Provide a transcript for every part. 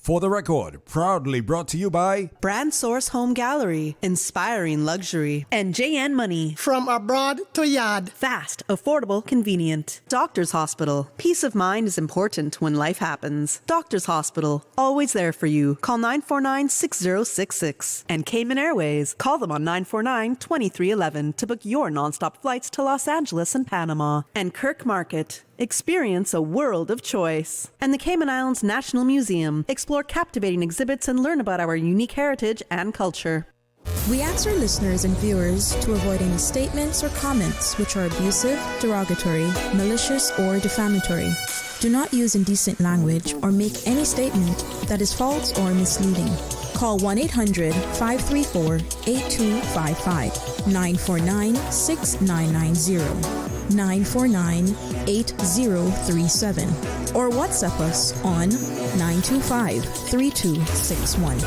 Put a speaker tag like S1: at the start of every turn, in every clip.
S1: For the Record, proudly brought to you by
S2: Brand Source Home Gallery, inspiring luxury, and JN Money.
S3: From abroad to yard.
S2: Fast, affordable, convenient. Doctor's Hospital. Peace of mind is important when life happens. Doctor's Hospital, always there for you. Call 949-6066. And Cayman Airways. Call them on 949-2311 to book your nonstop flights to Los Angeles and Panama. And Kirk Market. Experience a world of choice. And the Cayman Islands National Museum. Explore captivating exhibits and learn about our unique heritage and culture.
S4: We ask our listeners and viewers to avoid any statements or comments which are abusive, derogatory, malicious, or defamatory. Do not use indecent language or make any statement that is false or misleading. Call 1-800-534-8255, 949-6990. 949-8037 or WhatsApp us on 925-3261.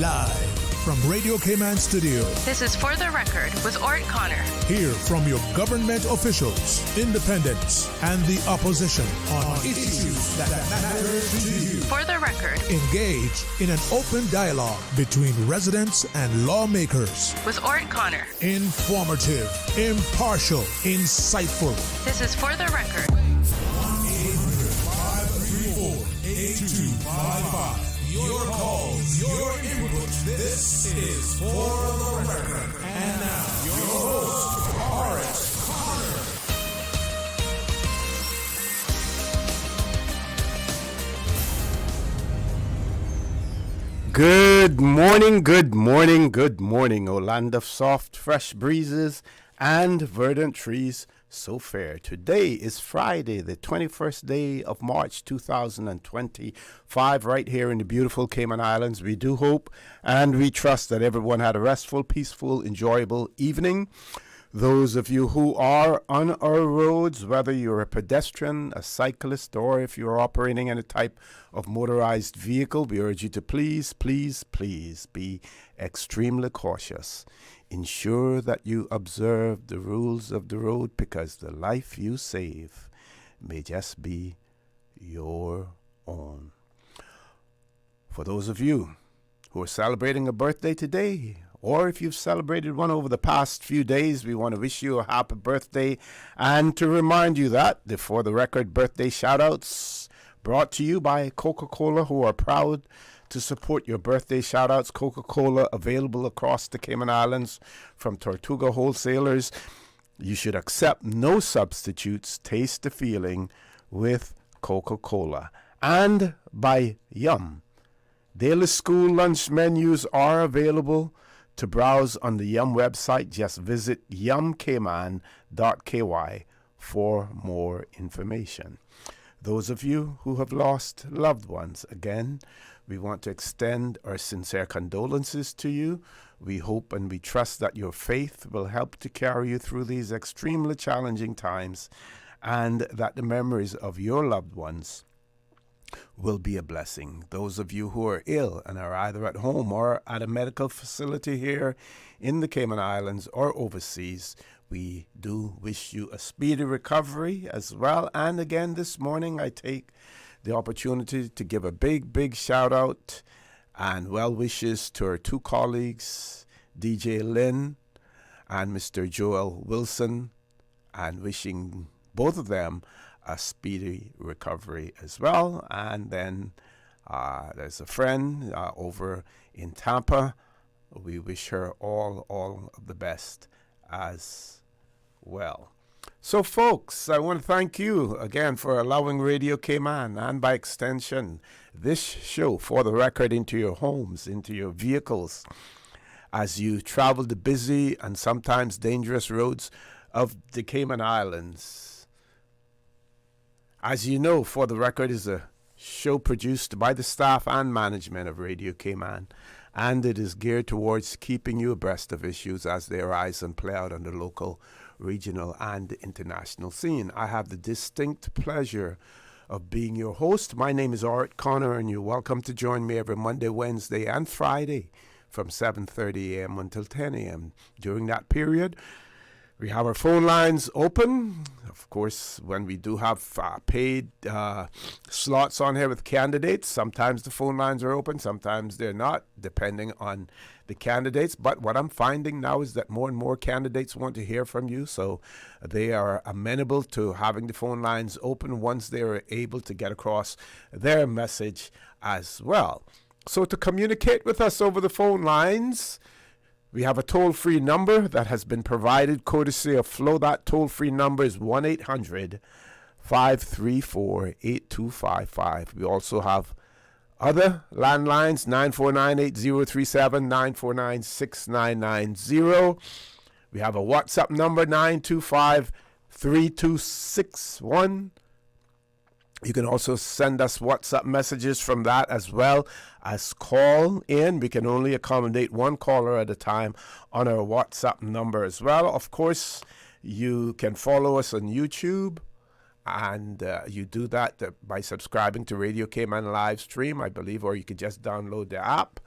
S5: Live from Radio Cayman Studio.
S6: This is For the Record with Orrett Connor.
S5: Hear from your government officials, independents, and the opposition on issues that matter to you.
S6: For the Record.
S5: Engage in an open dialogue between residents and lawmakers.
S6: With Orrett Connor.
S5: Informative, impartial, insightful.
S6: This is For the Record.
S5: 1-800-534-8255. Your calls, your input. This is For the Record. And now, your host, Orrett Connor.
S7: Good morning, good morning, good morning, O land of soft, fresh breezes and verdant trees so fair. Today is Friday, the 21st day of March 2025, right here in the beautiful Cayman Islands. We do hope and we trust that everyone had a restful, peaceful, enjoyable evening. Those of you who are on our roads, whether you're a pedestrian, a cyclist, or if you're operating any type of motorized vehicle, we urge you to please, please, please be extremely cautious. Ensure that you observe the rules of the road, because the life you save may just be your own. For those of you who are celebrating a birthday today, or if you've celebrated one over the past few days, we want to wish you a happy birthday and to remind you that the For the Record birthday shout-outs brought to you by Coca-Cola, who are proud to support your birthday shout-outs. Coca-Cola available across the Cayman Islands from Tortuga wholesalers. You should accept no substitutes. Taste the feeling with Coca-Cola. And by Yum. Daily school lunch menus are available to browse on the Yum website. Just visit yumcayman.ky for more information. Those of you who have lost loved ones, again, we want to extend our sincere condolences to you. We hope and we trust that your faith will help to carry you through these extremely challenging times, and that the memories of your loved ones will be a blessing. Those of you who are ill and are either at home or at a medical facility here in the Cayman Islands or overseas, we do wish you a speedy recovery as well. And again, this morning I take the opportunity to give a big shout out and well wishes to our two colleagues, DJ Lynn and Mr. Joel Wilson, and wishing both of them a speedy recovery as well. And then there's a friend over in Tampa. We wish her all of the best as well. So, folks, I want to thank you again for allowing Radio Cayman, and by extension, this show, For the Record, into your homes, into your vehicles, as you travel the busy and sometimes dangerous roads of the Cayman Islands. As you know, For the Record is a show produced by the staff and management of Radio Cayman, and it is geared towards keeping you abreast of issues as they arise and play out on the local, regional, and international scene. I have the distinct pleasure of being your host. My name is Orrett Connor, and you're welcome to join me every Monday, Wednesday, and Friday from 7:30 a.m. until 10 a.m. During that period, We have our phone lines open. Of course, when we do have paid slots on here with candidates, sometimes the phone lines are open, sometimes they're not, depending on the candidates. But what I'm finding now is that more and more candidates want to hear from you, so they are amenable to having the phone lines open once they're able to get across their message as well. So to communicate with us over the phone lines, we have a toll-free number that has been provided courtesy of Flo. That toll-free number is 1-800-534-8255. We also have other landlines, 949-8037, 949-6990. We have a WhatsApp number, 925-3261. You can also send us WhatsApp messages from that as well as call in. We can only accommodate one caller at a time on our WhatsApp number as well. Of course, you can follow us on YouTube, and you do that by subscribing to Radio Cayman live stream, I believe, or you could just download the app.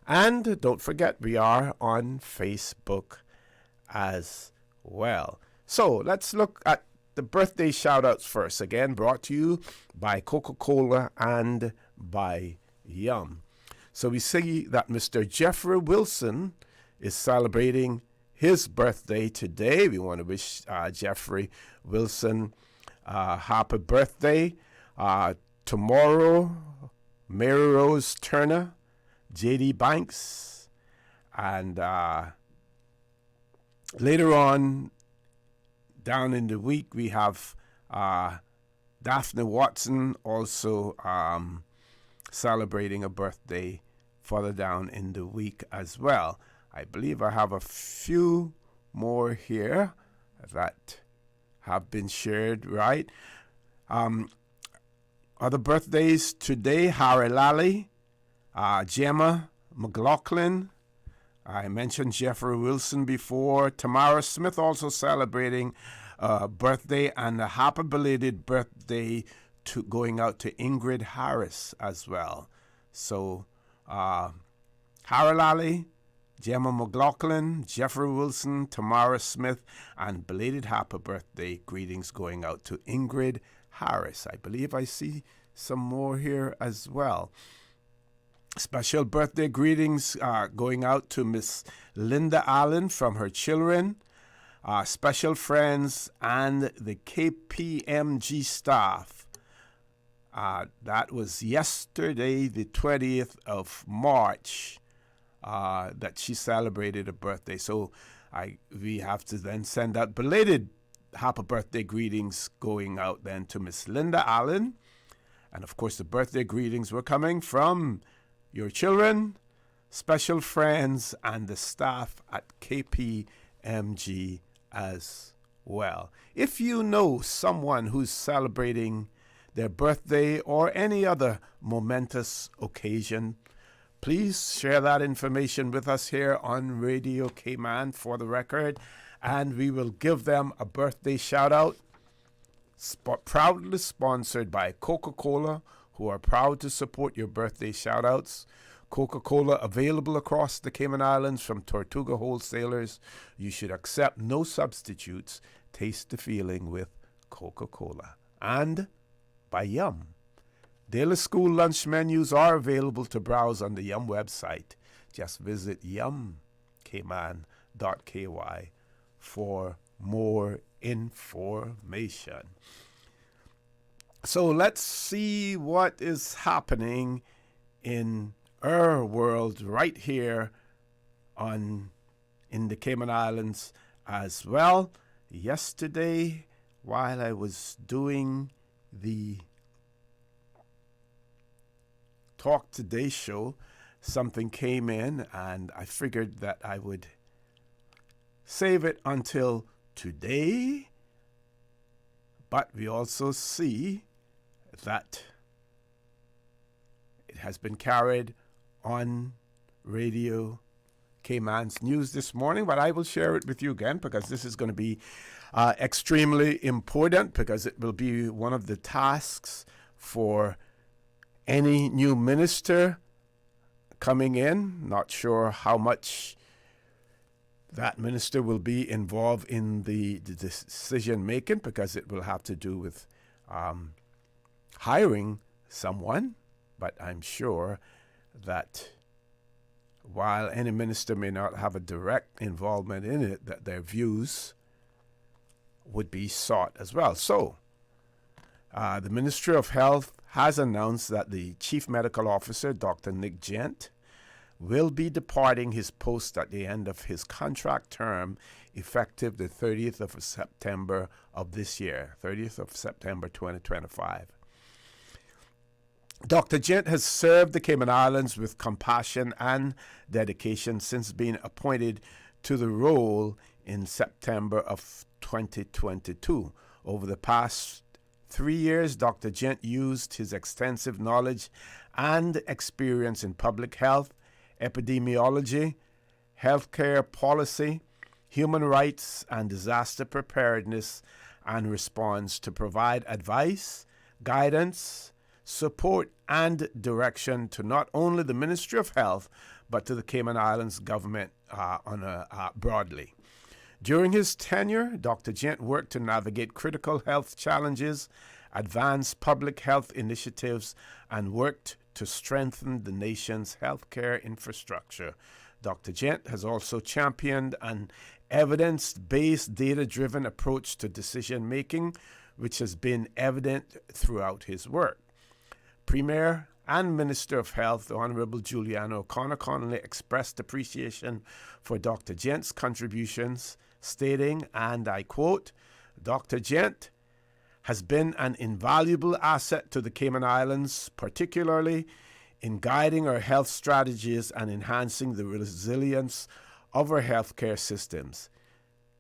S7: And don't forget, we are on Facebook as well. So let's look at the birthday shout-outs first. Again, brought to you by Coca-Cola and by Yum. So we see that Mr. Jeffrey Wilson is celebrating his birthday today. We want to wish Jeffrey Wilson happy birthday. Tomorrow, Mary Rose Turner, J.D. Banks, and later on, down in the week, we have Daphne Watson also celebrating a birthday further down in the week as well. I believe I have a few more here that have been shared, right? Other birthdays today, Harry Lally, Gemma McLaughlin. I mentioned Jeffrey Wilson before. Tamara Smith also celebrating birthday, and a happy belated birthday to going out to Ingrid Harris as well. So Harry Lally, Gemma McLaughlin, Jeffrey Wilson, Tamara Smith, and belated happy birthday greetings going out to Ingrid Harris. I believe I see some more here as well. Special birthday greetings going out to Miss Linda Allen from her children, special friends, and the KPMG staff. That was yesterday, the 20th of March, that she celebrated a birthday. So we have to then send out belated happy birthday greetings going out then to Miss Linda Allen. And of course, the birthday greetings were coming from your children, special friends, and the staff at KPMG as well. If you know someone who's celebrating their birthday or any other momentous occasion, please share that information with us here on Radio Cayman for the record, and we will give them a birthday shout out. Proudly sponsored by Coca-Cola, who are proud to support your birthday shout-outs. Coca-Cola available across the Cayman Islands from Tortuga wholesalers. You should accept no substitutes. Taste the feeling with Coca-Cola. And by Yum. Daily school lunch menus are available to browse on the Yum website. Just visit yumcayman.ky for more information. So let's see what is happening in our world right here in the Cayman Islands as well. Yesterday, while I was doing the Talk Today show, something came in, and I figured that I would save it until today. But we also see that it has been carried on Radio Cayman's news this morning, but I will share it with you again because this is going to be extremely important, because it will be one of the tasks for any new minister coming in. Not sure how much That minister will be involved in the decision making because it will have to do with hiring someone. But I'm sure that while any minister may not have a direct involvement in it, that their views would be sought as well. So, the Ministry of Health has announced that the Chief Medical Officer, Dr. Nick Gent, will be departing his post at the end of his contract term, effective the 30th of September of this year, 30th of September 2025. Dr. Gent has served the Cayman Islands with compassion and dedication since being appointed to the role in September of 2022. Over the past 3 years, Dr. Gent used his extensive knowledge and experience in public health, epidemiology, healthcare policy, human rights, and disaster preparedness and response to provide advice, guidance, support, and direction to not only the Ministry of Health, but to the Cayman Islands government broadly. During his tenure, Dr. Gent worked to navigate critical health challenges, advance public health initiatives, and worked to strengthen the nation's healthcare infrastructure. Dr. Gent has also championed an evidence-based, data-driven approach to decision-making, which has been evident throughout his work. Premier and Minister of Health, the Honorable Juliana O'Connor, expressed appreciation for Dr. Gent's contributions, stating, and I quote, "Dr. Gent has been an invaluable asset to the Cayman Islands, particularly in guiding our health strategies and enhancing the resilience of our healthcare systems.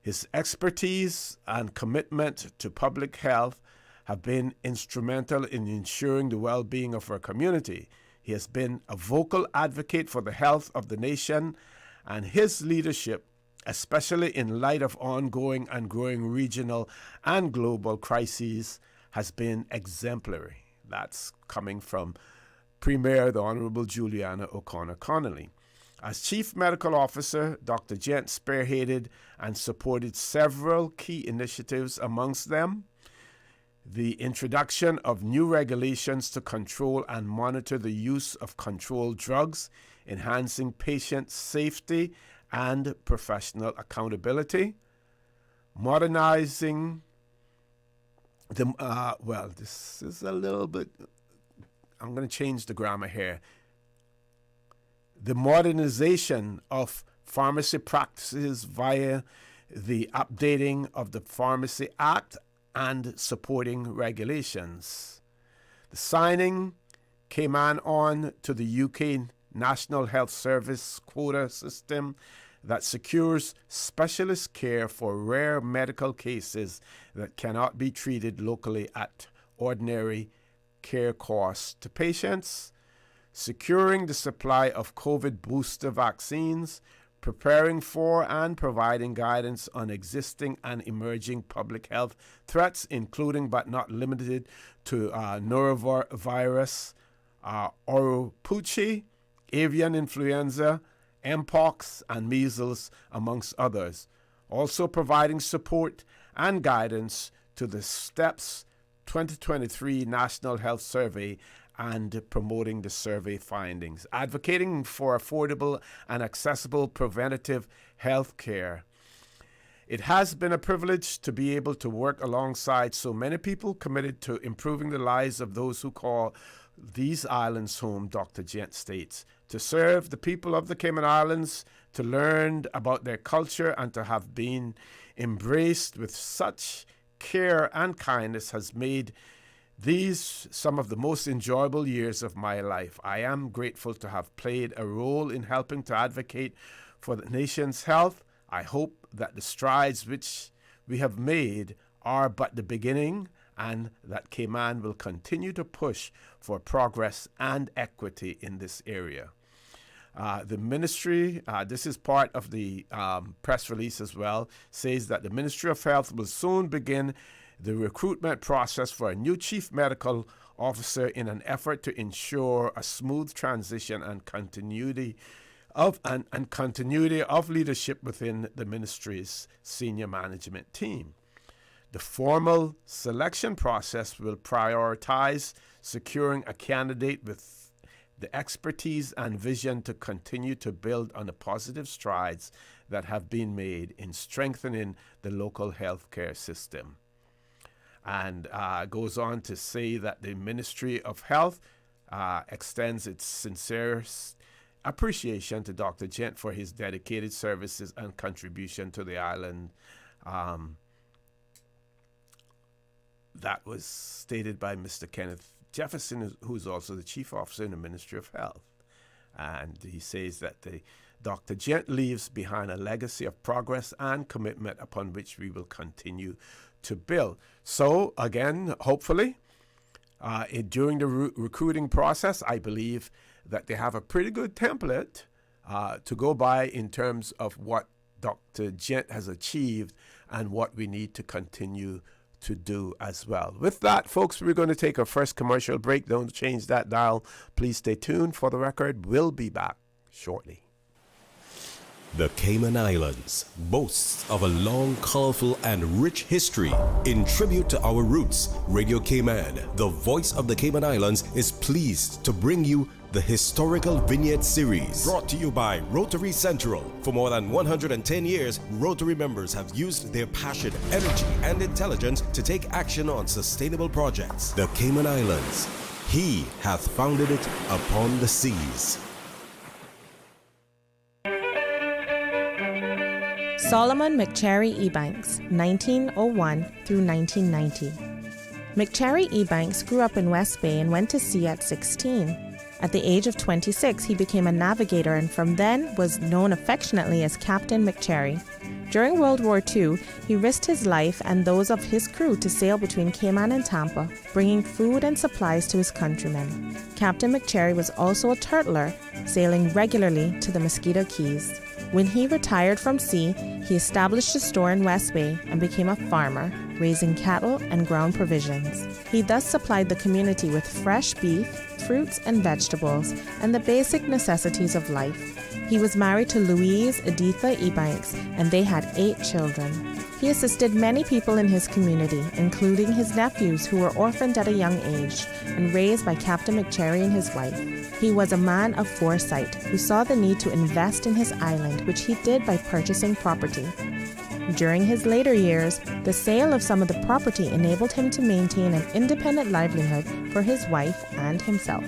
S7: His expertise and commitment to public health have been instrumental in ensuring the well-being of our community. He has been a vocal advocate for the health of the nation, and his leadership, especially in light of ongoing and growing regional and global crises, has been exemplary." That's coming from Premier, the Honorable Juliana O'Connor Connolly. As Chief Medical Officer, Dr. Gent spearheaded and supported several key initiatives, amongst them the introduction of new regulations to control and monitor the use of controlled drugs, enhancing patient safety and professional accountability, modernizing the, this is a little bit, I'm going to change the grammar here. The modernization of pharmacy practices via the updating of the Pharmacy Act and supporting regulations. The signing Cayman on to the UK National Health Service quota system that secures specialist care for rare medical cases that cannot be treated locally at ordinary care costs to patients, securing the supply of COVID booster vaccines, preparing for and providing guidance on existing and emerging public health threats, including but not limited to norovirus, oropouche, avian influenza, mpox, and measles, amongst others. Also providing support and guidance to the STEPS 2023 National Health Survey and promoting the survey findings, advocating for affordable and accessible preventative health care. It has been a privilege to be able to work alongside so many people committed to improving the lives of those who call these islands home, Dr. Gent states. To serve the people of the Cayman Islands, to learn about their culture, and to have been embraced with such care and kindness has made these some of the most enjoyable years of my life. I am grateful to have played a role in helping to advocate for the nation's health. I hope that the strides which we have made are but the beginning, and that Cayman will continue to push for progress and equity in this area. The ministry, this is part of the press release as well, says that the Ministry of Health will soon begin the recruitment process for a new chief medical officer in an effort to ensure a smooth transition and continuity of and continuity of leadership within the ministry's senior management team. The formal selection process will prioritize securing a candidate with the expertise and vision to continue to build on the positive strides that have been made in strengthening the local healthcare system. And goes on to say that the Ministry of Health extends its sincere appreciation to Dr. Gent for his dedicated services and contribution to the island. That was stated by Mr. Kenneth Jefferson, who's also the chief officer in the Ministry of Health. And he says that Dr. Gent leaves behind a legacy of progress and commitment upon which we will continue to build. So, again, hopefully, during the recruiting process, I believe that they have a pretty good template to go by in terms of what Dr. Gent has achieved and what we need to continue to do as well. With that, folks, we're going to take our first commercial break. Don't change that dial. Please stay tuned. For the record, we'll be back shortly.
S8: The Cayman Islands boasts of a long, colorful, and rich history. In tribute to our roots, Radio Cayman, the voice of the Cayman Islands, is pleased to bring you the Historical Vignette Series. Brought to you by Rotary Central. For more than 110 years, Rotary members have used their passion, energy, and intelligence to take action on sustainable projects. The Cayman Islands, He hath founded it upon the seas.
S9: Solomon McCherry Ebanks, 1901 through 1990. McCherry Ebanks grew up in West Bay and went to sea at 16. At the age of 26, he became a navigator and from then was known affectionately as Captain McCherry. During World War II, he risked his life and those of his crew to sail between Cayman and Tampa, bringing food and supplies to his countrymen. Captain McCherry was also a turtler, sailing regularly to the Mosquito Keys. When he retired from sea, he established a store in West Bay and became a farmer, raising cattle and ground provisions. He thus supplied the community with fresh beef, fruits and vegetables, and the basic necessities of life. He was married to Louise Editha Ebanks, and they had 8 children. He assisted many people in his community, including his nephews who were orphaned at a young age and raised by Captain McCherry and his wife. He was a man of foresight who saw the need to invest in his island, which he did by purchasing property. During his later years, the sale of some of the property enabled him to maintain an independent livelihood for his wife and himself.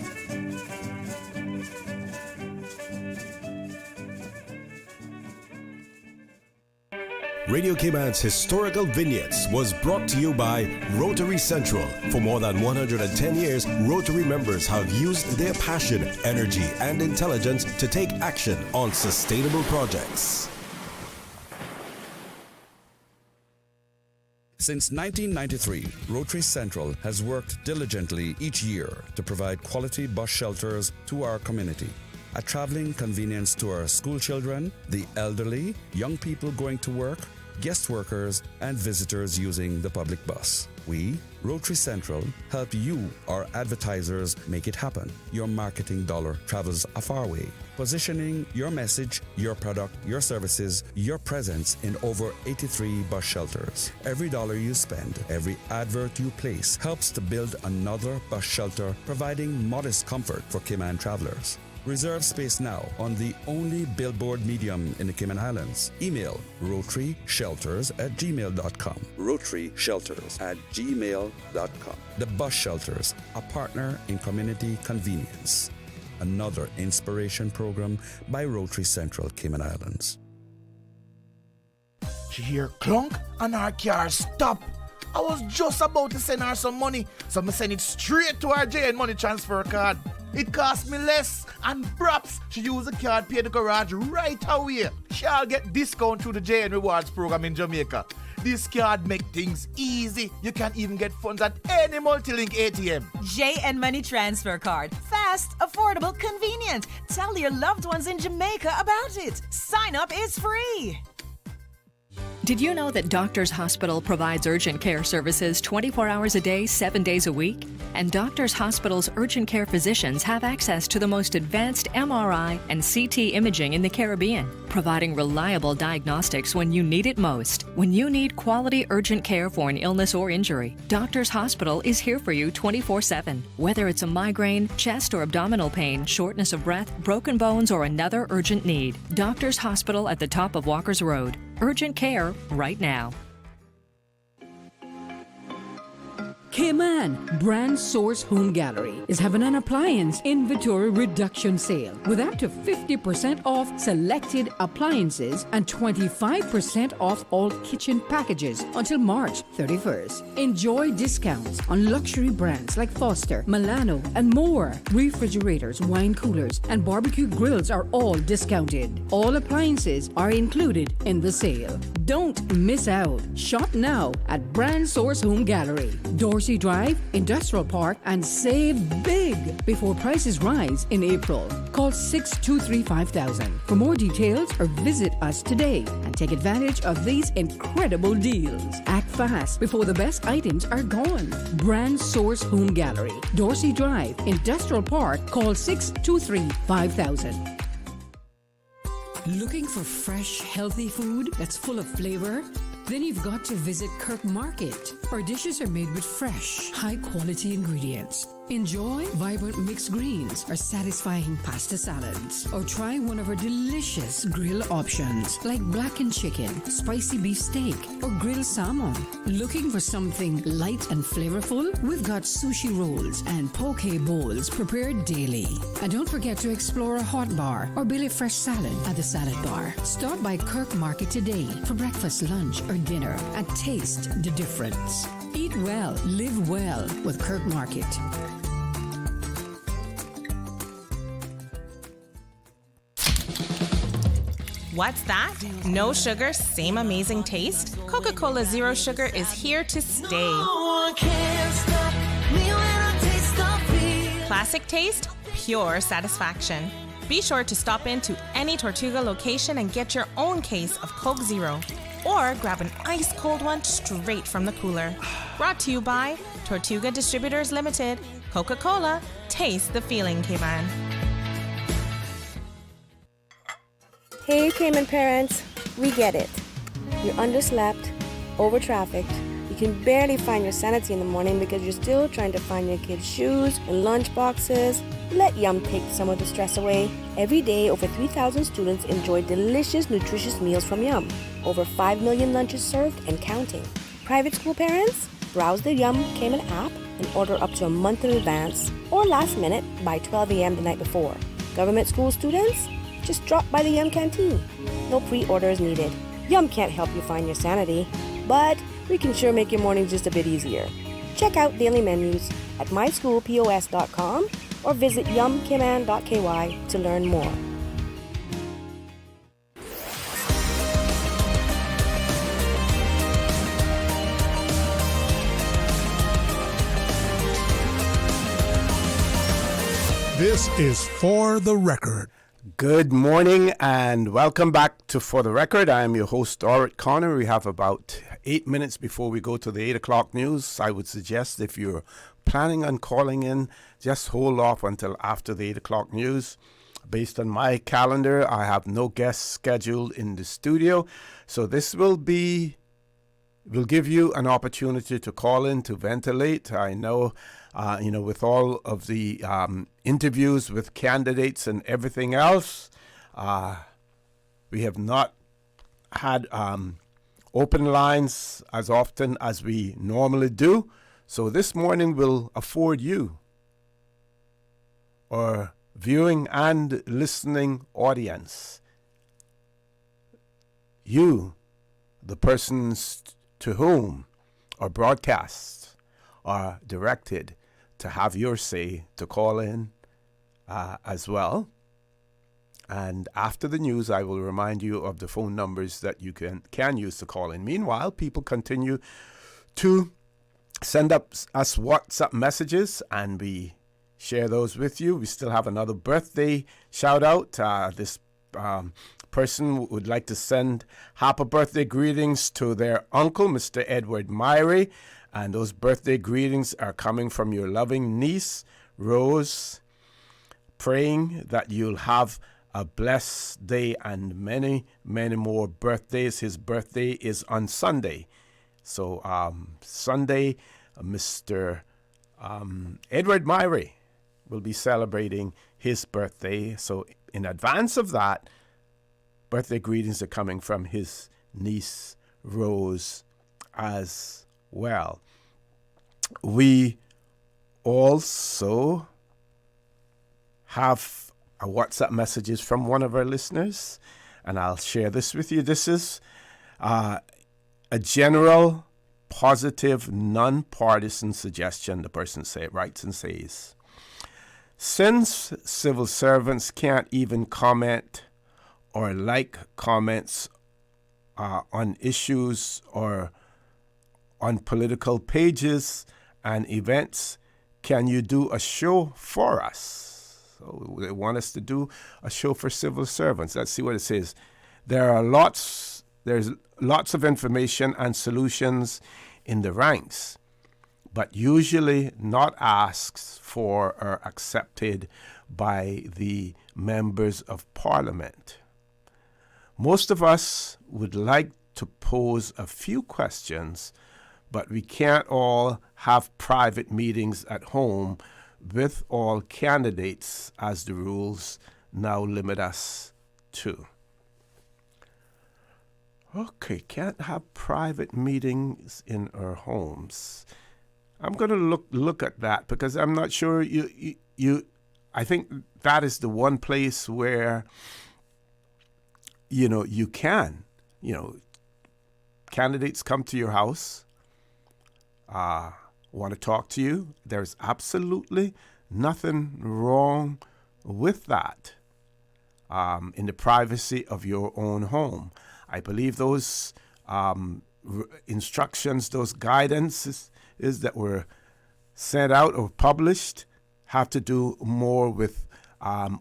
S8: Radio Cayman's Historical Vignettes was brought to you by Rotary Central. For more than 110 years, Rotary members have used their passion, energy, and intelligence to take action on sustainable projects.
S10: Since 1993, Rotary Central has worked diligently each year to provide quality bus shelters to our community. A traveling convenience to our school children, the elderly, young people going to work, guest workers, and visitors using the public bus. We, Rotary Central, help you, our advertisers, make it happen. Your marketing dollar travels a far way. Positioning your message, your product, your services, your presence in over 83 bus shelters. Every dollar you spend, every advert you place helps to build another bus shelter, providing modest comfort for Cayman travelers. Reserve space now on the only billboard medium in the Cayman Islands. Email rotaryshelters@gmail.com. rotaryshelters@gmail.com. The Bus Shelters, a partner in community convenience. Another inspiration program by Rotary Central Cayman Islands.
S11: She hear clunk and her car stop. I was just about to send her some money, so I send it straight to her Gent money transfer card. It cost me less, and perhaps she use the card, pay the garage right away. She'll get discount through the Gent Rewards program in Jamaica. This card make things easy. You can even get funds at any multi-link ATM.
S12: JN Money Transfer Card. Fast, affordable, convenient. Tell your loved ones in Jamaica about it. Sign up is free.
S13: Did you know that Doctors Hospital provides urgent care services 24 hours a day, 7 days a week? And Doctors Hospital's urgent care physicians have access to the most advanced MRI and CT imaging in the Caribbean, providing reliable diagnostics when you need it most. When you need quality urgent care for an illness or injury, Doctors Hospital is here for you 24/7. Whether it's a migraine, chest or abdominal pain, shortness of breath, broken bones, or another urgent need, Doctors Hospital at the top of Walker's Road. Urgent care right now.
S14: Cayman Brand Source Home Gallery is having an appliance inventory reduction sale with up to 50% off selected appliances and 25% off all kitchen packages until March 31st. Enjoy discounts on luxury brands like Foster, Milano, and more. Refrigerators, wine coolers, and barbecue grills are all discounted. All appliances are included in the sale. Don't miss out. Shop now at Brand Source Home Gallery, Dorsey Drive, Industrial Park, and save big before prices rise in April. Call 623-5000 for more details or visit us today and take advantage of these incredible deals. Act fast before the best items are gone. Brand Source Home Gallery, Dorsey Drive, Industrial Park. Call 623-5000. Looking for fresh, healthy food that's full of flavor? Then you've got to visit Kirk Market. Our dishes are made with fresh, high-quality ingredients. Enjoy vibrant mixed greens or satisfying pasta salads. Or try one of our delicious grill options like blackened chicken, spicy beef steak, or grilled salmon. Looking for something light and flavorful? We've got sushi rolls and poke bowls prepared daily. And don't forget to explore a hot bar or Billy Fresh salad at the salad bar. Stop by Kirk Market today for breakfast, lunch, or dinner and taste the difference. Eat well, live well with Kirk Market.
S9: What's that? No sugar, same amazing taste? Coca-Cola Zero Sugar is here to stay. Classic taste, pure satisfaction. Be sure to stop into any Tortuga location and get your own case of Coke Zero. Or grab an ice-cold one straight from the cooler. Brought to you by Tortuga Distributors Limited. Coca-Cola, taste the feeling, Cayman.
S15: Hey Cayman parents, we get it. You're underslept, over-trafficked, you can barely find your sanity in the morning because you're still trying to find your kids' shoes and lunch boxes. Let Yum take some of the stress away. Every day, over 3,000 students enjoy delicious, nutritious meals from Yum. Over 5 million lunches served and counting. Private school parents? Browse the Yum Cayman app and order up to a month in advance or last minute by 12 a.m. the night before. Government school students? Just drop by the Yum canteen. No pre-orders needed. Yum can't help you find your sanity, but we can sure make your mornings just a bit easier. Check out daily menus at myschoolpos.com or visit yumcayman.ky to learn more.
S5: This is For the Record.
S7: Good morning and welcome back to For the Record. I am your host, Orrett Connor. We have about 8 minutes before we go to the 8 o'clock news. I would suggest if you're planning on calling in, just hold off until after the 8 o'clock news. Based on my calendar, I have no guests scheduled in the studio. So this will give you an opportunity to call in to ventilate. I know, with all of the interviews with candidates and everything else, we have not had open lines as often as we normally do. So this morning will afford you, or viewing and listening audience, you, the persons to whom our broadcasts are directed, to have your say, to call in as well. And after the news, I will remind you of the phone numbers that you can use to call in. Meanwhile, people continue to send us WhatsApp messages, and we share those with you. We still have another birthday shout out. This person would like to send happy birthday greetings to their uncle, Mr. Edward Myrie, and those birthday greetings are coming from your loving niece, Rose, praying that you'll have a blessed day and many, many more birthdays. His birthday is on Sunday. So Sunday, Mr. Edward Myrie will be celebrating his birthday. So in advance of that, birthday greetings are coming from his niece, Rose, as well. We also have a WhatsApp messages from one of our listeners, and I'll share this with you. This is a general, positive, non-partisan suggestion. The person writes and says, since civil servants can't even comment or like comments on issues or on political pages and events, can you do a show for us? So they want us to do a show for civil servants. Let's see what it says. There's lots of information and solutions in the ranks, but usually not asked for or accepted by the members of Parliament. Most of us would like to pose a few questions, but we can't all have private meetings at home with all candidates, as the rules now limit us to. Okay, can't have private meetings in our homes. I'm going to look at that because I'm not sure you I think that is the one place where you can, candidates come to your house, want to talk to you. There's absolutely nothing wrong with that in the privacy of your own home. I believe those instructions, those guidances that were sent out or published have to do more with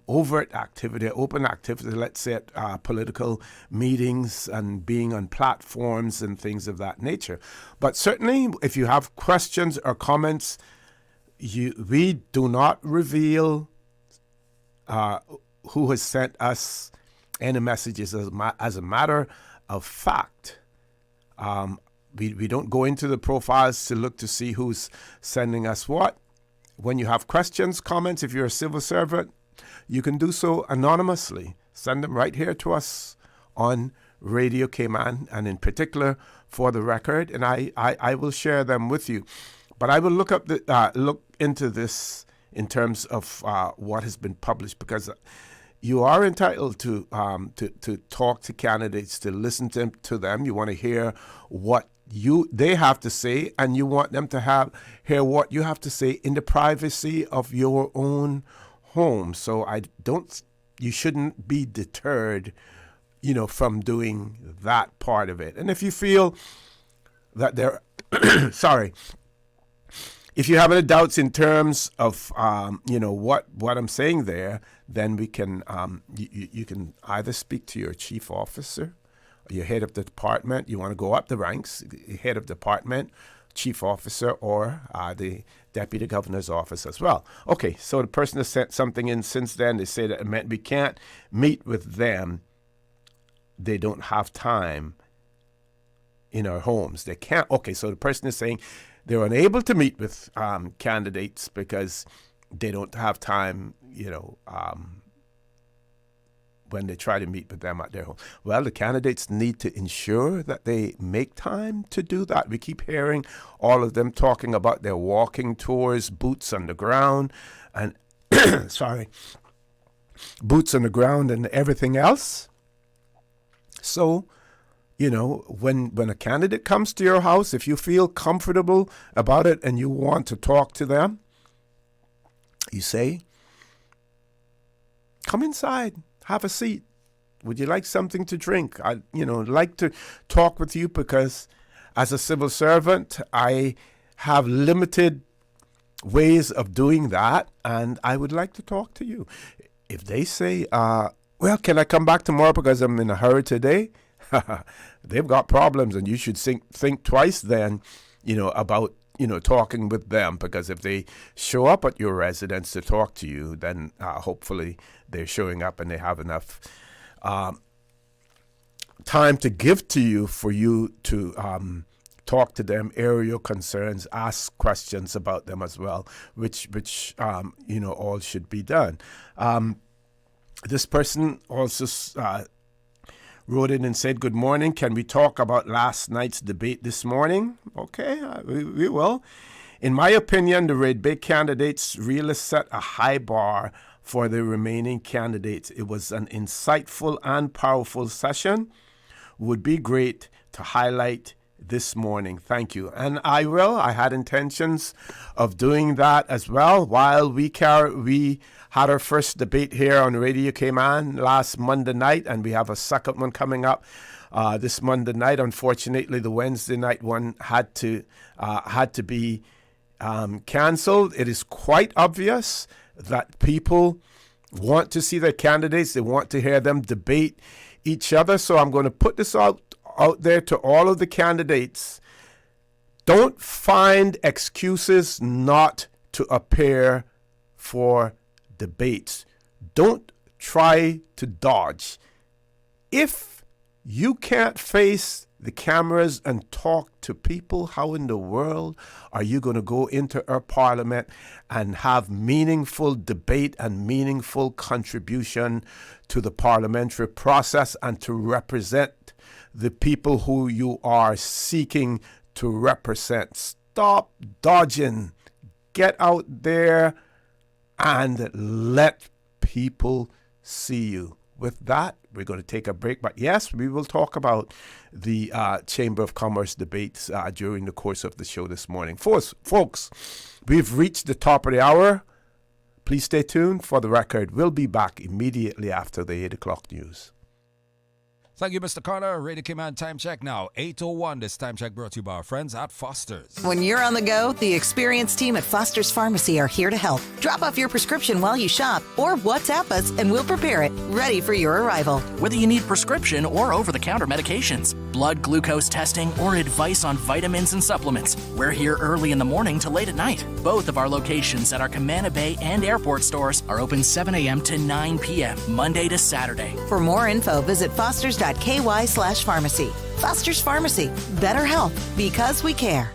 S7: overt activity, open activity, let's say at political meetings and being on platforms and things of that nature. But certainly, if you have questions or comments, we do not reveal who has sent us any messages. As a matter of fact, we don't go into the profiles to look to see who's sending us what. When you have questions, comments, if you're a civil servant, you can do so anonymously. Send them right here to us on Radio Cayman, and in particular for the record, and I will share them with you. But I will look into this in terms of what has been published, because you are entitled to talk to candidates, to listen to them. You want to hear what they have to say, and you want them to hear what you have to say in the privacy of your own home. So you shouldn't be deterred, from doing that part of it. And if you feel that if you have any doubts in terms of, what I'm saying there, then we can, you can either speak to your chief officer, your head of the department. You want to go up the ranks, head of department, chief officer, or the deputy governor's office as well. Okay, so the person has sent something in since then. They say that it meant we can't meet with them. They don't have time in our homes. They can't. Okay, so the person is saying they're unable to meet with candidates because they don't have time, when they try to meet with them at their home. Well, the candidates need to ensure that they make time to do that. We keep hearing all of them talking about their walking tours, boots on the ground, and boots on the ground and everything else. So, when a candidate comes to your house, if you feel comfortable about it and you want to talk to them, you say, come inside, have a seat. Would you like something to drink? I'd like to talk with you because as a civil servant, I have limited ways of doing that, and I would like to talk to you. If they say, well, can I come back tomorrow because I'm in a hurry today? They've got problems, and you should think twice then, about, talking with them, because if they show up at your residence to talk to you, then hopefully they're showing up and they have enough time to give to you for you to talk to them, air your concerns, ask questions about them as well, which all should be done. This person also wrote in and said, "Good morning. Can we talk about last night's debate this morning?" Okay, we will. In my opinion, the Red Bay candidates really set a high bar for the remaining candidates. It was an insightful and powerful session. Would be great to highlight this morning. Thank you. And I will. I had intentions of doing that as well. While we had our first debate here on Radio Cayman last Monday night, and we have a second one coming up this Monday night. Unfortunately, the Wednesday night one had to be canceled. It is quite obvious that people want to see their candidates. They want to hear them debate each other. So I'm going to put this out there to all of the candidates. Don't find excuses not to appear for debates. Don't try to dodge. If you can't face the cameras and talk to people, how in the world are you going to go into our parliament and have meaningful debate and meaningful contribution to the parliamentary process and to represent the people who you are seeking to represent? Stop dodging. Get out there and let people see you. With that, we're going to take a break. But yes, we will talk about the Chamber of Commerce debates during the course of the show this morning. Folks, we've reached the top of the hour. Please stay tuned. For the record, we'll be back immediately after the 8 o'clock news.
S1: Thank you, Mr. Connor. Radio Cayman time check now, 8:01. This time check brought to you by our friends at Foster's.
S16: When you're on the go, the experienced team at Foster's Pharmacy are here to help. Drop off your prescription while you shop or WhatsApp us and we'll prepare it, ready for your arrival.
S17: Whether you need prescription or over-the-counter medications, blood glucose testing, or advice on vitamins and supplements, we're here early in the morning to late at night. Both of our locations at our Camana Bay and airport stores are open 7 a.m. to 9 p.m., Monday to Saturday.
S16: For more info, visit fosters.ky/pharmacy. Foster's Pharmacy. Better health because we care.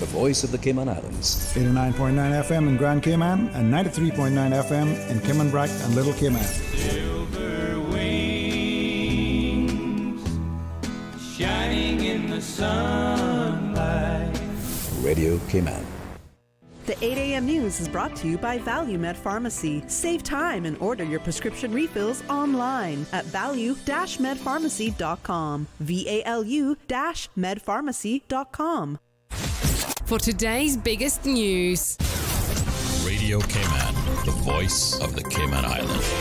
S18: The voice of the Cayman Islands.
S19: 89.9 FM in Grand Cayman and 93.9 FM in Cayman Brac and Little Cayman.
S20: Silver wings shining in the sunlight.
S18: Radio Cayman.
S2: The 8 a.m. news is brought to you by ValueMed Pharmacy. Save time and order your prescription refills online at value-medpharmacy.com. VALU-medpharmacy.com.
S21: For today's biggest news.
S22: Radio Cayman, the voice of the Cayman Islands.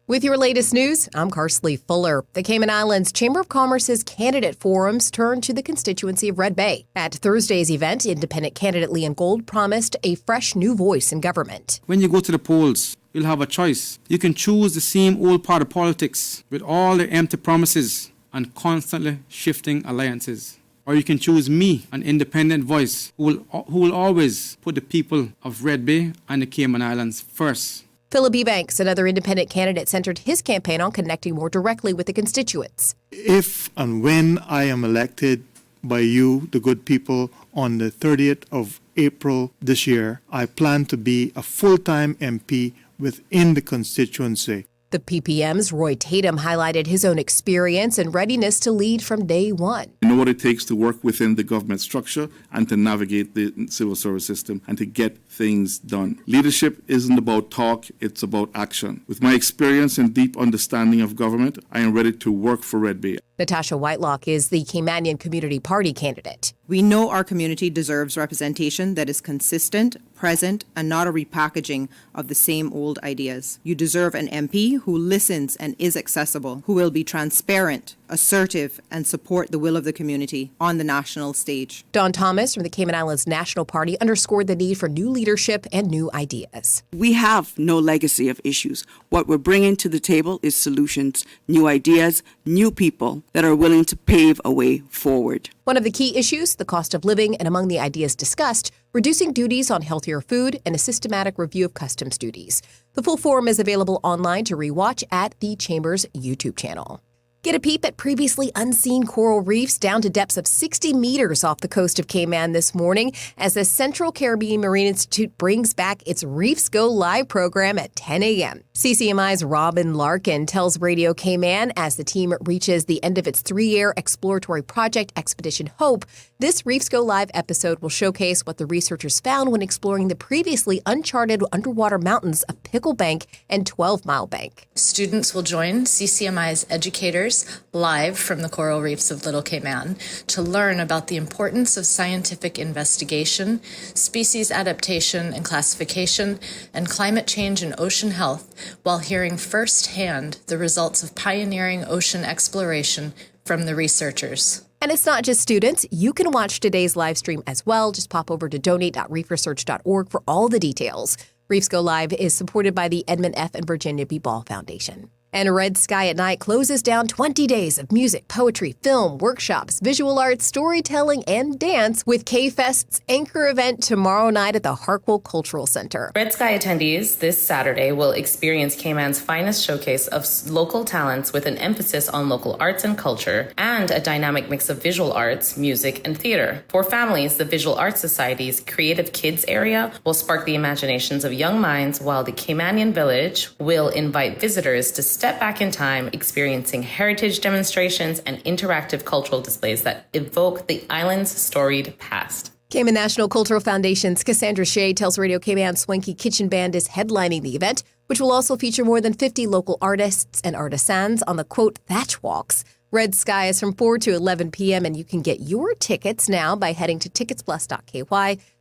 S23: With your latest news, I'm Carsley Fuller. The Cayman Islands Chamber of Commerce's candidate forums turned to the constituency of Red Bay. At Thursday's event, independent candidate Leon Gold promised a fresh new voice in government.
S24: When you go to the polls, you'll have a choice. You can choose the same old party politics with all the empty promises and constantly shifting alliances. Or you can choose me, an independent voice who will always put the people of Red Bay and the Cayman Islands first.
S23: Philip Ebanks, another independent candidate, centered his campaign on connecting more directly with the constituents.
S25: If and when I am elected by you, the good people, on the 30th of April this year, I plan to be a full-time MP within the constituency.
S23: The PPM's Roy Tatum highlighted his own experience and readiness to lead from day one.
S26: I know what it takes to work within the government structure and to navigate the civil service system and to get things done. Leadership isn't about talk, it's about action. With my experience and deep understanding of government, I am ready to work for Red Bay.
S23: Natasha Whitelock is the Caymanian Community Party candidate.
S27: We know our community deserves representation that is consistent, present, and not a repackaging of the same old ideas. You deserve an MP who listens and is accessible, who will be transparent, assertive, and support the will of the community on the national stage.
S23: Don Thomas from the Cayman Islands National Party underscored the need for new leadership and new ideas.
S3: We have no legacy of issues. What we're bringing to the table is solutions, new ideas, new people that are willing to pave a way forward.
S23: One of the key issues, the cost of living, and among the ideas discussed, reducing duties on healthier food and a systematic review of customs duties. The full forum is available online to rewatch at the Chamber's YouTube channel. Get a peep at previously unseen coral reefs down to depths of 60 meters off the coast of Cayman this morning as the Central Caribbean Marine Institute brings back its Reefs Go Live program at 10 a.m. CCMI's Robin Larkin tells Radio Cayman as the team reaches the end of its 3-year exploratory project, Expedition Hope, this Reefs Go Live episode will showcase what the researchers found when exploring the previously uncharted underwater mountains of Pickle Bank and 12 Mile Bank.
S4: Students will join CCMI's educators live from the coral reefs of Little Cayman to learn about the importance of scientific investigation, species adaptation and classification, and climate change and ocean health, while hearing firsthand the results of pioneering ocean exploration from the researchers.
S23: And it's not just students. You can watch today's live stream as well. Just pop over to donate.reefresearch.org for all the details. Reefs Go Live is supported by the Edmund F. and Virginia B. Ball Foundation. And Red Sky at Night closes down 20 days of music, poetry, film, workshops, visual arts, storytelling, and dance with K-Fest's anchor event tomorrow night at the Harkwell Cultural Center.
S6: Red Sky attendees this Saturday will experience Cayman's finest showcase of local talents with an emphasis on local arts and culture and a dynamic mix of visual arts, music, and theater. For families, the Visual Arts Society's Creative Kids area will spark the imaginations of young minds, while the Caymanian Village will invite visitors to step back in time, experiencing heritage demonstrations and interactive cultural displays that evoke the island's storied past.
S23: Cayman National Cultural Foundation's Cassandra Shea tells Radio Cayman Swanky Kitchen Band is headlining the event, which will also feature more than 50 local artists and artisans on the, quote, thatch walks. Red Sky is from 4 to 11 p.m., and you can get your tickets now by heading to ticketsplus.ky.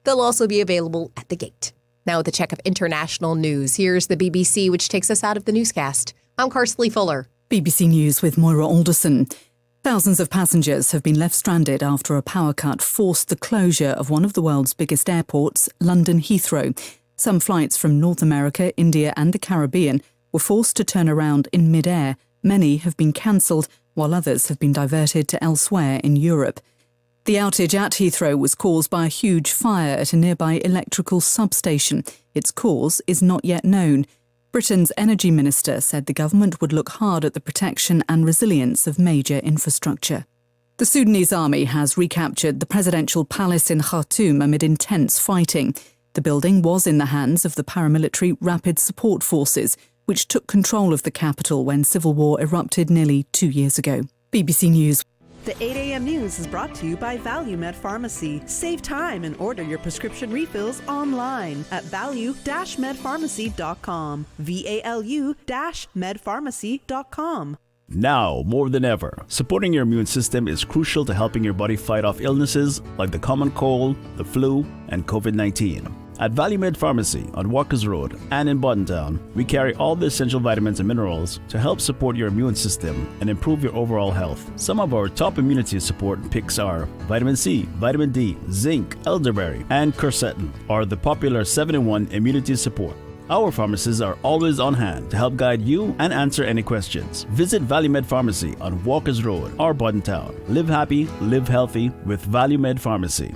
S23: They'll also be available at the gate. Now with a check of international news, here's the BBC, which takes us out of the newscast. I'm Karsley Fuller.
S8: BBC News with Moira Alderson. Thousands of passengers have been left stranded after a power cut forced the closure of one of the world's biggest airports, London Heathrow. Some flights from North America, India and the Caribbean were forced to turn around in mid-air. Many have been cancelled, while others have been diverted to elsewhere in Europe. The outage at Heathrow was caused by a huge fire at a nearby electrical substation. Its cause is not yet known. Britain's energy minister said the government would look hard at the protection and resilience of major infrastructure. The Sudanese army has recaptured the presidential palace in Khartoum amid intense fighting. The building was in the hands of the paramilitary Rapid Support Forces, which took control of the capital when civil war erupted nearly 2 years ago. BBC News.
S2: The 8 a.m. news is brought to you by ValueMed Pharmacy. Save time and order your prescription refills online at value-medpharmacy.com. VALU-medpharmacy.com.
S10: Now, more than ever, supporting your immune system is crucial to helping your body fight off illnesses like the common cold, the flu, and COVID-19. At ValueMed Pharmacy on Walkers Road and in Buttontown, we carry all the essential vitamins and minerals to help support your immune system and improve your overall health. Some of our top immunity support picks are vitamin C, vitamin D, zinc, elderberry, and quercetin are the popular 7-in-1 immunity support. Our pharmacists are always on hand to help guide you and answer any questions. Visit ValueMed Pharmacy on Walkers Road or Buttontown. Live happy, live healthy with ValueMed Pharmacy.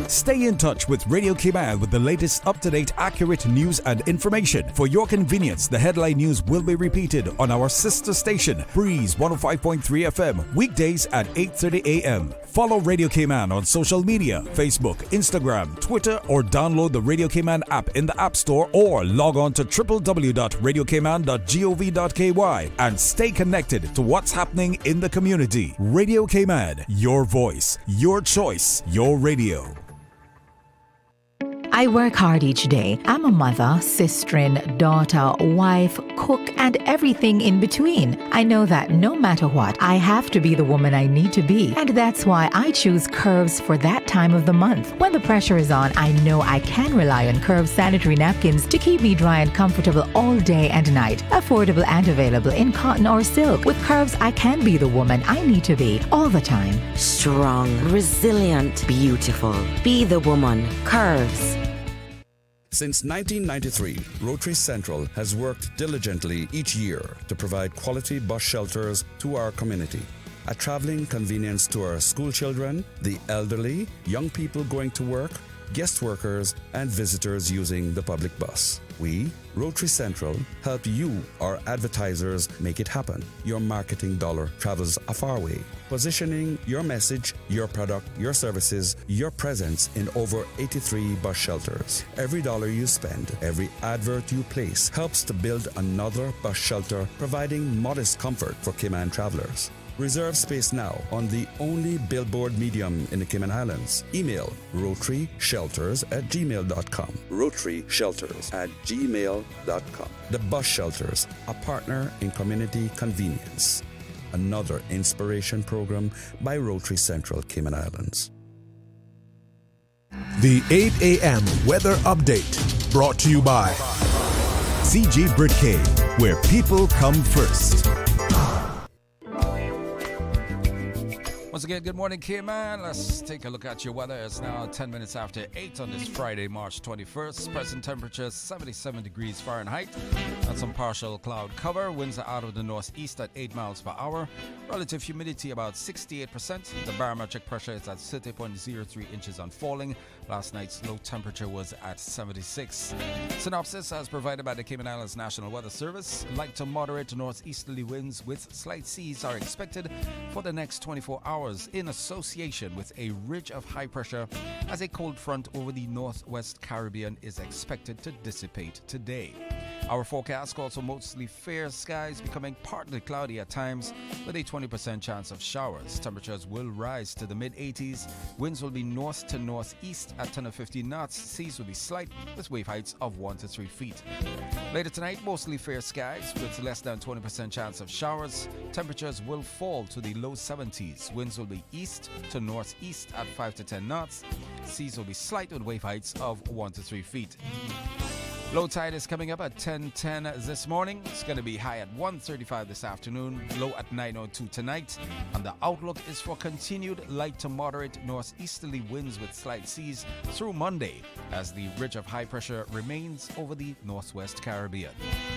S1: Stay in touch with Radio Cayman with the latest up-to-date, accurate news and information. For your convenience, the headline news will be repeated on our sister station, Breeze 105.3 FM, weekdays at 8:30 a.m. Follow Radio Cayman on social media, Facebook, Instagram, Twitter, or download the Radio Cayman app in the App Store or log on to www.radiocayman.gov.ky and stay connected to what's happening in the community. Radio Cayman, your voice, your choice, your radio.
S11: I work hard each day. I'm a mother, sister-in, daughter, wife, cook,
S5: and everything in between. I know that no matter what, I have to be the woman I need to be, and that's why I choose Curves for that time of the month. When the pressure is on, I know I can rely on Curves sanitary napkins to keep me dry and comfortable all day and night. Affordable and available in cotton or silk. With Curves, I can be the woman I need to be all the time.
S9: Strong, resilient, beautiful. Be the woman. Curves.
S1: Since 1993, Rotary Central has worked diligently each year to provide quality bus shelters to our community. A traveling convenience to our school children, the elderly, young people going to work, guest workers, and visitors using the public bus. We, Rotary Central, help you, our advertisers, make it happen. Your marketing dollar travels a far way, positioning your message, your product, your services, your presence in over 83 bus shelters. Every dollar you spend, every advert you place helps to build another bus shelter, providing modest comfort for Cayman travelers. Reserve space now on the only billboard medium in the Cayman Islands. Email rotaryshelters@gmail.com. rotaryshelters@gmail.com. The Bus Shelters, a partner in community convenience. Another inspiration program by Rotary Central Cayman Islands.
S11: The 8 a.m. weather update brought to you by CG Britcade, where people come first.
S12: Once again, good morning, Cayman. Let's take a look at your weather. It's now 10 minutes after 8 on this Friday, March 21st. Present temperature 77 degrees Fahrenheit and some partial cloud cover. Winds are out of the northeast at 8 miles per hour. Relative humidity about 68%. The barometric pressure is at 30.03 inches and falling. Last night's low temperature was at 76. Synopsis as provided by the Cayman Islands National Weather Service. Light to moderate northeasterly winds with slight seas are expected for the next 24 hours in association with a ridge of high pressure as a cold front over the northwest Caribbean is expected to dissipate today. Our forecast calls for mostly fair skies becoming partly cloudy at times with a 20% chance of showers. Temperatures will rise to the mid-80s. Winds will be north to northeast at 10 or 15 knots. Seas will be slight with wave heights of 1 to 3 feet. Later tonight, mostly fair skies with less than 20% chance of showers. Temperatures will fall to the low 70s. Winds will be east to northeast at 5 to 10 knots. Seas will be slight with wave heights of 1 to 3 feet. Low tide is coming up at 10:10 this morning. It's going to be high at 1:35 this afternoon, low at 9:02 tonight. And the outlook is for continued light to moderate northeasterly winds with slight seas through Monday as the ridge of high pressure remains over the northwest Caribbean.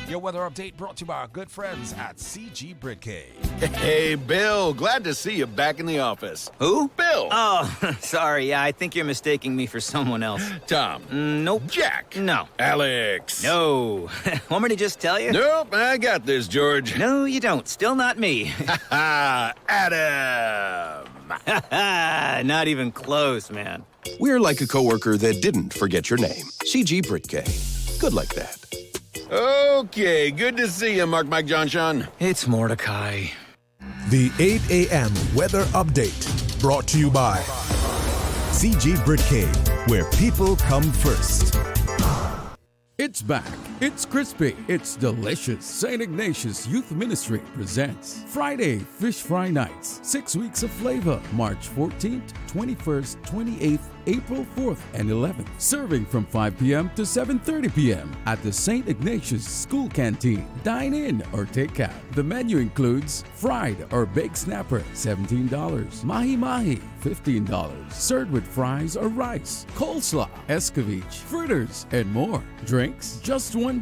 S12: Your weather update brought to you by our good friends at CG Britcade.
S13: Hey, Bill. Glad to see you back in the office.
S14: Who?
S13: Bill.
S14: Oh, sorry. Yeah, I think you're mistaking me for someone else.
S13: Tom.
S14: Nope.
S13: Jack.
S14: No.
S13: Alex.
S14: No. Want me to just tell you?
S13: Nope, I got this, George.
S14: No, you don't. Still not me.
S13: Adam.
S14: Not even close, man.
S15: We're like a coworker that didn't forget your name. CG Britcade. Good like that.
S13: Okay, good to see you, Mike John Sean.
S14: It's Mordecai.
S11: The 8 a.m. weather update brought to you by CG Britcade, where people come first.
S28: It's back. It's crispy. It's delicious. St. Ignatius Youth Ministry presents Friday Fish Fry Nights. 6 weeks of flavor. March 14th, 21st, 28th, April 4th, and 11th. Serving from 5 p.m. to 7:30 p.m. at the St. Ignatius School Canteen. Dine in or take out. The menu includes fried or baked snapper, $17. Mahi-mahi, $15. Served with fries or rice. Coleslaw, escovitch, fritters, and more. Drinks, just $1.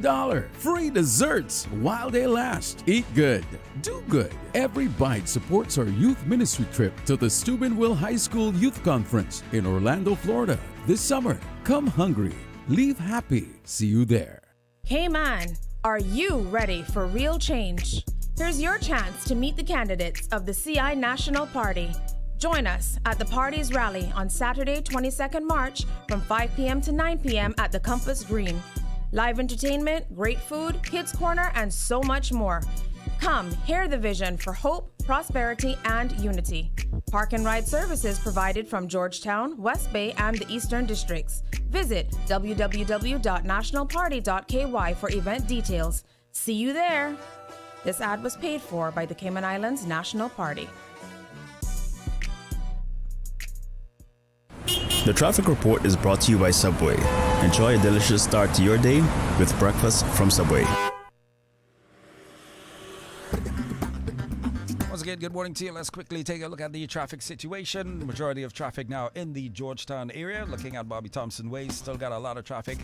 S28: Free desserts while they last. Eat good. Do good. Every bite supports our youth ministry trip to the Steubenville High School Youth Conference in Orlando, Florida this summer. Come hungry. Leave happy. See you there.
S29: Cayman, are you ready for real change? Here's your chance to meet the candidates of the CI National Party. Join us at the party's rally on Saturday, 22nd March from 5 p.m. to 9 p.m. at the Compass Green. Live entertainment, great food, kids corner, and so much more. Come, hear the vision for hope, prosperity, and unity. Park and ride services provided from Georgetown, West Bay, and the Eastern Districts. Visit www.nationalparty.ky for event details. See you there. This ad was paid for by the Cayman Islands National Party.
S10: The traffic report is brought to you by Subway. Enjoy a delicious start to your day with breakfast from Subway.
S12: Once again, good morning to you. Let's quickly take a look at the traffic situation. Majority of traffic now in the Georgetown area. Looking at Bobby Thompson Way, still got a lot of traffic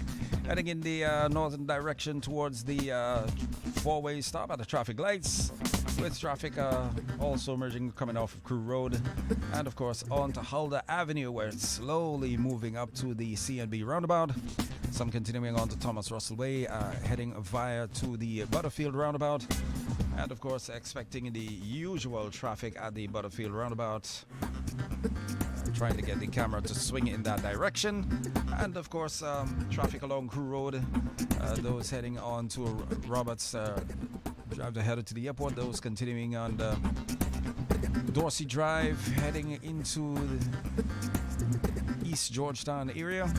S12: heading in the northern direction towards the four-way stop at the traffic lights, with traffic also emerging coming off of Crew Road, and of course on to Huldah Avenue, where it's slowly moving up to the CNB roundabout. Some continuing on to Thomas Russell Way, heading via to the Butterfield roundabout. And of course, expecting the usual traffic at the Butterfield roundabout. Trying to get the camera to swing in that direction. And of course, traffic along Crew Road. Those heading on to Roberts Drive headed to the airport. Those continuing on the Dorsey Drive, heading into the East Georgetown area.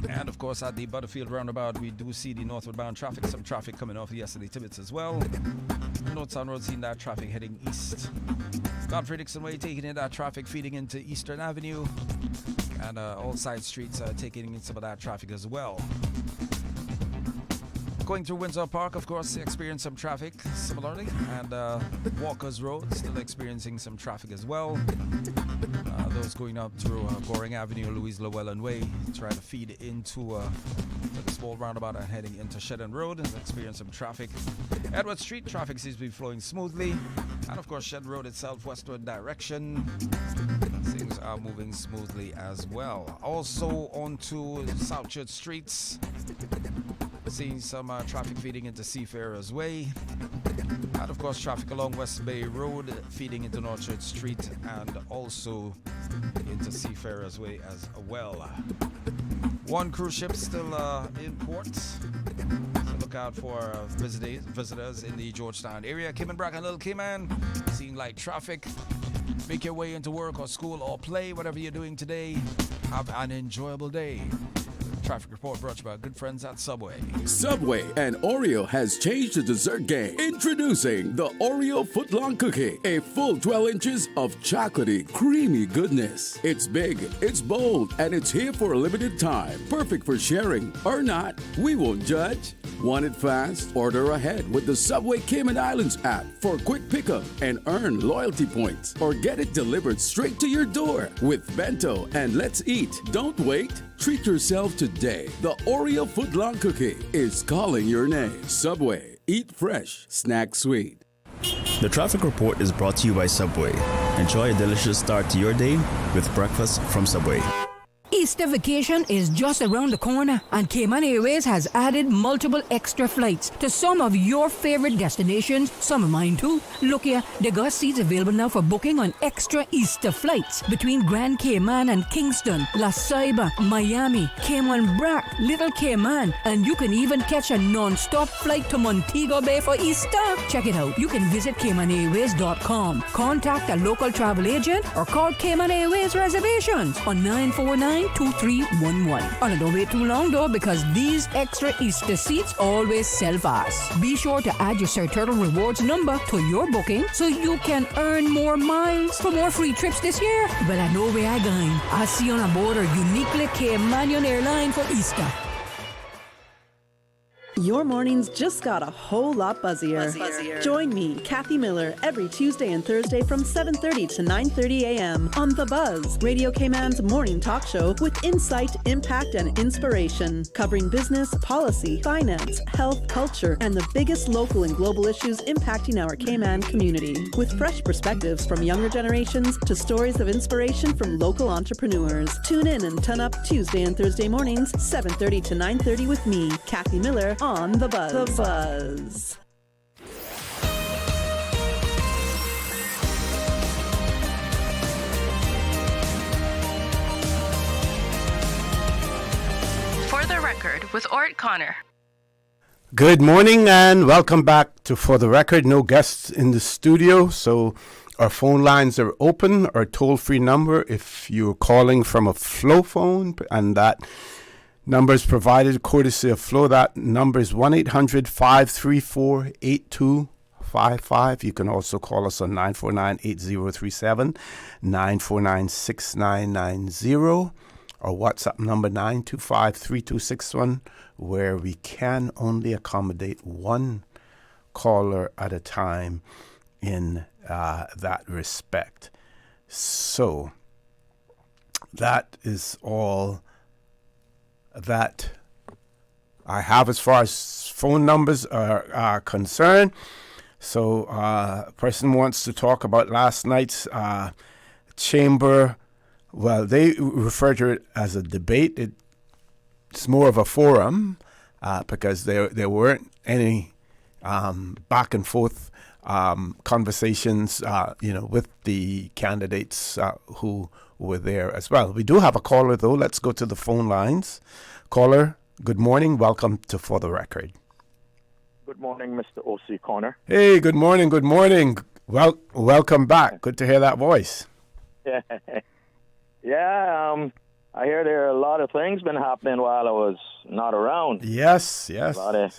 S12: And of course, at the Butterfield roundabout, we do see the northward bound traffic. Some traffic coming off yesterday Tibbetts as well. North Sound Road, seeing that traffic heading east. Godfrey Dixon Way taking in that traffic, feeding into Eastern Avenue. And all side streets taking in some of that traffic as well. Going through Windsor Park, of course, experiencing some traffic similarly. And Walker's Road, still experiencing some traffic as well. Those going up through Goring Avenue, Louise Llewellyn Way, trying to feed into the small roundabout and heading into Shedden Road, and experience some traffic. Edward Street, traffic seems to be flowing smoothly. And of course, Shedden Road itself, westward direction, things are moving smoothly as well. Also onto South Church Streets, seeing some traffic feeding into Seafarers Way. And of course, traffic along West Bay Road feeding into North Church Street and also into Seafarers Way as well. One cruise ship still in port, so look out for visitors in the Georgetown area. Cayman Bracken, Little Cayman, seeing light traffic. Make your way into work or school or play, whatever you're doing today. Have an enjoyable day. Traffic report brought to you by good friends at Subway.
S28: Subway and Oreo has changed the dessert game. Introducing the Oreo Footlong Cookie, a full 12 inches of chocolatey, creamy goodness. It's big, it's bold, and it's here for a limited time. Perfect for sharing or not. We won't judge. Want it fast? Order ahead with the Subway Cayman Islands app for quick pickup and earn loyalty points, or get it delivered straight to your door with Bento and Let's Eat. Don't wait. Treat yourself today. The Oreo Footlong Cookie is calling your name. Subway. Eat fresh. Snack sweet.
S10: The traffic report is brought to you by Subway. Enjoy a delicious start to your day with breakfast from Subway.
S7: Easter vacation is just around the corner, and Cayman Airways has added multiple extra flights to some of your favorite destinations, some of mine too. Look here, they got seats available now for booking on extra Easter flights between Grand Cayman and Kingston, La Ceiba, Miami, Cayman Brac, Little Cayman, and you can even catch a non-stop flight to Montego Bay for Easter. Check it out. You can visit CaymanAirways.com, contact a local travel agent, or call Cayman Airways Reservations on 949-2311. And don't wait too long though, because these extra Easter seats always sell fast. Be sure to add your Sir Turtle Rewards number to your booking so you can earn more miles for more free trips this year. Well, I know where I'm going. I'll see you on board a uniquely Caymanian airline for Easter.
S2: Your mornings just got a whole lot buzzier. Join me, Kathy Miller, every Tuesday and Thursday from 7:30 to 9:30 a.m. on The Buzz, Radio Cayman's morning talk show with insight, impact, and inspiration, covering business, policy, finance, health, culture, and the biggest local and global issues impacting our Cayman community. With fresh perspectives from younger generations to stories of inspiration from local entrepreneurs. Tune in and turn up Tuesday and Thursday mornings, 7:30 to 9:30 with me, Kathy Miller, on The Buzz. The Buzz.
S29: For the Record with Orrett Connor.
S16: Good morning and welcome back to For the Record. No guests in the studio, so our phone lines are open. Our toll-free number, if you're calling from a flow phone, and that Numbers provided courtesy of Flo. That number is 1-800-534-8255. You can also call us on 949-8037, 949-6990, or WhatsApp number 925-3261, where we can only accommodate one caller at a time in that respect. So that is all that I have as far as phone numbers are concerned. So a person wants to talk about last night's chamber. Well, they refer to it as a debate. It's more of a forum because there weren't any back and forth conversations, with the candidates who were there as well. We do have a caller, though. Let's go to the phone lines. Caller, good morning. Welcome to For the Record.
S17: Good morning, Mr. O.C. Connor.
S16: Hey, good morning. Good morning. Welcome back. Good to hear that voice.
S17: Yeah, I hear there are a lot of things been happening while I was not around.
S16: Yes.
S17: A lot of,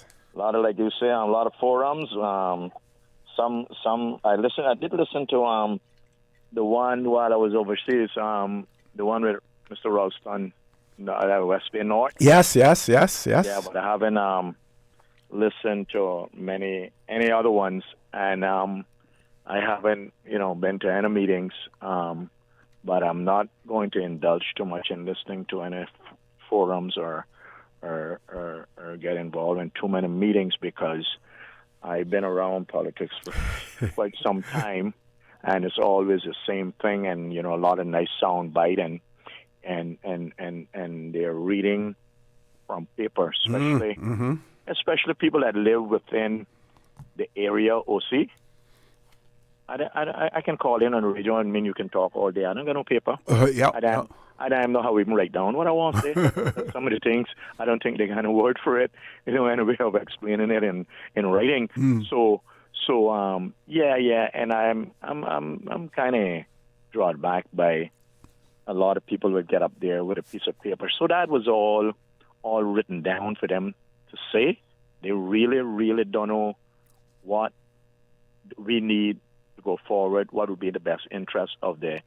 S17: like you say, a lot of forums. Some I did listen to the one while I was overseas. The one with Mr. Ralston, West Bay North.
S16: Yes.
S17: Yeah, but I haven't listened to any other ones, and I haven't been to any meetings. But I'm not going to indulge too much in listening to any forums or get involved in too many meetings, because I've been around politics for quite some time, and it's always the same thing, and a lot of nice sound bite, and they're reading from paper, especially people that live within the area. OC, I can call in on the radio and you can talk all day. I don't got no paper. I don't know how we even write down what I want to say. Some of the things, I don't think they got a word for it, any way of explaining it in writing. So, and I'm kind of drawn back by a lot of people would get up there with a piece of paper. So that was all written down for them to say. They really, really don't know what we need to go forward, what would be the best interest of the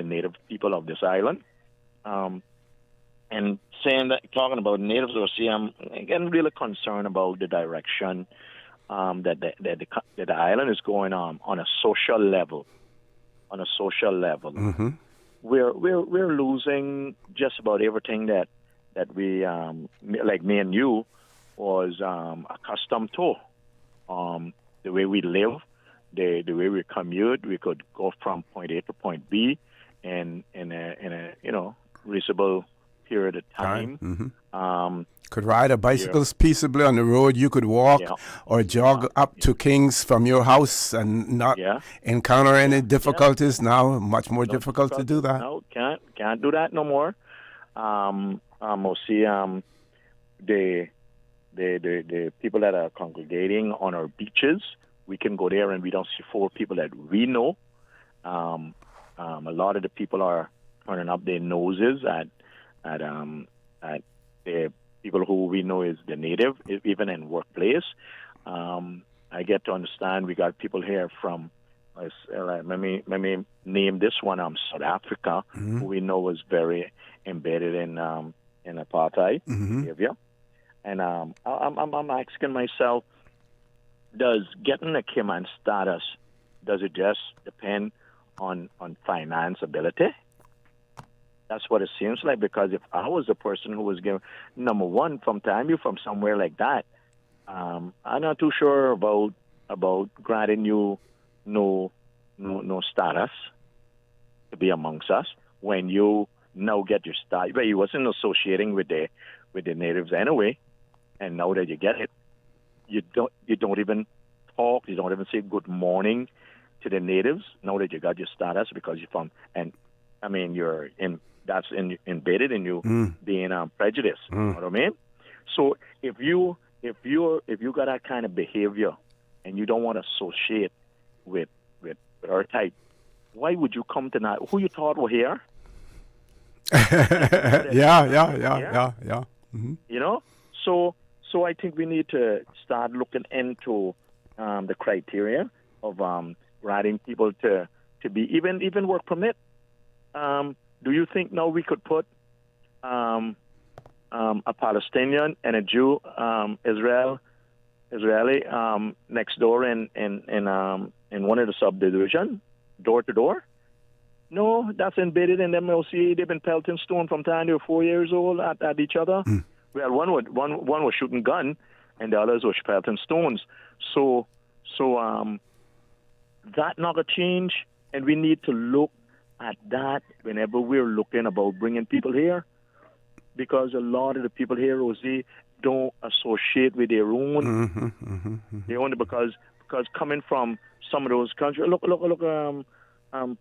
S17: native people of this island. And talking about natives, I'm getting really concerned about the direction that the island is going on a social level.
S16: Mm-hmm.
S17: We're losing just about everything that we like me and you was accustomed to. The way we live, the way we commute, we could go from point A to point B in a reasonable period of time.
S16: Mm-hmm. Could ride a bicycle peaceably on the road. You could walk or jog up to Kings from your house and not encounter any difficulties. Now, much more difficult to do that.
S17: No, can't do that no more. We'll see the people that are congregating on our beaches. We can go there and we don't see 4 people that we know. A lot of the people are turning up their noses at the people who we know is the native, even in workplace. I get to understand we got people here from, let me name this one, South Africa, who we know was very embedded in apartheid behavior. And I'm asking myself, does getting a Cayman status, does it just depend on finance ability? That's what it seems like, because if I was a person who was given, number one, from time you're from somewhere like that, I'm not too sure about granting you no status to be amongst us when you now get your status. But you wasn't associating with the natives anyway, and now that you get it, you don't even talk, you don't even say good morning to the natives now that you got your status, because you're from, and I mean you're in. That's embedded in you being prejudiced. You know what I mean? So if you got that kind of behavior and you don't want to associate with our type, why would you come tonight? Who you thought were here?
S16: Yeah.
S17: You know, so I think we need to start looking into the criteria of writing people to be even work permit. Do you think now we could put a Palestinian and a Jew, Israeli next door in one of the subdivision, door to door? No, that's embedded in them. They've been pelting stone from time they were 4 years old at each other. Well, one was shooting gun, and the others was pelting stones. So that not a change, and we need to look at that whenever we're looking about bringing people here, because a lot of the people here, Rosie, don't associate with their own. They only because coming from some of those countries. Look,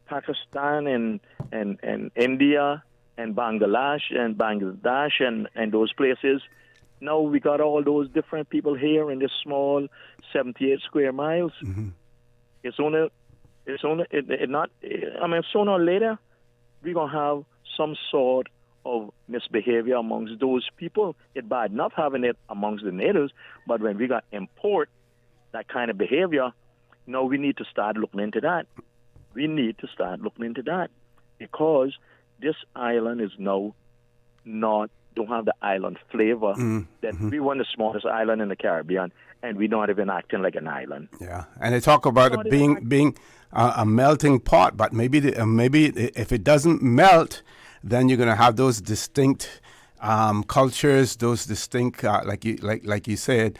S17: Pakistan and India and Bangladesh and those places. Now we got all those different people here in this small 78 square miles. Sooner or later, we're going to have some sort of misbehavior amongst those people. It's bad enough having it amongst the natives, but when we got import that kind of behavior, now we need to start looking into that. Because this island is now don't have the island flavor that we were the smallest island in the Caribbean, and we're not even acting like an island.
S16: Yeah, and they talk about it being a melting pot, but maybe if it doesn't melt, then you're going to have those distinct cultures, those distinct, like you said,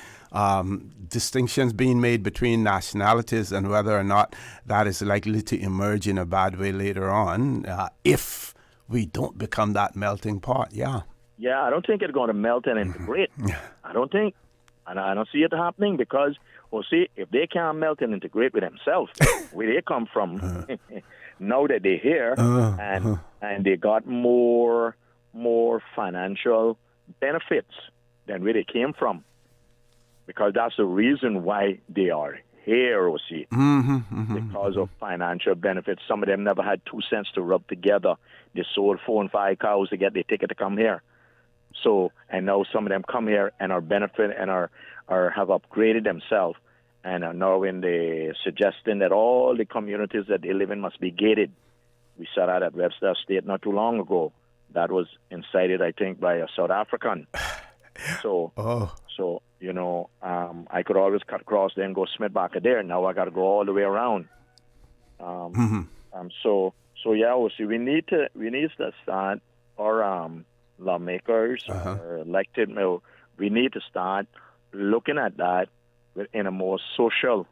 S16: distinctions being made between nationalities, and whether or not that is likely to emerge in a bad way later on if we don't become that melting pot. Yeah,
S17: I don't think it's going to melt and integrate. I don't think, and I don't see it happening because, if they can't melt and integrate with themselves, where they come from, now that they're here and they got more financial benefits than where they came from, because that's the reason why they are here, because of financial benefits. Some of them never had 2 cents to rub together. They sold 4 and 5 cows to get their ticket to come here. So, and now some of them come here and are benefit and are have upgraded themselves, and are now in the suggesting that all the communities that they live in must be gated. We saw that at Webster State not too long ago. That was incited, I think, by a South African. So I could always cut across there and go Smith back there. Now I got to go all the way around. We need to start our lawmakers, or elected. We need to start looking at that in a more social,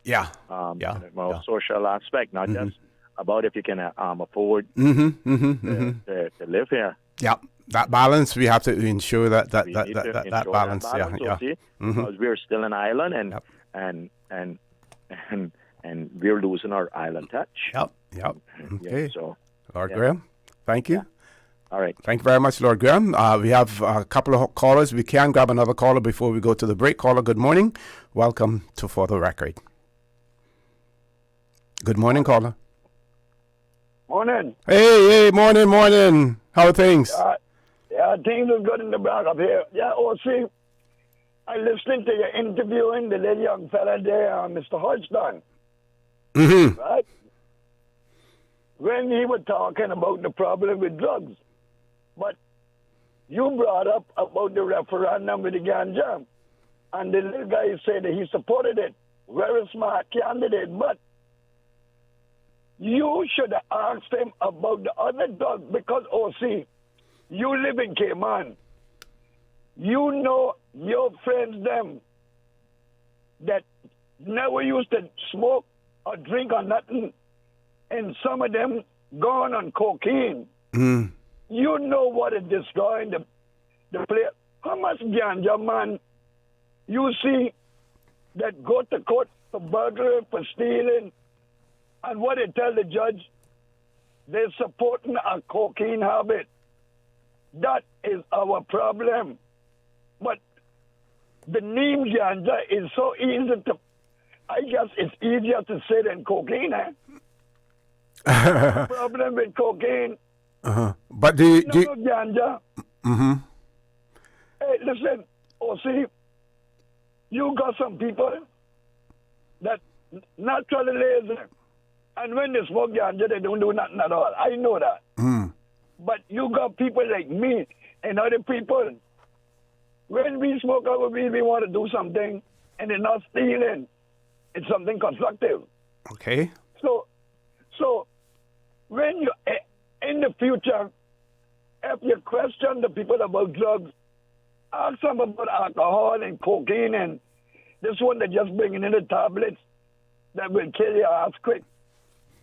S17: social aspect, not just about if you can afford to live here.
S16: Yeah, that balance, we have to ensure that balance.
S17: Because we're still an island, and we're losing our island touch.
S16: Yep. Okay. Lord
S17: Yeah.
S16: Graham, thank you.
S17: Yeah. All right.
S16: Thank you very much, Lord Graham. We have a couple of callers. We can grab another caller before we go to the break. Caller, good morning. Welcome to For the Record. Good morning, caller.
S18: Morning.
S16: Hey, morning. How are things?
S18: Things are good in the back up here. Yeah, OC, I listened to your interviewing the little young fella there, Mr. Hodgson. Right? When he was talking about the problem with drugs. But you brought up about the referendum with the ganja. And the little guy said that he supported it. Very smart candidate. But you should have asked him about the other drug, because, OC, you live in Cayman. You know your friends, them, that never used to smoke or drink or nothing, and some of them gone on cocaine. You know what is destroying the place. How much ganja, man, you see that go to court for burglary, for stealing, and what they tell the judge, they're supporting a cocaine habit. That is our problem. But the name ganja is so easy to, I guess it's easier to say than cocaine, Problem with cocaine.
S16: But do you
S18: ganja. Hey, listen, see, you got some people that naturally lazy. And when they smoke ganja, they don't do nothing at all. I know that. But you got people like me and other people. When we smoke our weed, we want to do something, and it's not stealing. It's something constructive.
S16: Okay.
S18: So when you, in the future, if you question the people about drugs, ask them about alcohol and cocaine and this one that just bringing in the tablets that will kill your ass quick.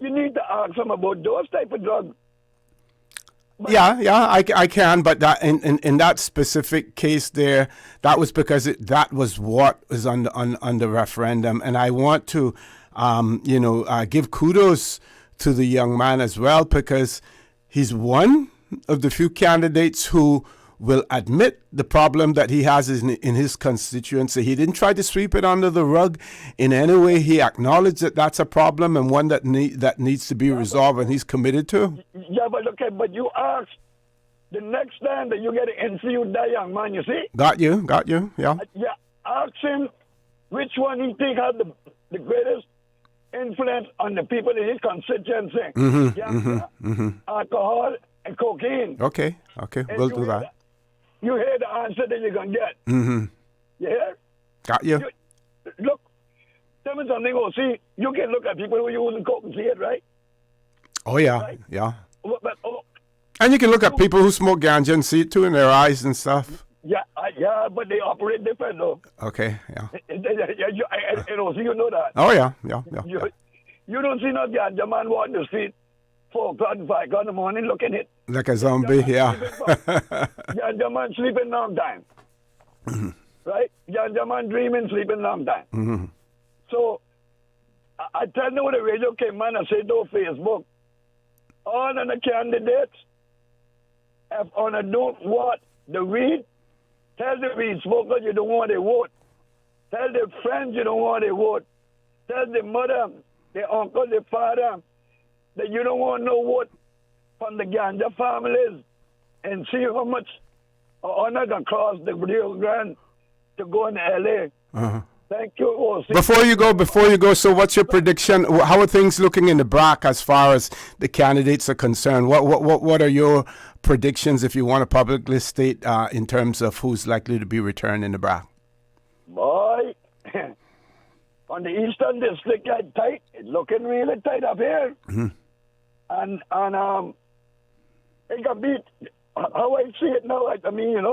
S18: You need to ask them about those type of drugs.
S16: I can, but that in that specific case there, that was because that was what was on the referendum, and I want to, give kudos to the young man as well, because he's one of the few candidates who will admit the problem that he has in his constituency. He didn't try to sweep it under the rug in any way. He acknowledged that that's a problem and one that needs to be resolved, and he's committed to.
S18: Yeah, but you ask the next time that you get an interview that young man, you see?
S16: Got you, yeah.
S18: Yeah, ask him which one he think had the greatest influence on the people in his constituency. Alcohol and cocaine.
S16: Okay, we'll do that.
S18: You hear the answer that you're going to get.
S16: You
S18: hear?
S16: Got you.
S18: Look, tell me something, see, you can look at people who are using coke and see it, right?
S16: Oh, yeah,
S18: right?
S16: Yeah.
S18: But,
S16: and you can look at people who smoke ganja and see it too in their eyes and stuff.
S18: Yeah, but they operate different, though.
S16: Okay, yeah.
S18: You know that.
S16: Oh, yeah.
S18: You don't see no ganja man walking the street 4 o'clock and 5 o'clock in the morning looking it.
S16: Like a zombie, yeah.
S18: Ganja man sleeping long time. Right? Ganja man dreaming, sleeping long time. So, I tell you what the radio came on and said on Facebook, all of the candidates, if on don't want the weed, tell the weed smokers you don't want their vote. Tell their friends you don't want their vote. Tell their mother, their uncle, their father, that you don't want no vote from the ganja families, and see how much honor can cross the Rio Grande to go in L.A. Thank you, O.C.
S16: Before you go, so what's your prediction? How are things looking in the BRAC as far as the candidates are concerned? What are your predictions, if you want to publicly state, in terms of who's likely to be returned in the BRAC?
S18: Boy, on the Eastern District, it's tight. It's looking really tight up here. And it can be, how I see it now, I mean,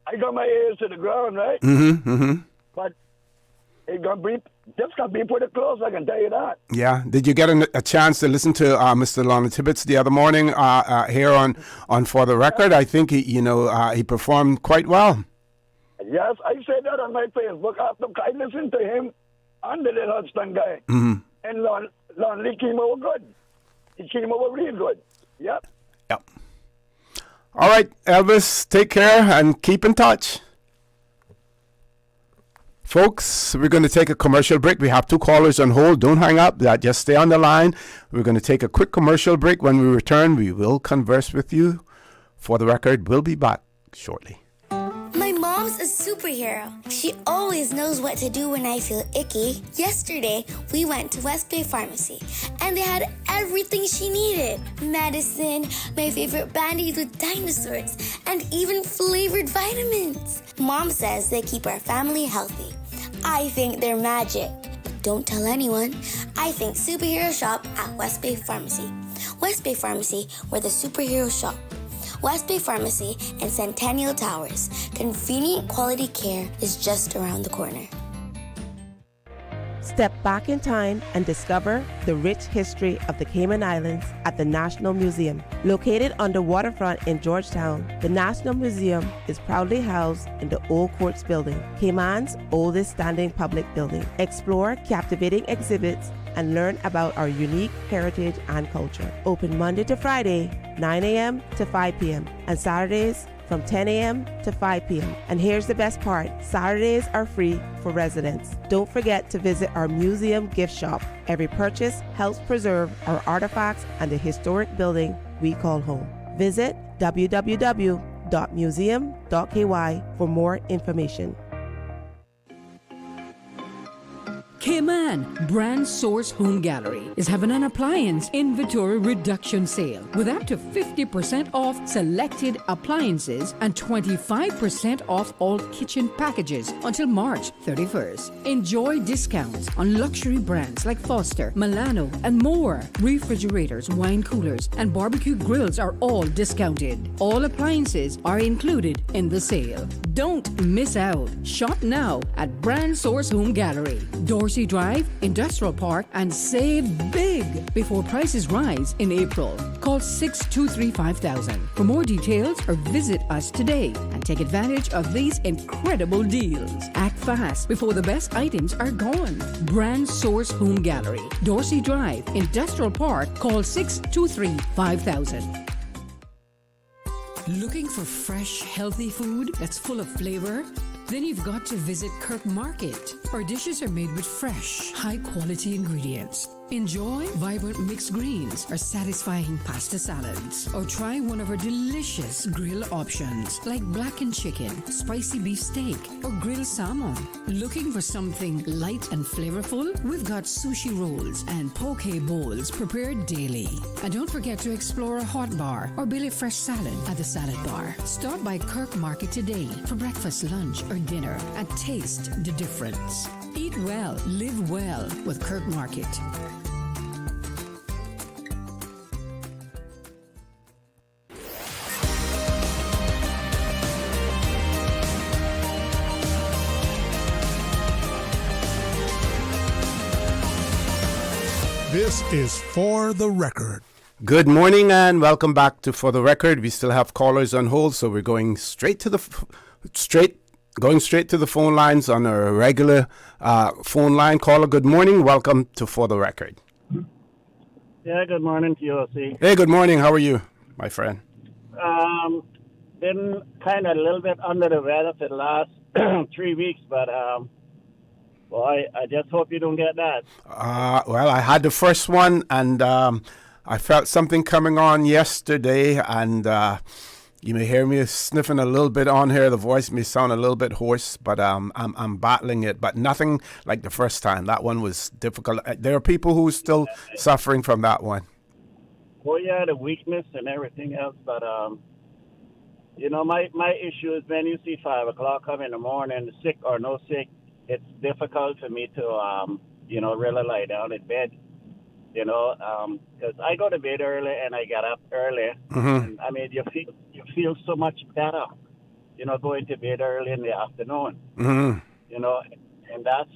S18: I got my ears to the ground, right? But it can be, just can be pretty close, I can tell you that.
S16: Yeah. Did you get a chance to listen to Mr. Lonnie Tibbetts the other morning here on For the Record? I think he performed quite well.
S18: Yes, I said that on my Facebook. After I listened to him and the little Hudson guy. And Lonnie came over good. He came over real good. Yep.
S16: All right, Elvis, take care and keep in touch. Folks, we're going to take a commercial break. We have 2 callers on hold. Don't hang up. Just stay on the line. We're going to take a quick commercial break. When we return, we will converse with you. For the Record, we'll be back shortly.
S3: My mom's a superhero. She always knows what to do when I feel icky. Yesterday, we went to West Bay Pharmacy, and they had everything she needed. Medicine, my favorite band-aids with dinosaurs, and even flavored vitamins. Mom says they keep our family healthy. I think they're magic. Don't tell anyone. I think superhero shop at West Bay Pharmacy. West Bay Pharmacy, where the superheroes shop. West Bay Pharmacy and Centennial Towers. Convenient quality care is just around the corner.
S19: Step back in time and discover the rich history of the Cayman Islands at the National Museum. Located on the waterfront in Georgetown, the National Museum is proudly housed in the Old Courts Building, Cayman's oldest standing public building. Explore captivating exhibits and learn about our unique heritage and culture. Open Monday to Friday, 9 a.m. to 5 p.m. and Saturdays from 10 a.m. to 5 p.m. And here's the best part, Saturdays are free for residents. Don't forget to visit our museum gift shop. Every purchase helps preserve our artifacts and the historic building we call home. Visit www.museum.ca. www.museum.ky for more information.
S7: Cayman Brand Source Home Gallery is having an appliance inventory reduction sale with up to 50% off selected appliances and 25% off all kitchen packages until March 31st. Enjoy discounts on luxury brands like Foster, Milano, and more. Refrigerators, wine coolers, and barbecue grills are all discounted. All appliances are included in the sale. Don't miss out. Shop now at Brand Source Home Gallery, Dorsey Drive, Industrial Park, and save big before prices rise in April. Call 623-5000 for more details or visit us today and take advantage of these incredible deals. Act fast before the best items are gone. Brand Source Home Gallery, Dorsey Drive, Industrial Park. Call 623-5000. Looking for fresh, healthy food that's full of flavor? Then you've got to visit Kirk Market. Our dishes are made with fresh, high-quality ingredients. Enjoy vibrant mixed greens or satisfying pasta salads. Or try one of our delicious grill options like blackened chicken, spicy beef steak, or grilled salmon. Looking for something light and flavorful? We've got sushi rolls and poke bowls prepared daily. And don't forget to explore a hot bar or Billy Fresh salad at the salad bar. Stop by Kirk Market today for breakfast, lunch, or dinner and taste the difference. Eat well, live well with Kirk Market.
S11: This is For the Record.
S16: Good morning and welcome back to For the Record. We still have callers on hold, so we're going straight to the phone lines on our regular phone line. Caller, good morning. Welcome to For the Record.
S4: Yeah, good morning to you, OC.
S16: Hey, good morning. How are you, my friend?
S4: Been kind of a little bit under the weather for the last 3 weeks, but boy, I just hope you don't get that.
S16: Well, I had the first one, and I felt something coming on yesterday, and you may hear me sniffing a little bit on here. The voice may sound a little bit hoarse, but I'm battling it. But nothing like the first time. That one was difficult. There are people who are still suffering from that one.
S4: Well, yeah, the weakness and everything else, but you know, my issue is when you see 5 o'clock come in the morning, sick or no sick, it's difficult for me to really lie down in bed. You know, because I go to bed early and I get up early.
S16: Mm-hmm.
S4: And, I mean, you feel so much better, you know, going to bed early in the afternoon.
S16: Mm-hmm.
S4: You know, and that's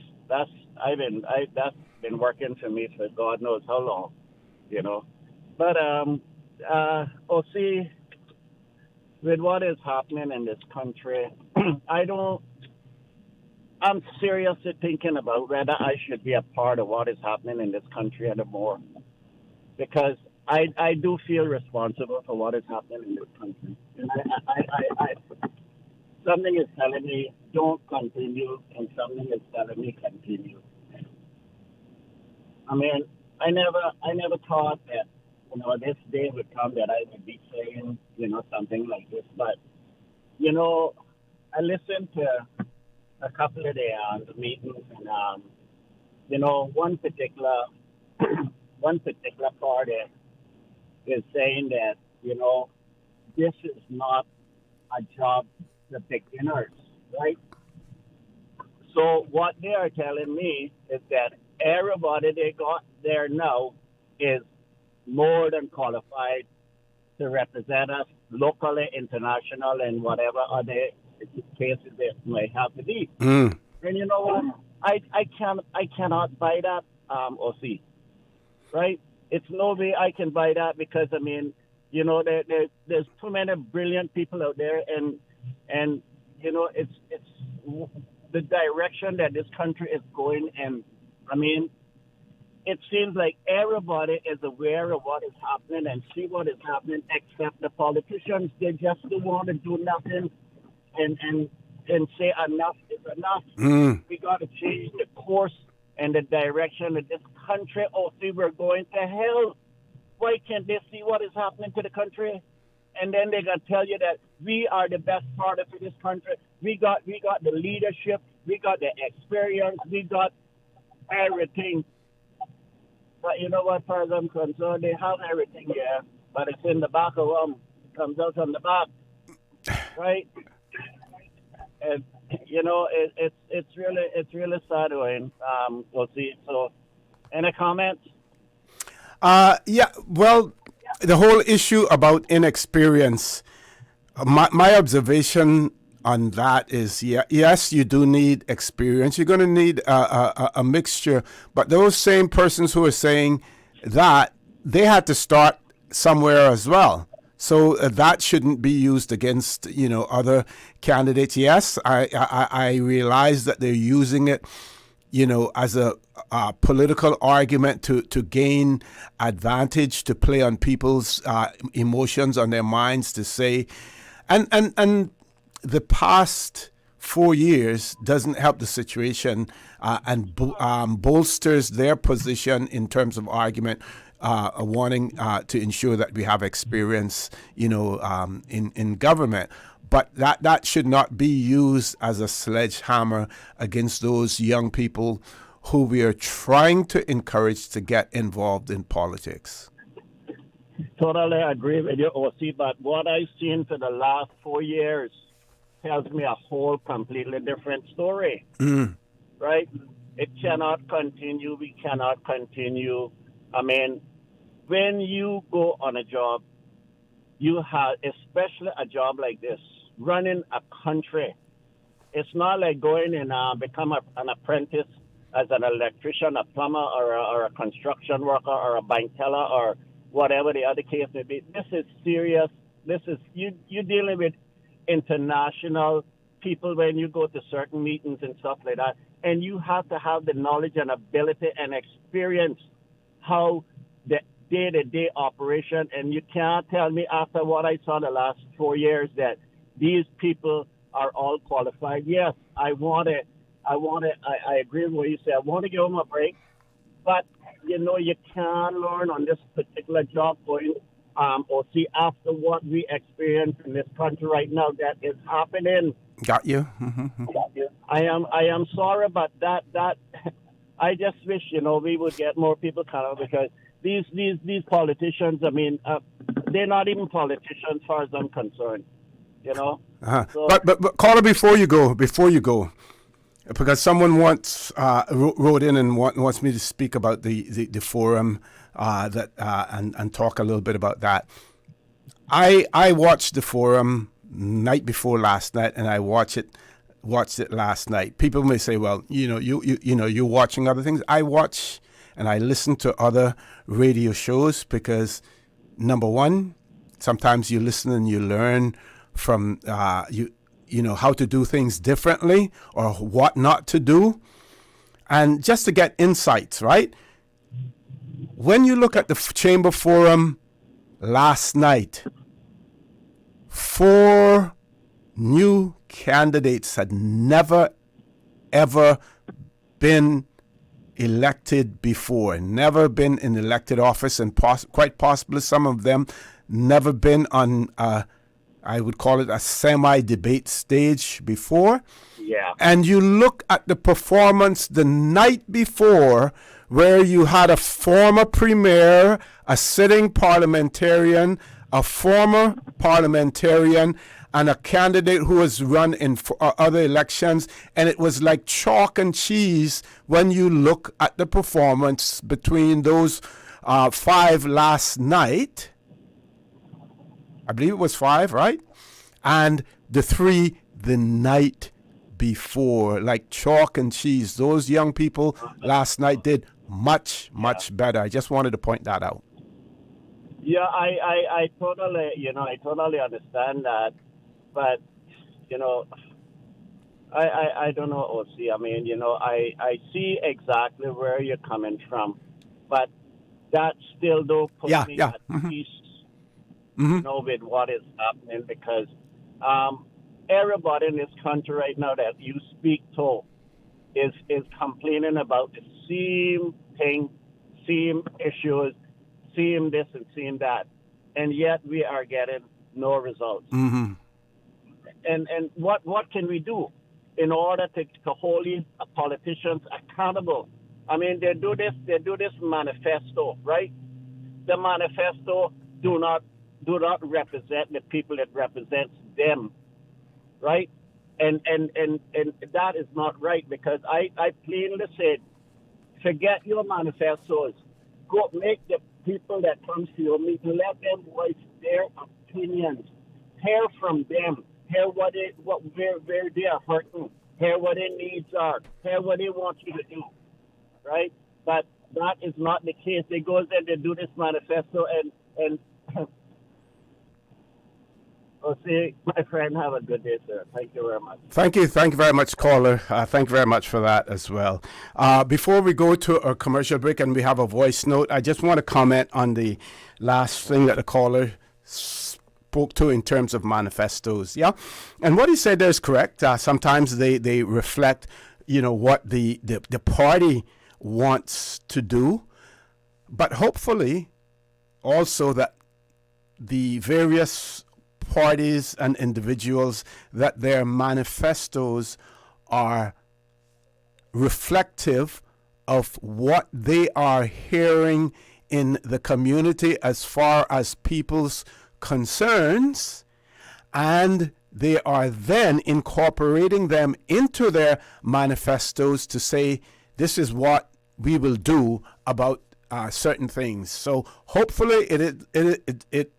S4: been working for me for God knows how long. You know, but see, with what is happening in this country, I'm seriously thinking about whether I should be a part of what is happening in this country anymore. Because I do feel responsible for what is happening in this country. And I something is telling me don't continue, and something is telling me continue. I mean, I never thought that, you know, this day would come that I would be saying, you know, something like this. But, you know, I listened to a couple of the meetings, and you know, one particular party is saying that, you know, this is not a job for beginners, right? So what they are telling me is that everybody they got there now is more than qualified to represent us locally, international, and whatever other cases that may have to be.
S16: Mm.
S4: And you know what? I cannot buy that, OC. Right? It's no way I can buy that, because I mean, you know, there's too many brilliant people out there, and you know, it's the direction that this country is going, and I mean, it seems like everybody is aware of what is happening and see what is happening, except the politicians. They just don't want to do nothing and say enough is enough.
S16: Mm.
S4: We got to change the course and the direction of this country, or see we're going to hell. Why can't they see what is happening to the country and then they're gonna tell you that we are the best part of this country. We got the leadership, we got the experience, we got everything. But you know what, as far as I'm concerned, they have everything, yeah. But it's in the back of them. It comes out from the back, right? And you know, it's really sad, Wayne. We'll see. So, any comments?
S16: Yeah. Well, the whole issue about inexperience. My observation on that is, yes, you do need experience. You're going to need a mixture. But those same persons who are saying that, they had to start somewhere as well. So that shouldn't be used against, other candidates. Yes, I realize that they're using it, as a political argument to gain advantage, to play on people's emotions, on their minds, to say, and the past 4 years doesn't help the situation and bolsters their position in terms of argument. Wanting to ensure that we have experience, in government. But that should not be used as a sledgehammer against those young people who we are trying to encourage to get involved in politics.
S4: Totally agree with you, OC, but what I've seen for the last 4 years tells me a whole completely different story, right? It cannot continue. We cannot continue. I mean, when you go on a job, you have, especially a job like this, running a country. It's not like going and become an apprentice as an electrician, a plumber, or a construction worker, or a bank teller, or whatever the other case may be. This is serious. This is you're dealing with international people when you go to certain meetings and stuff like that, and you have to have the knowledge and ability and experience how the day-to-day operation, and you can't tell me after what I saw the last 4 years that these people are all qualified. Yes, I agree with what you say. I want to give them a break, but you can't learn on this particular job point or see after what we experience in this country right now that is happening.
S16: Got you.
S4: Got you. I am sorry, but that I just wish we would get more people kind of, because these politicians, I mean, they're not even politicians as far as I'm concerned. So,
S16: but caller, before you go, because someone once wrote in and wants me to speak about the forum and talk a little bit about that. I watched the forum night before last night, and I watched it last night. People may say, well, you're watching other things. I watch and I listen to other radio shows because, number one, sometimes you listen and you learn from how to do things differently or what not to do, and just to get insights, right? When you look at the Chamber Forum last night, 4 new candidates had never, ever been elected before, never been in elected office, and quite possibly some of them never been on, I would call it a semi-debate stage before.
S4: Yeah.
S16: And you look at the performance the night before, where you had a former premier, a sitting parliamentarian, a former parliamentarian, and a candidate who has run in other elections, and it was like chalk and cheese when you look at the performance between those 5 last night. I believe it was 5, right? And the 3 the night before, like chalk and cheese. Those young people last night did much better. I just wanted to point that out.
S4: Yeah, I totally understand that, but I don't know, OC. I mean, I see exactly where you're coming from, but that still don't put me at peace. With what is happening, because everybody in this country right now that you speak to is complaining about the same thing, same issues, same this and same that, and yet we are getting no results.
S16: Mm-hmm.
S4: And what can we do in order to hold these politicians accountable? I mean, they do this manifesto, right? The manifesto do not represent the people that represents them, right? And that is not right, because I plainly said, forget your manifestos. Go make the people that come to your meeting, let them voice their opinions. Hear from them. Hear where they are hurting. Hear what their needs are. Hear what they want you to do, right? But that is not the case. They go and they do this manifesto and see, my friend, have a good day, sir. Thank you very much.
S16: Thank you very much, caller. Thank you very much for that as well. Before we go to a commercial break and we have a voice note, I just want to comment on the last thing that the caller spoke to in terms of manifestos. Yeah, and what he said there is correct. Sometimes they reflect, what the party wants to do, but hopefully also that the various parties and individuals, that their manifestos are reflective of what they are hearing in the community as far as people's concerns, and they are then incorporating them into their manifestos to say, this is what we will do about certain things. So hopefully it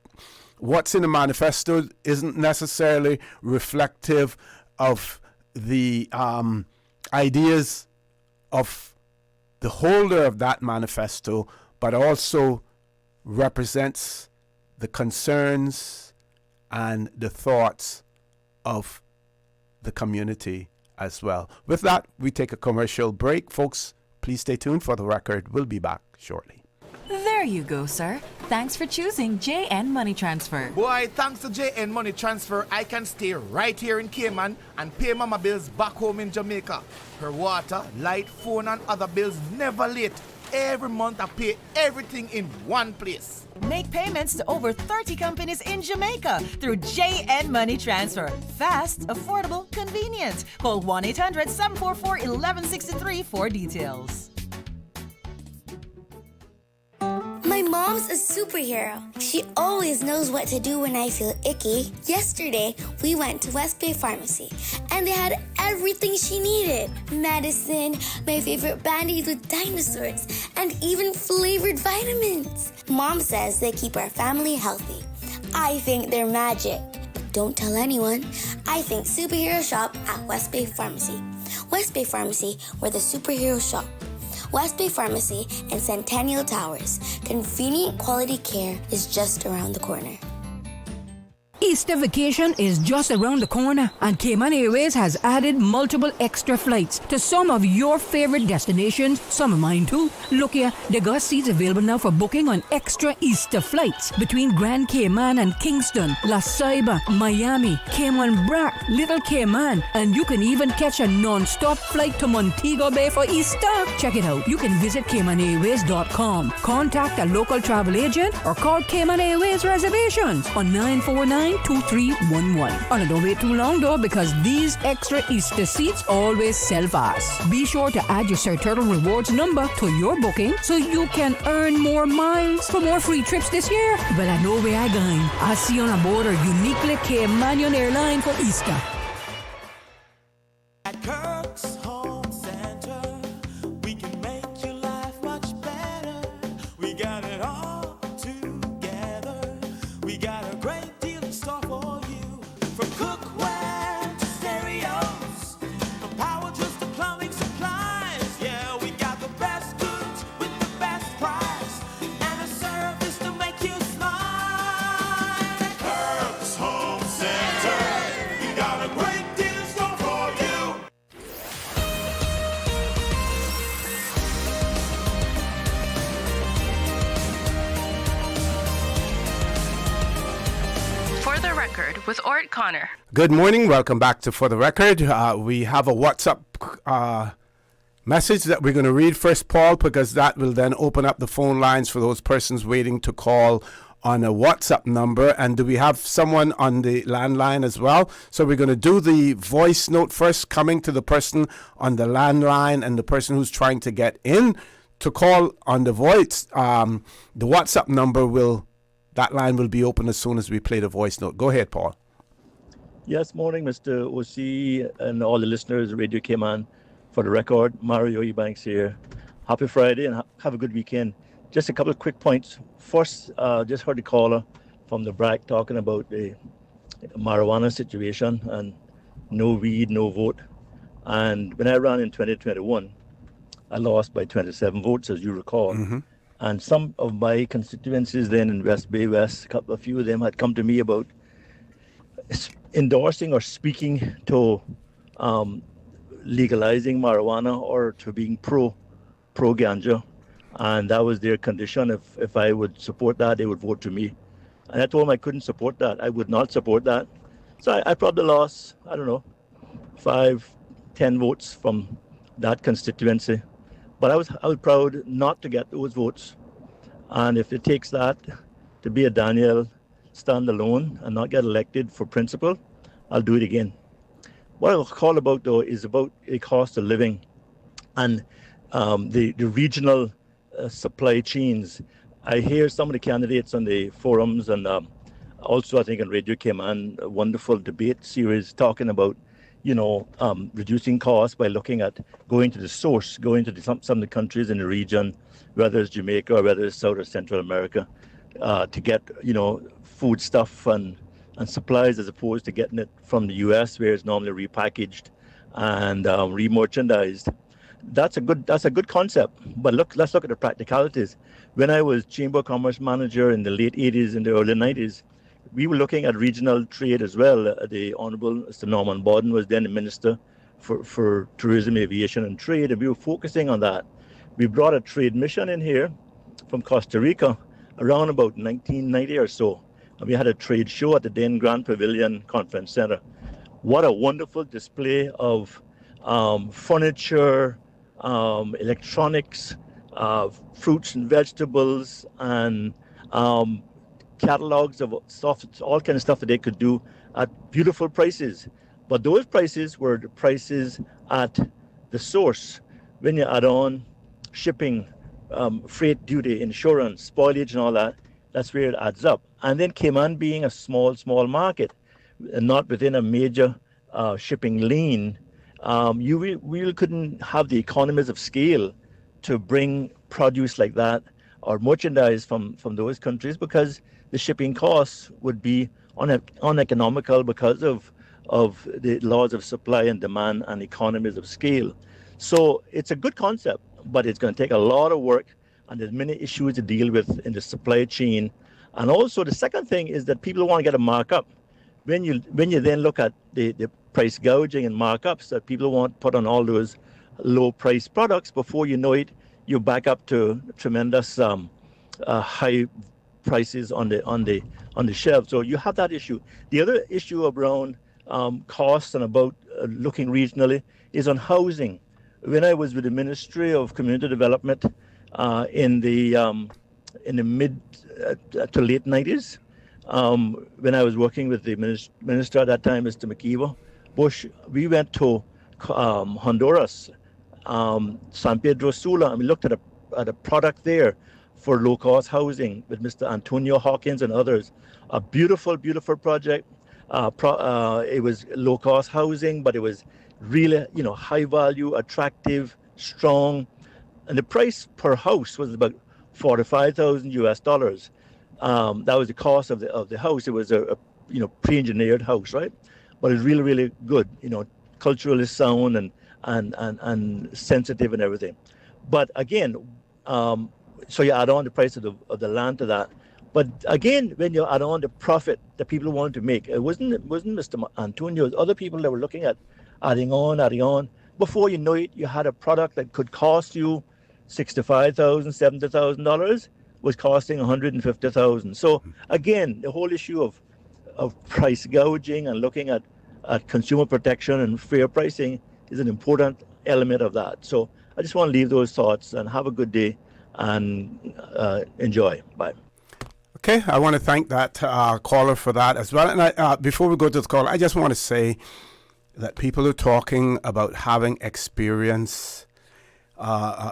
S16: what's in the manifesto isn't necessarily reflective of the ideas of the holder of that manifesto, but also represents the concerns and the thoughts of the community as well. With that, we take a commercial break. Folks, please stay tuned for the record. We'll be back shortly.
S6: There you go, sir. Thanks for choosing JN Money Transfer.
S20: Boy, thanks to JN Money Transfer, I can stay right here in Cayman and pay mama bills back home in Jamaica. Her water, light, phone and other bills never late. Every month I pay everything in one place.
S6: Make payments to over 30 companies in Jamaica through JN Money Transfer. Fast, affordable, convenient. Call 1-800-744-1163 for details.
S3: My mom's a superhero. She always knows what to do when I feel icky. Yesterday, we went to West Bay Pharmacy, and they had everything she needed. Medicine, my favorite band-aids with dinosaurs, and even flavored vitamins. Mom says they keep our family healthy. I think they're magic. But don't tell anyone. I think superhero shop at West Bay Pharmacy. West Bay Pharmacy, where the superhero shop. West Bay Pharmacy and Centennial Towers. Convenient quality care is just around the corner.
S7: Easter vacation is just around the corner, and Cayman Airways has added multiple extra flights to some of your favorite destinations, some of mine too. Look here, they got seats available now for booking on extra Easter flights between Grand Cayman and Kingston, La Ceiba, Miami, Cayman Brac, Little Cayman, and you can even catch a non-stop flight to Montego Bay for Easter. Check it out. You can visit CaymanAirways.com, contact a local travel agent, or call Cayman Airways Reservations on 949-2311. And don't wait too long though, because these extra Easter seats always sell fast. Be sure to add your Sir Turtle Rewards number to your booking so you can earn more miles for more free trips this year. But I know where I'm going. I'll see you on board a uniquely Caymanian airline for Easter.
S21: At Kirk's Home Center, we can make your life much better. We got it all together. We got a great deal in store for you. From cookware to stereos, from power tools to plumbing supplies. Yeah, we got the best goods with the best price and a service to make you smile. At Kirk's Home Center, we got a great deal in store for you.
S22: For the Record with Orrett Connor.
S16: Good morning. Welcome back to For the Record. We have a WhatsApp message that we're going to read first, Paul, because that will then open up the phone lines for those persons waiting to call on a WhatsApp number. And do we have someone on the landline as well? So we're going to do the voice note first, coming to the person on the landline and the person who's trying to get in to call on the voice. The WhatsApp number that line will be open as soon as we play the voice note. Go ahead, Paul.
S1: Yes, morning, Mr. OC and all the listeners of Radio Cayman. For the record, Mario Eubanks here. Happy Friday and have a good weekend. Just a couple of quick points. First, just heard the caller from the BRAC talking about the marijuana situation and no weed, no vote. And when I ran in 2021, I lost by 27 votes, as you recall.
S16: Mm-hmm.
S1: And some of my constituencies then in West Bay West, a few of them had come to me about endorsing or speaking to legalizing marijuana or to being pro ganja, and that was their condition. If I would support that, they would vote to me, and I told them I couldn't support that. I would not support that. So I probably lost, I don't know, 5-10 votes from that constituency, but I was proud not to get those votes. And if it takes that to be a Daniel, stand alone and not get elected for principle, I'll do it again. What I'll call about, though, is about a cost of living and the regional supply chains. I hear some of the candidates on the forums and also I think on Radio Cayman, a wonderful debate series talking about, reducing costs by looking at going to the source, going to some of the countries in the region, whether it's Jamaica or whether it's South or Central America, to get, food stuff and supplies as opposed to getting it from the US where it's normally repackaged and re-merchandised. That's a good concept, but let's look at the practicalities. When I was Chamber of Commerce manager in the late 80s and the early 90s, we were looking at regional trade as well. The Honorable Mr. Norman Borden was then the Minister for Tourism, Aviation and Trade, and we were focusing on that. We brought a trade mission in here from Costa Rica around about 1990 or so, and we had a trade show at the then Grand Pavilion Conference Center. What a wonderful display of furniture, electronics, fruits and vegetables, and catalogs of stuff, all kind of stuff that they could do at beautiful prices. But those prices were the prices at the source. When you add on shipping, freight duty, insurance, spoilage and all that, that's where it adds up. And then Cayman being a small market, not within a major shipping lane, you really couldn't have the economies of scale to bring produce like that or merchandise from those countries because the shipping costs would be uneconomical because of the laws of supply and demand and economies of scale. So it's a good concept, but it's going to take a lot of work and there's many issues to deal with in the supply chain. And also the second thing is that people want to get a markup. When you then look at the price gouging and markups that people want to put on all those low price products, before you know it, you're back up to tremendous high prices on the shelf. So you have that issue. The other issue around costs and about looking regionally is on housing. When I was with the Ministry of Community Development in the mid to late 90s, when I was working with the minister at that time, Mr. McKeever Bush, we went to Honduras, San Pedro Sula, and we looked at a product there for low-cost housing with Mr. Antonio Hawkins and others. A beautiful, beautiful project. It was low-cost housing, but it was really, high value, attractive, strong, and the price per house was about $45,000 US. That was the cost of the house. It was a pre-engineered house, right? But it's really, really good. Culturally sound and sensitive and everything. But again, so you add on the price of the land to that. But again, when you add on the profit that people wanted to make, it wasn't Mr. Antonio, it was other people that were looking at adding on. Before you know it, you had a product that could cost you $65,000, $70,000 was costing $150,000. So again, the whole issue of price gouging and looking at consumer protection and fair pricing is an important element of that. So I just want to leave those thoughts and have a good day and enjoy. Bye.
S16: Okay, I want to thank that caller for that as well. And before we go to the call, I just want to say that people are talking about having experience,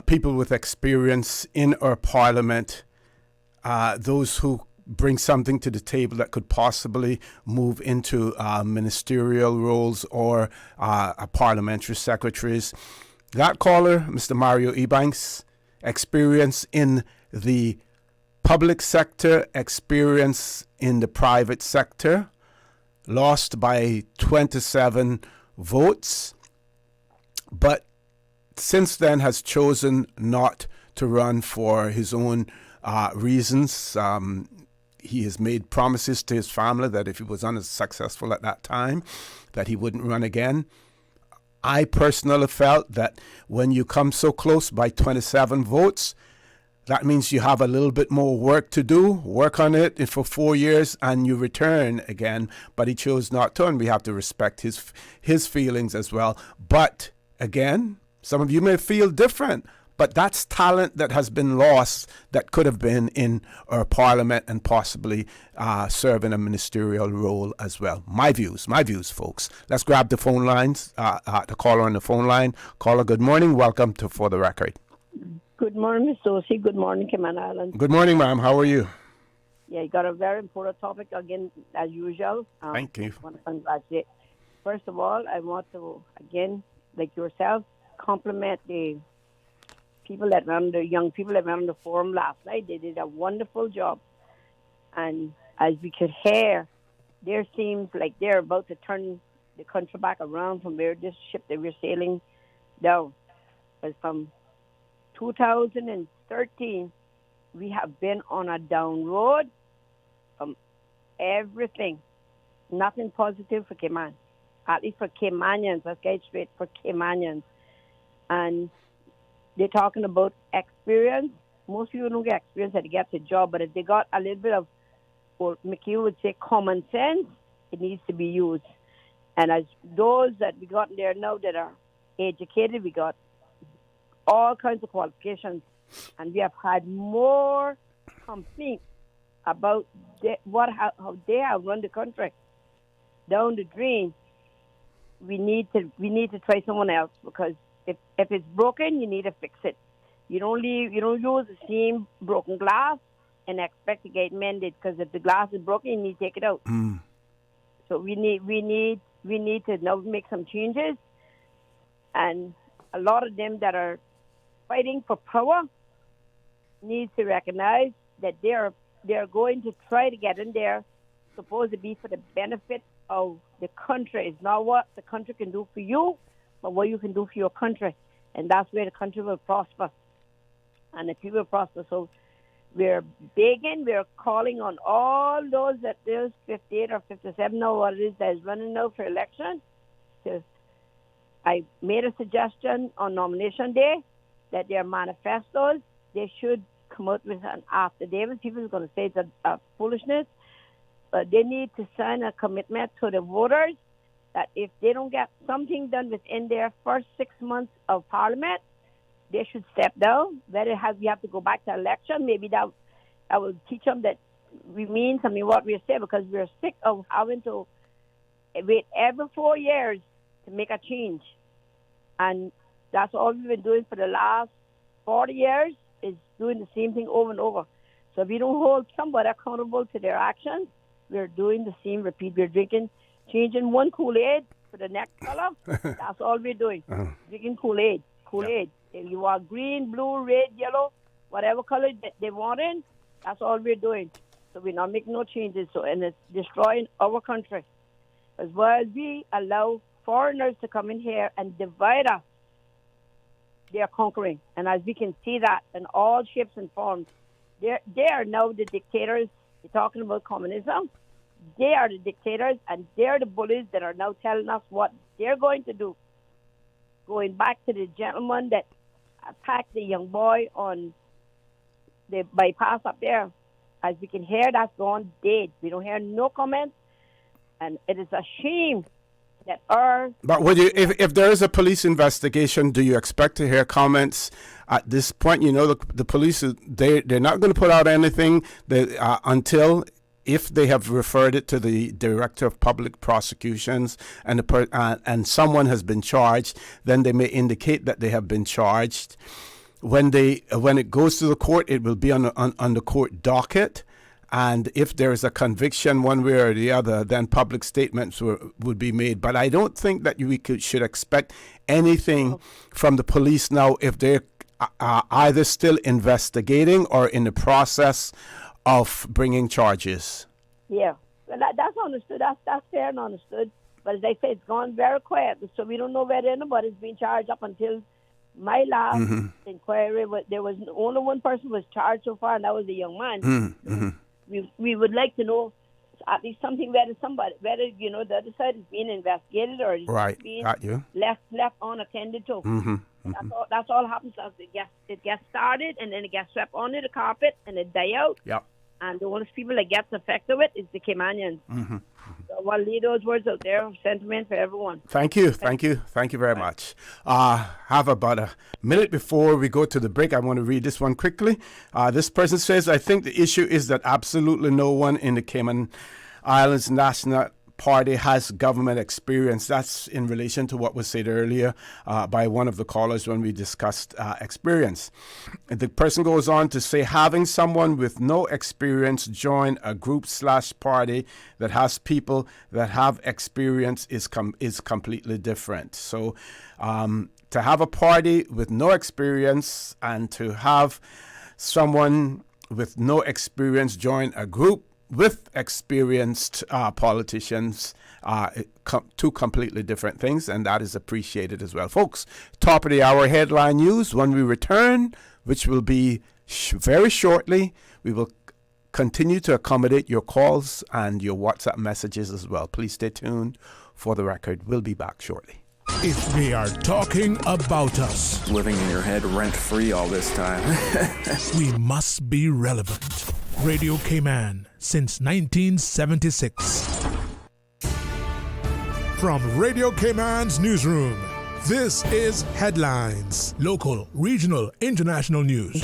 S16: people with experience in our parliament, those who bring something to the table that could possibly move into ministerial roles or parliamentary secretaries. That caller, Mr. Mario Ebanks, experience in the public sector, experience in the private sector, lost by 27 votes, but since then has chosen not to run for his own reasons. He has made promises to his family that if he was unsuccessful at that time, that he wouldn't run again. I personally felt that when you come so close by 27 votes, that means you have a little bit more work to do, work on it for 4 years, and you return again. But he chose not to, and we have to respect his feelings as well. But again, some of you may feel different, but that's talent that has been lost that could have been in our parliament and possibly serve in a ministerial role as well. My views, folks. Let's grab the phone lines, the caller on the phone line. Caller, good morning. Welcome to For the Record.
S5: Good morning, Miss Dorsey. Good morning, Cayman Islands.
S16: Good morning, ma'am. How are you?
S5: Yeah, you got a very important topic again, as usual.
S16: Thank you.
S5: I want to congratulate. First of all, I want to, again, like yourself, compliment the people that ran the young people that ran the forum last night. They did a wonderful job. And as we could hear, there seems like they're about to turn the country back around from where this ship that we're sailing down. Because from 2013, we have been on a down road from everything. Nothing positive for Cayman. At least for Caymanians. Let's get it straight, for Caymanians. And they're talking about experience. Most people don't get experience that they get a job, but if they got a little bit of, what McHugh would say, common sense, it needs to be used. And as those that we got in there now that are educated, we got all kinds of qualifications, and we have had more complaints about how they have run the country down the drain. We need to try someone else, because if it's broken, you need to fix it. You don't use the same broken glass and expect to get mended, because if the glass is broken, you need to take it out. So we need to now make some changes, and a lot of them that are fighting for power needs to recognize that they're going to try to get in there, supposed to be for the benefit of the country. It's not what the country can do for you, but what you can do for your country. And that's where the country will prosper. And the people will prosper. So we're begging, we're calling on all those that there's 58 or 57 now, what it is that is running now for election. I made a suggestion on nomination day that their manifestos, they should come out with an affidavit. People are going to say it's a foolishness, but they need to sign a commitment to the voters that if they don't get something done within their first 6 months of Parliament, they should step down. Whether we have to go back to election, maybe that will teach them that we mean something what we say, because we're sick of having to wait every 4 years to make a change. And that's all we've been doing for the last 40 years, is doing the same thing over and over. So if we don't hold somebody accountable to their actions, we're doing the same repeat. We're changing one Kool-Aid for the next color. That's all we're doing. Drinking Kool-Aid. Kool-Aid. If you want green, blue, red, yellow, whatever color that they want in, that's all we're doing. So we're not making no changes. And it's destroying our country. As well as we allow foreigners to come in here and divide us, they are conquering. And as we can see that in all shapes and forms, they are now the dictators. You're talking about communism. They are the dictators, and they're the bullies that are now telling us what they're going to do. Going back to the gentleman that attacked the young boy on the bypass up there, as we can hear, that's gone dead. We don't hear no comments, and it is a shame that are.
S16: But would you, if there is a police investigation, do you expect to hear comments at this point? You know, the police, they're not going to put out anything until, if they have referred it to the Director of Public Prosecutions and someone has been charged, then they may indicate that they have been charged. When it goes to the court, it will be on the court docket. And if there is a conviction one way or the other, then public statements would be made. But I don't think that we should expect anything from the police now if they're either still investigating or in the process of bringing charges.
S5: Yeah, well, that's understood. That's fair and understood. But as they say, it's gone very quiet. So we don't know whether anybody's been charged up until my last inquiry. There was only one person was charged so far, and that was a young man. We would like to know at least something whether the other side is being investigated or is being left unattended to. That's all happens. It gets started and then it gets swept under the carpet and it die out.
S16: Yep.
S5: And the only people that gets affected with is the Caymanians. So I want to leave those words out there of sentiment for everyone.
S16: Thank you very much. Have about a minute before we go to the break. I want to read this one quickly. This person says, I think the issue is that absolutely no one in the Cayman Islands National Party has government experience. That's in relation to what was said earlier by one of the callers when we discussed experience. The person goes on to say, having someone with no experience join a group/party that has people that have experience is completely different. So to have a party with no experience and to have someone with no experience join a group with experienced politicians, two completely different things, and that is appreciated as well. Folks, top of the hour headline news. When we return, which will be very shortly, we will continue to accommodate your calls and your WhatsApp messages as well. Please stay tuned for the record. We'll be back shortly.
S11: If they are talking about us,
S8: living in your head rent-free all this time,
S11: we must be relevant. Radio Cayman since 1976. From Radio Cayman's newsroom, this is Headlines. Local, regional, international news.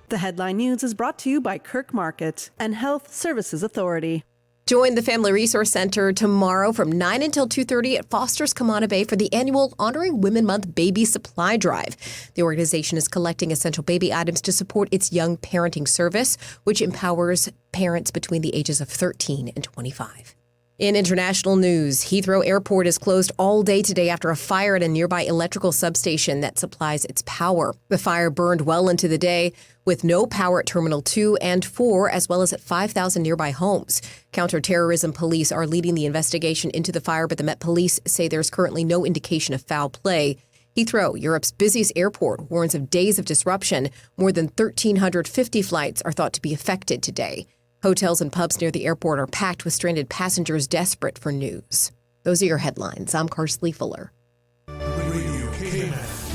S2: The Headline News is brought to you by Kirk Market and Health Services Authority.
S9: Join the Family Resource Center tomorrow from 9 until 2:30 at Foster's Kamana Bay for the annual Honoring Women Month Baby Supply Drive. The organization is collecting essential baby items to support its young parenting service, which empowers parents between the ages of 13 and 25. In international news, Heathrow Airport is closed all day today after a fire at a nearby electrical substation that supplies its power. The fire burned well into the day, with no power at Terminal 2 and 4, as well as at 5,000 nearby homes. Counterterrorism police are leading the investigation into the fire, but the Met Police say there's currently no indication of foul play. Heathrow, Europe's busiest airport, warns of days of disruption. More than 1,350 flights are thought to be affected today. Hotels and pubs near the airport are packed with stranded passengers desperate for news. Those are your headlines. I'm Karsley Fuller.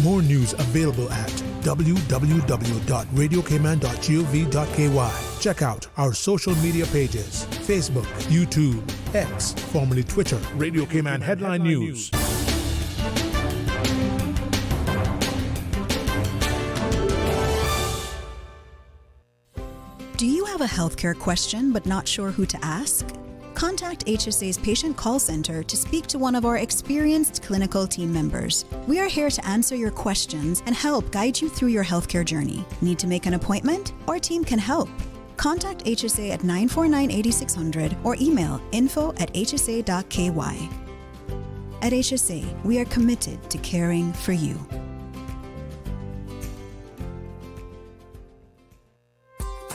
S11: More news available at www.radiocayman.gov.ky. Check out our social media pages: Facebook, YouTube, X, formerly Twitter, Radio Cayman Headline News.
S13: Do you have a healthcare question but not sure who to ask? Contact HSA's Patient Call Center to speak to one of our experienced clinical team members. We are here to answer your questions and help guide you through your healthcare journey. Need to make an appointment? Our team can help. Contact HSA at 949-8600 or email info@hsa.ky. At HSA, we are committed to caring for you.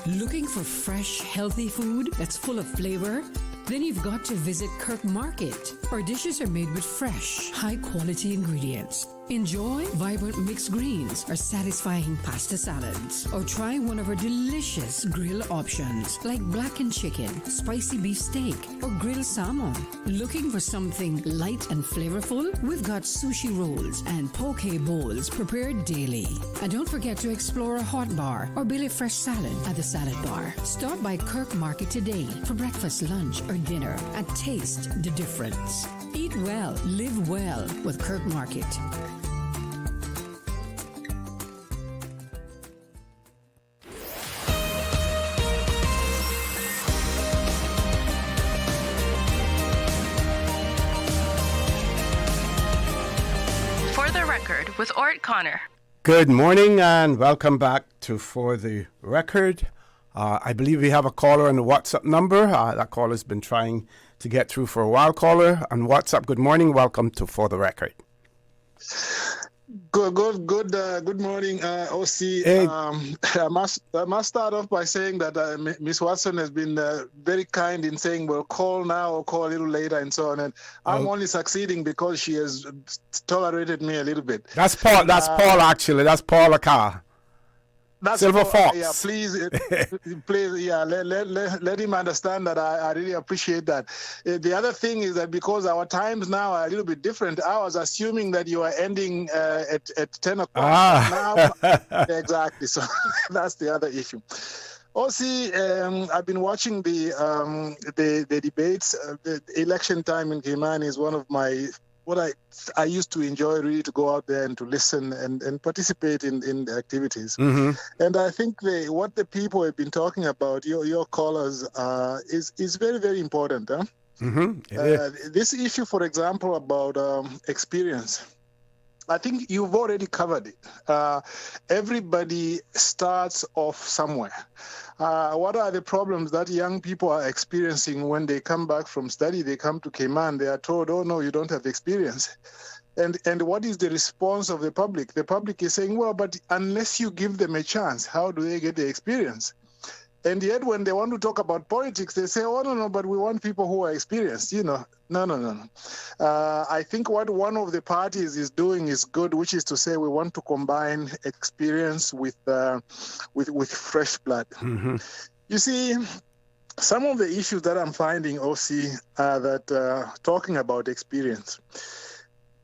S7: Looking for fresh, healthy food that's full of flavor? Then you've got to visit Kirk Market. Our dishes are made with fresh, high-quality ingredients. Enjoy vibrant mixed greens or satisfying pasta salads. Or try one of our delicious grill options like blackened chicken, spicy beef steak, or grilled salmon. Looking for something light and flavorful? We've got sushi rolls and poke bowls prepared daily. And don't forget to explore a hot bar or Billy Fresh salad at the Salad Bar. Stop by Kirk Market today for breakfast, lunch, or dinner and taste the difference. Eat well, live well with Kirk Market.
S22: For the Record with Orrett Connor.
S16: Good morning and welcome back to For the Record. I believe we have a caller on the WhatsApp number. That caller's been trying to get through for a while. Caller on WhatsApp, good morning. Welcome to For the Record.
S12: Good morning, OC.
S16: Hey.
S12: I must start off by saying that Miss Watson has been very kind in saying, well, call now or call a little later and so on. And I'm only succeeding because she has tolerated me a little bit.
S16: That's Paul. That's Paul, actually. That's Paul Akar.
S12: That's
S16: Silver Fox.
S12: Yeah, please, yeah, let him understand that I really appreciate that. The other thing is that because our times now are a little bit different, I was assuming that you are ending at 10 o'clock. Now, exactly. So that's the other issue. OC, I've been watching the debates. The election time in Cayman is one of what I used to enjoy, really, to go out there and to listen and participate in the activities.
S16: Mm-hmm.
S12: And I think what the people have been talking about, your callers, is very, very important. Huh?
S16: Mm-hmm.
S12: This issue, for example, about experience, I think you've already covered it. Everybody starts off somewhere. What are the problems that young people are experiencing when they come back from study? They come to Cayman, they are told, oh, no, you don't have experience. And what is the response of the public? The public is saying, well, but unless you give them a chance, how do they get the experience? And yet when they want to talk about politics, they say, oh, no, but we want people who are experienced. No. I think what one of the parties is doing is good, which is to say we want to combine experience with fresh blood.
S16: Mm-hmm.
S12: You see, some of the issues that I'm finding, OC, are that talking about experience.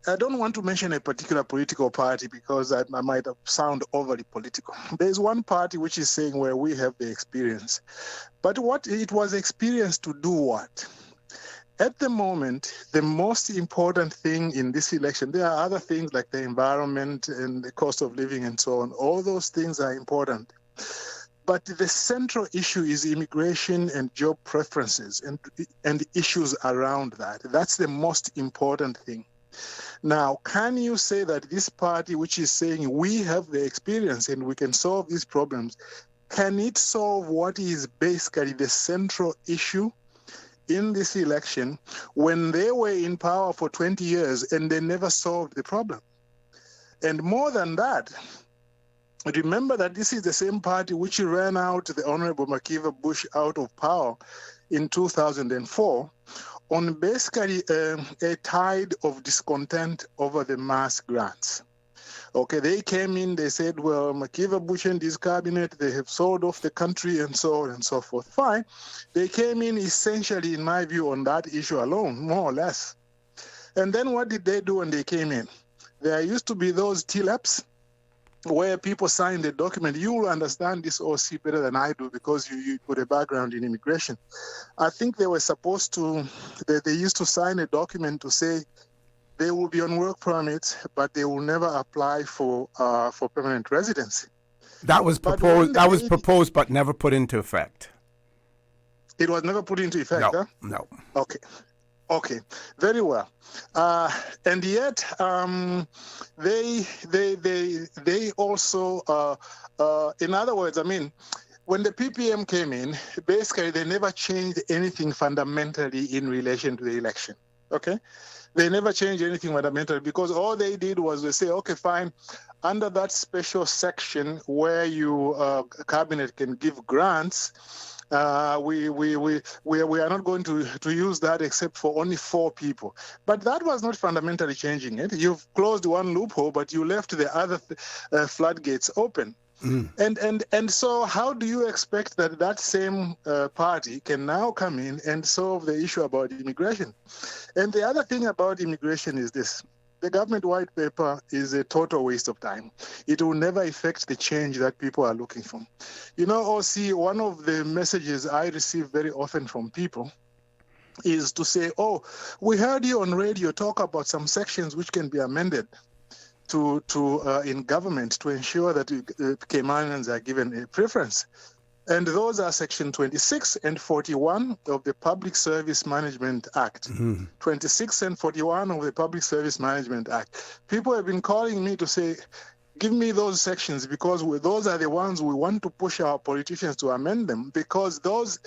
S12: I don't want to mention a particular political party because I might sound overly political. There's one party which is saying, well, we have the experience. But it was experience to do what? At the moment, the most important thing in this election, there are other things like the environment and the cost of living and so on. All those things are important. But the central issue is immigration and job preferences and issues around that. That's the most important thing. Now, can you say that this party, which is saying we have the experience and we can solve these problems, can it solve what is basically the central issue in this election when they were in power for 20 years and they never solved the problem? And more than that, remember that this is the same party which ran out the Honorable Makiva Bush out of power in 2004 on basically a tide of discontent over the mass grants. Okay, they came in, they said, well, Makiva Bush and his cabinet, they have sold off the country and so on and so forth. Fine. They came in essentially, in my view, on that issue alone, more or less. And then what did they do when they came in? There used to be those TLAPs where people signed a document. You will understand this, OC, better than I do because you put a background in immigration. I think they were supposed to, they used to sign a document to say they will be on work permits, but they will never apply for permanent residency.
S16: That was proposed. That was proposed, but never put into effect.
S12: It was never put into effect.
S16: No.
S12: Huh?
S16: No.
S12: Okay. Very well. And yet, they also, in other words, I mean, when the PPM came in, basically they never changed anything fundamentally in relation to the election. Okay. They never changed anything fundamentally because all they did was they say, okay, fine, under that special section where you cabinet can give grants, We are not going to use that except for only 4 people. But that was not fundamentally changing it. You've closed one loophole, but you left the other floodgates open. And so how do you expect that same party can now come in and solve the issue about immigration? And the other thing about immigration is this. The government white paper is a total waste of time. It will never effect the change that people are looking for. You know, OC, one of the messages I receive very often from people is to say, oh, we heard you on radio talk about some sections which can be amended to in government to ensure that Caymanians are given a preference. And those are Section 26 and 41 of the Public Service Management Act. 26 and 41 of the Public Service Management Act. People have been calling me to say, give me those sections because those are the ones we want to push our politicians to amend them, because those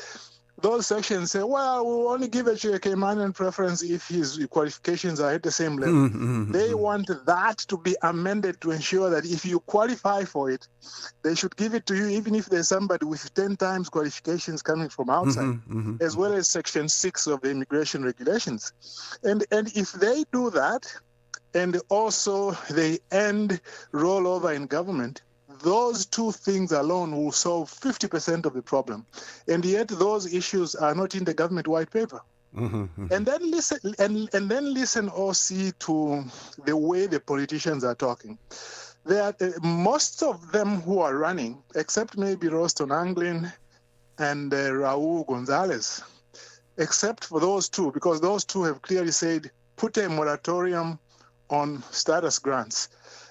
S12: sections say, well, we'll only give a Caymanian preference if his qualifications are at the same level. They want that to be amended to ensure that if you qualify for it, they should give it to you even if there's somebody with 10 times qualifications coming from outside, as well as Section 6 of the immigration regulations. And if they do that, and also they end rollover in government, those 2 things alone will solve 50% of the problem. And yet those issues are not in the government white paper. And then listen OC to the way the politicians are talking. Most of them who are running, except maybe Roston Anglin and Raul Gonzalez, except for those 2, because those 2 have clearly said, put a moratorium on status grants,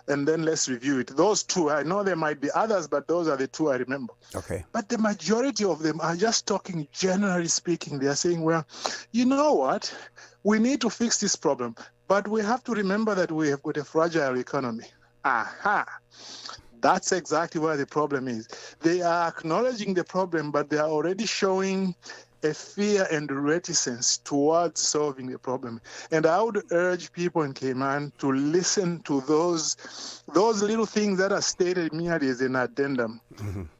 S12: and then let's review it. Those 2, I know there might be others, but those are the 2 I remember.
S16: Okay.
S12: But the majority of them are just talking, generally speaking. They are saying, well, you know what? We need to fix this problem, but we have to remember that we have got a fragile economy. Aha. That's exactly where the problem is. They are acknowledging the problem, but they are already showing a fear and reticence towards solving the problem. And I would urge people in Cayman to listen to those little things that are stated merely as an addendum.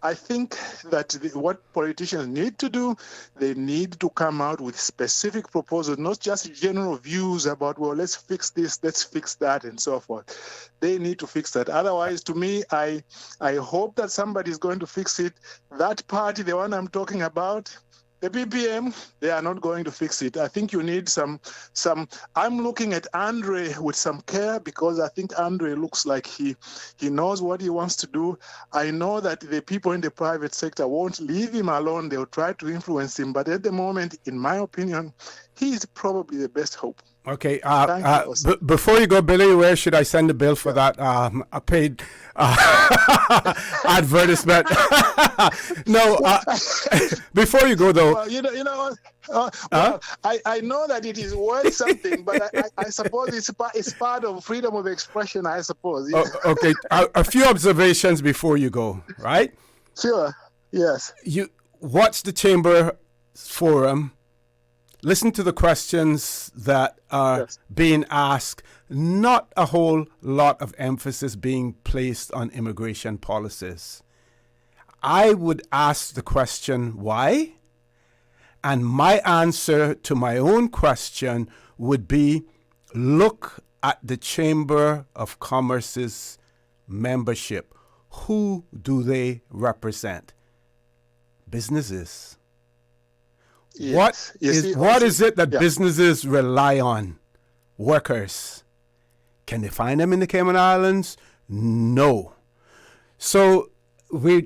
S12: I think that what politicians need to do, they need to come out with specific proposals, not just general views about, well, let's fix this, let's fix that, and so forth. They need to fix that. Otherwise, to me, I hope that somebody is going to fix it. That party, the one I'm talking about, the PPM, they are not going to fix it. I think you need some. I'm looking at Andre with some care because I think Andre looks like he knows what he wants to do. I know that the people in the private sector won't leave him alone. They'll try to influence him. But at the moment, in my opinion, he is probably the best hope.
S16: Okay. Before you go, Billy, where should I send the bill for that a paid advertisement? No. Before you go, though.
S12: Well, I know that it is worth something, but I suppose it's part of freedom of expression, I suppose. Yeah.
S16: Okay. A few observations before you go, right?
S12: Sure. Yes.
S16: Watch the Chamber Forum. Listen to the questions that are being asked. Not a whole lot of emphasis being placed on immigration policies. I would ask the question, why? And my answer to my own question would be, look at the Chamber of Commerce's membership. Who do they represent? Businesses.
S12: Yes.
S16: What is it that businesses rely on? Workers. Can they find them in the Cayman Islands? No. So we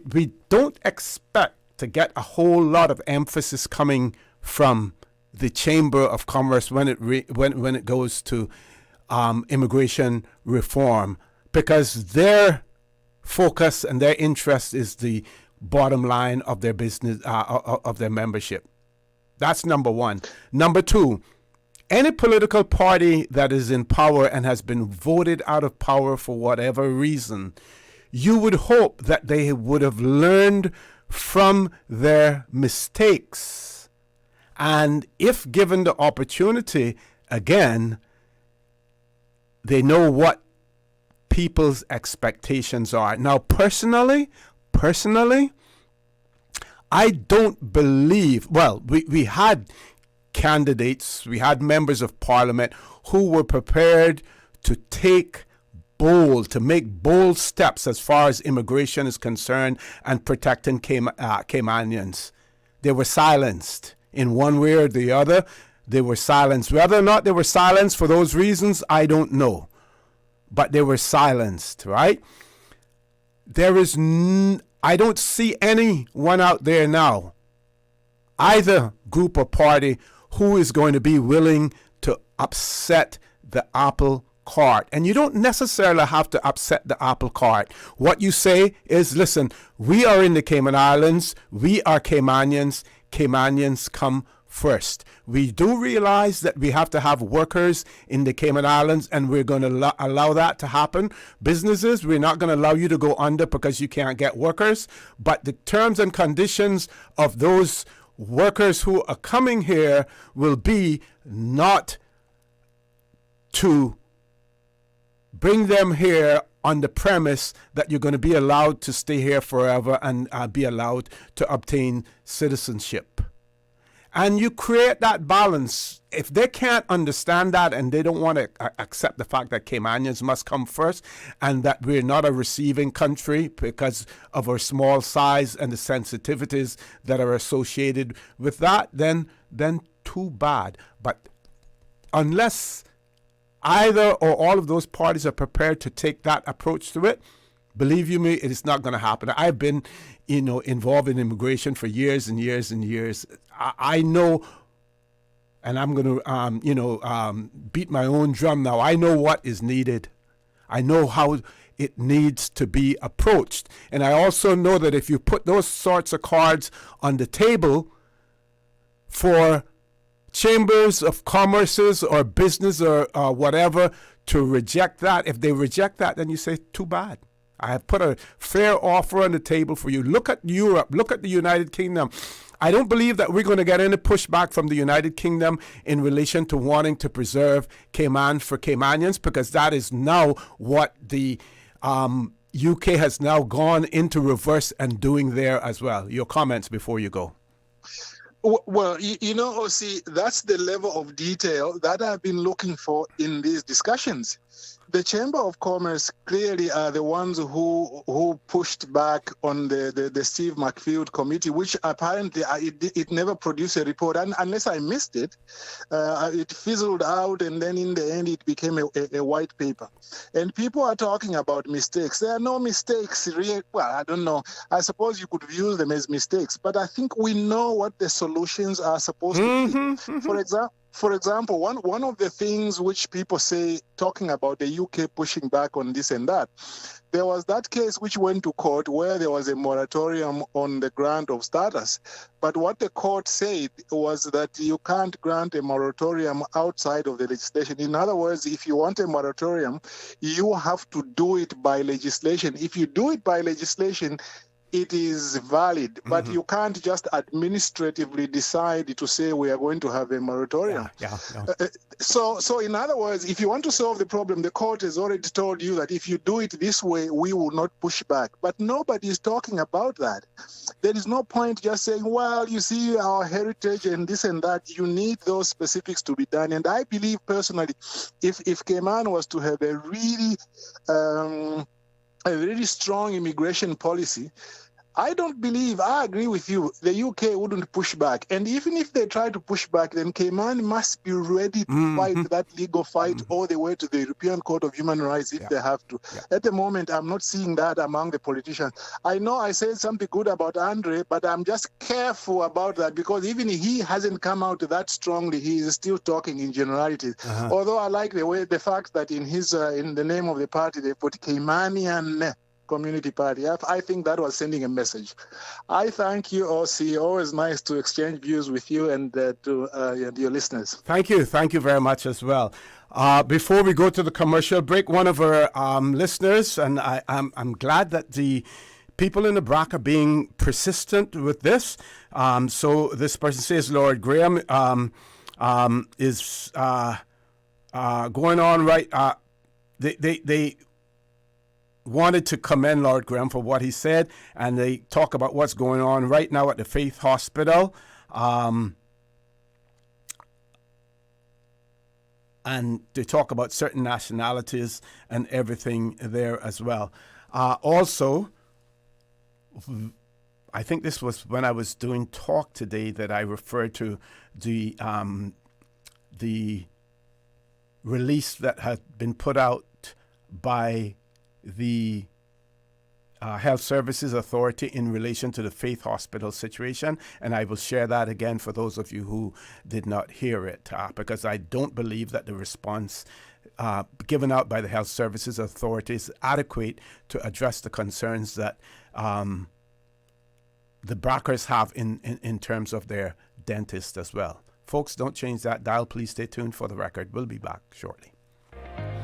S16: don't expect to get a whole lot of emphasis coming from the Chamber of Commerce when it goes to immigration reform, because their focus and their interest is the bottom line of their business of their membership. That's number one. Number two, any political party that is in power and has been voted out of power for whatever reason, you would hope that they would have learned from their mistakes. And if given the opportunity, again, they know what people's expectations are. Now, personally, I don't believe, well, we had candidates, we had members of parliament who were prepared to make bold steps as far as immigration is concerned and protecting Caymanians. They were silenced in one way or the other. They were silenced. Whether or not they were silenced for those reasons, I don't know. But they were silenced, right? I don't see anyone out there now, either group or party, who is going to be willing to upset the apple cart. And you don't necessarily have to upset the apple cart. What you say is, listen, we are in the Cayman Islands. We are Caymanians. Caymanians come first. We do realize that we have to have workers in the Cayman Islands, and we're going to allow that to happen. Businesses, we're not going to allow you to go under because you can't get workers. But the terms and conditions of those workers who are coming here will be not to bring them here on the premise that you're going to be allowed to stay here forever and be allowed to obtain citizenship. And you create that balance. If they can't understand that and they don't want to accept the fact that Caymanians must come first and that we're not a receiving country because of our small size and the sensitivities that are associated with that, then too bad. But unless either or all of those parties are prepared to take that approach to it, believe you me, it is not going to happen. I've been, involved in immigration for years and years and years. I know, and I'm going to, beat my own drum now. I know what is needed. I know how it needs to be approached. And I also know that if you put those sorts of cards on the table for chambers of commerces or business or whatever to reject that, if they reject that, then you say, too bad. I have put a fair offer on the table for you. Look at Europe. Look at the United Kingdom. I don't believe that we're going to get any pushback from the United Kingdom in relation to wanting to preserve Cayman for Caymanians, because that is now what the UK has now gone into reverse and doing there as well. Your comments before you go.
S12: Well, OC, that's the level of detail that I've been looking for in these discussions. The Chamber of Commerce clearly are the ones who pushed back on the Steve McField committee, which apparently it never produced a report, unless I missed it. It fizzled out, and then in the end it became a white paper. And people are talking about mistakes. There are no mistakes. Well, I don't know. I suppose you could view them as mistakes, but I think we know what the solutions are supposed to be. For example, one of the things which people say, talking about the UK pushing back on this and that, there was that case which went to court where there was a moratorium on the grant of status. But what the court said was that you can't grant a moratorium outside of the legislation. In other words, if you want a moratorium, you have to do it by legislation. If you do it by legislation, it is valid, but you can't just administratively decide to say we are going to have a moratorium. So in other words, if you want to solve the problem, the court has already told you that if you do it this way, we will not push back. But nobody is talking about that. There is no point just saying, well, you see our heritage and this and that. You need those specifics to be done. And I believe personally, if Cayman was to have a really strong immigration policy, I agree with you, the UK wouldn't push back. And even if they try to push back, then Cayman must be ready to fight that legal fight all the way to the European Court of Human Rights if they have to. At the moment, I'm not seeing that among the politicians. I know I said something good about Andre, but I'm just careful about that because even he hasn't come out that strongly. He is still talking in generalities. Although I like the fact that in the name of the party, they put Caymanian Community Party. I think that was sending a message. I thank you, OC. Always nice to exchange views with you and to your listeners.
S16: Thank you. Thank you very much as well. Before we go to the commercial break, one of our listeners, and I'm glad that the people in the BRAC are being persistent with this. So this person says, Lord Graham is going on right. wanted to commend Lord Graham for what he said, and they talk about what's going on right now at the Faith Hospital. And they talk about certain nationalities and everything there as well. Also, I think this was when I was doing talk today that I referred to the release that had been put out by the Health Services Authority in relation to the Faith Hospital situation, and I will share that again for those of you who did not hear it, because I don't believe that the response given out by the Health Services Authority is adequate to address the concerns that the backers have in terms of their dentist as well. Folks, don't change that dial. Please stay tuned for the record. We'll be back shortly.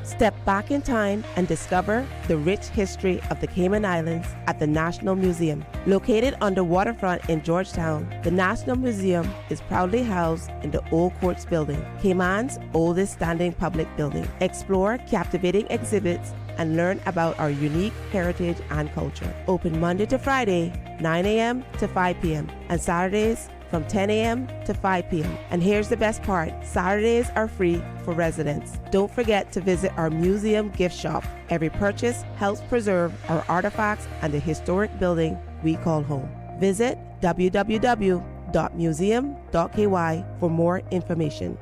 S19: Step back in time and discover the rich history of the Cayman Islands at the National Museum. Located on the waterfront in Georgetown, the National Museum is proudly housed in the Old Courts building, Cayman's oldest standing public building. Explore captivating exhibits and learn about our unique heritage and culture. Open Monday to Friday, 9 a.m. to 5 p.m. and Saturdays from 10 a.m. to 5 p.m. And here's the best part, Saturdays are free for residents. Don't forget to visit our museum gift shop. Every purchase helps preserve our artifacts and the historic building we call home. Visit www.museum.ky for more information.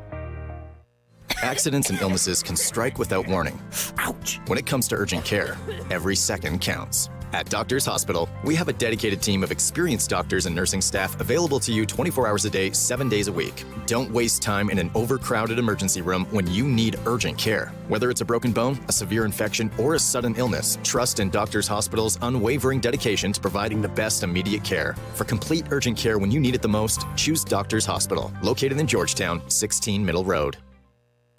S10: Accidents and illnesses can strike without warning.
S21: Ouch!
S10: When it comes to urgent care, every second counts. At Doctors Hospital, we have a dedicated team of experienced doctors and nursing staff available to you 24 hours a day, 7 days a week. Don't waste time in an overcrowded emergency room when you need urgent care. Whether it's a broken bone, a severe infection, or a sudden illness, trust in Doctors Hospital's unwavering dedication to providing the best immediate care. For complete urgent care when you need it the most, choose Doctors Hospital, located in Georgetown, 16 Middle Road.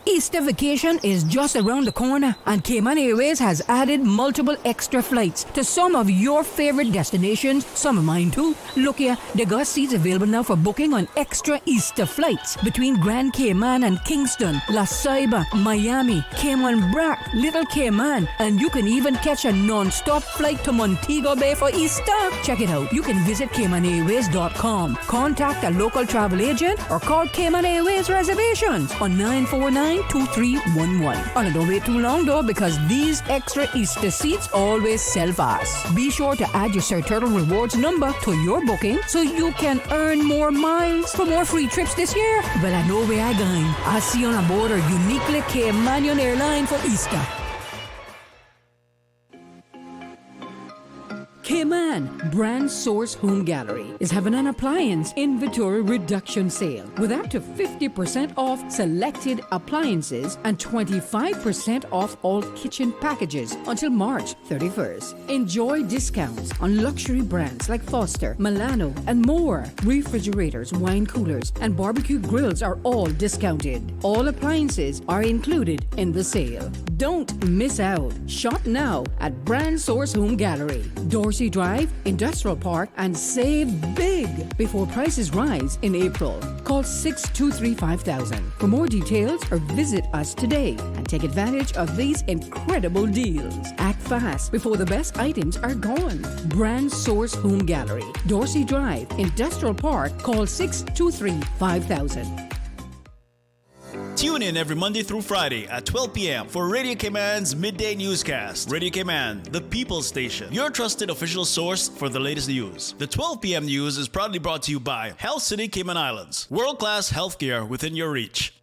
S7: Easter vacation is just around the corner, and Cayman Airways has added multiple extra flights to some of your favorite destinations, some of mine too. Look here, they got seats available now for booking on extra Easter flights between Grand Cayman and Kingston, La Ceiba, Miami, Cayman Brac, Little Cayman, and you can even catch a non-stop flight to Montego Bay for Easter. Check it out. You can visit CaymanAirways.com, contact a local travel agent, or call Cayman Airways Reservations on 949-2311. And don't wait too long though, because these extra Easter seats always sell fast. Be sure to add your Sir Turtle Rewards number to your booking so you can earn more miles for more free trips this year. Well, I know where I'm going. I'll see you on board our uniquely Caymanian airline for Easter. Cayman Brand Source Home Gallery is having an appliance inventory reduction sale with up to 50% off selected appliances and 25% off all kitchen packages until March 31st. Enjoy discounts on luxury brands like Foster, Milano, and more. Refrigerators, wine coolers, and barbecue grills are all discounted. All appliances are included in the sale. Don't miss out. Shop now at Brand Source Home Gallery, Dorsey Drive, Industrial Park, and save big before prices rise in April. Call 623-5000 for more details or visit us today and take advantage of these incredible deals. Act fast before the best items are gone. Brand Source Home Gallery, Dorsey Drive, Industrial Park. Call 623-5000.
S14: Tune in every Monday through Friday at 12 p.m. for Radio Cayman's Midday Newscast. Radio Cayman, the People's Station, your trusted official source for the latest news. The 12 p.m. news is proudly brought to you by Health City Cayman Islands. World-class healthcare within your reach.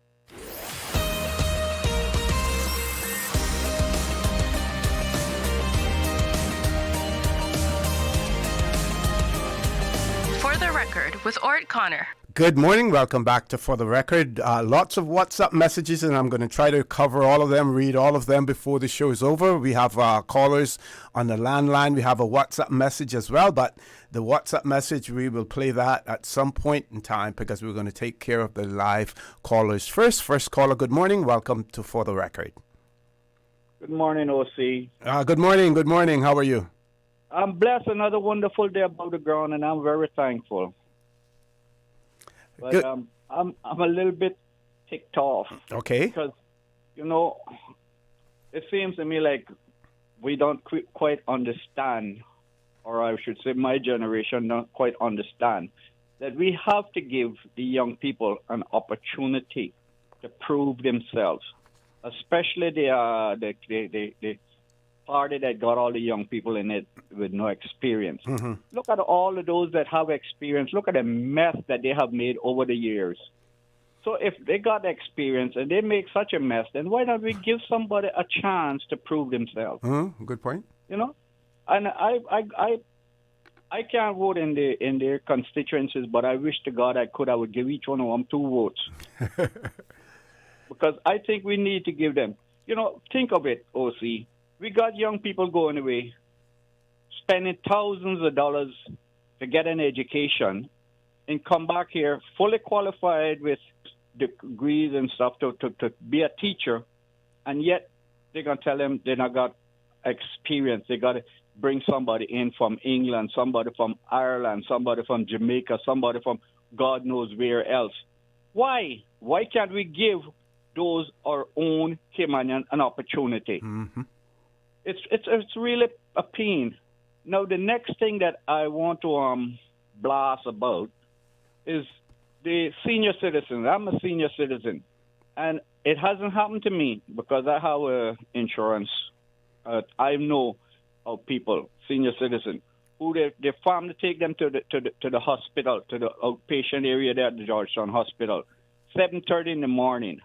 S22: For the Record with Orrett Connor.
S16: Good morning. Welcome back to For the Record. Lots of WhatsApp messages, and I'm going to try to cover all of them, read all of them before the show is over. We have callers on the landline. We have a WhatsApp message as well, but the WhatsApp message, we will play that at some point in time because we're going to take care of the live callers first. First caller, good morning. Welcome to For the Record.
S15: Good morning, OC.
S16: Good morning. Good morning. How are you?
S15: I'm blessed. Another wonderful day above the ground, and I'm very thankful. But
S16: Good.
S15: I'm a little bit ticked off.
S16: Okay.
S15: Because, you know, it seems to me like we don't quite understand, or I should say my generation don't quite understand, that we have to give the young people an opportunity to prove themselves, especially the party that got all the young people in it with no experience.
S16: Mm-hmm.
S15: Look at all of those that have experience. Look at the mess that they have made over the years. So if they got experience and they make such a mess, then why don't we give somebody a chance to prove themselves?
S16: Mm-hmm. Good point.
S15: You know, and I can't vote in their constituencies, but I wish to God I would give each one of them 2 votes. Because I think we need to give them, think of it, OC. We got young people going away, spending thousands of dollars to get an education and come back here fully qualified with degrees and stuff to be a teacher, and yet they're going to tell them they not got experience. They got to bring somebody in from England, somebody from Ireland, somebody from Jamaica, somebody from God knows where else. Why? Why can't we give those our own Caymanian an opportunity?
S16: Mm-hmm.
S15: It's really a pain. Now, the next thing that I want to blast about is the senior citizens. I'm a senior citizen, and it hasn't happened to me because I have insurance. I know of people, senior citizens, who their family take them to the hospital, to the outpatient area there at the Georgetown Hospital, 7:30 in the morning.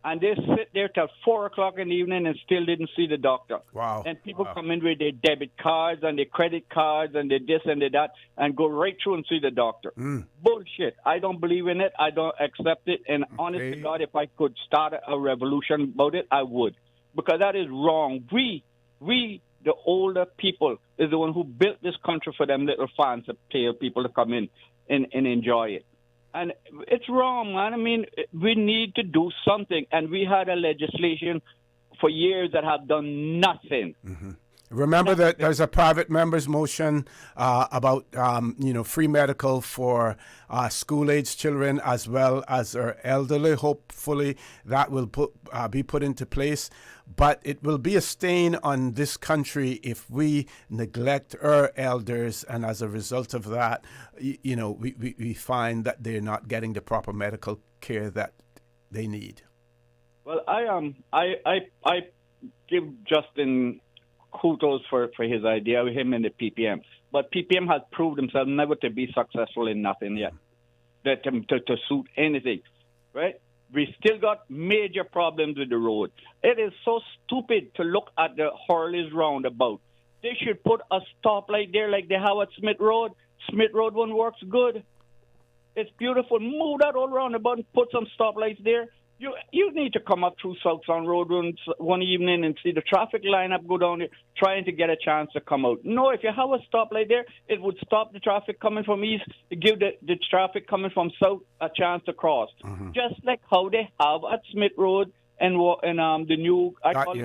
S15: And they sit there till 4 o'clock in the evening and still didn't see the doctor.
S16: Wow.
S15: And people come in with their debit cards and their credit cards and their this and their that and go right through and see the doctor. Bullshit. I don't believe in it. I don't accept it. And honest to God, if I could start a revolution about it, I would. Because that is wrong. We, the older people, is the one who built this country for them little fancy tail people to come in and enjoy it. And it's wrong, man. I mean, we need to do something. And we had a legislation for years that have done nothing.
S16: Mm-hmm. Remember that there's a private member's motion about, free medical for school-age children as well as our elderly. Hopefully that will be put into place. But it will be a stain on this country if we neglect our elders, and as a result of that, we find that they're not getting the proper medical care that they need.
S15: Well, I give Justin kudos for his idea, him and the PPM. But PPM has proved themselves never to be successful in nothing yet, to suit anything, right? We still got major problems with the road. It is so stupid to look at the Hurley's roundabout. They should put a stoplight there like they have at Smith Road. Smith Road one works good. It's beautiful. Move that all roundabout and put some stoplights there. You need to come up through South Sound Road one evening and see the traffic lineup go down there, trying to get a chance to come out. No, if you have a stoplight there, it would stop the traffic coming from east, give the traffic coming from south a chance to cross. Mm-hmm. Just like how they have at Smith Road and the new,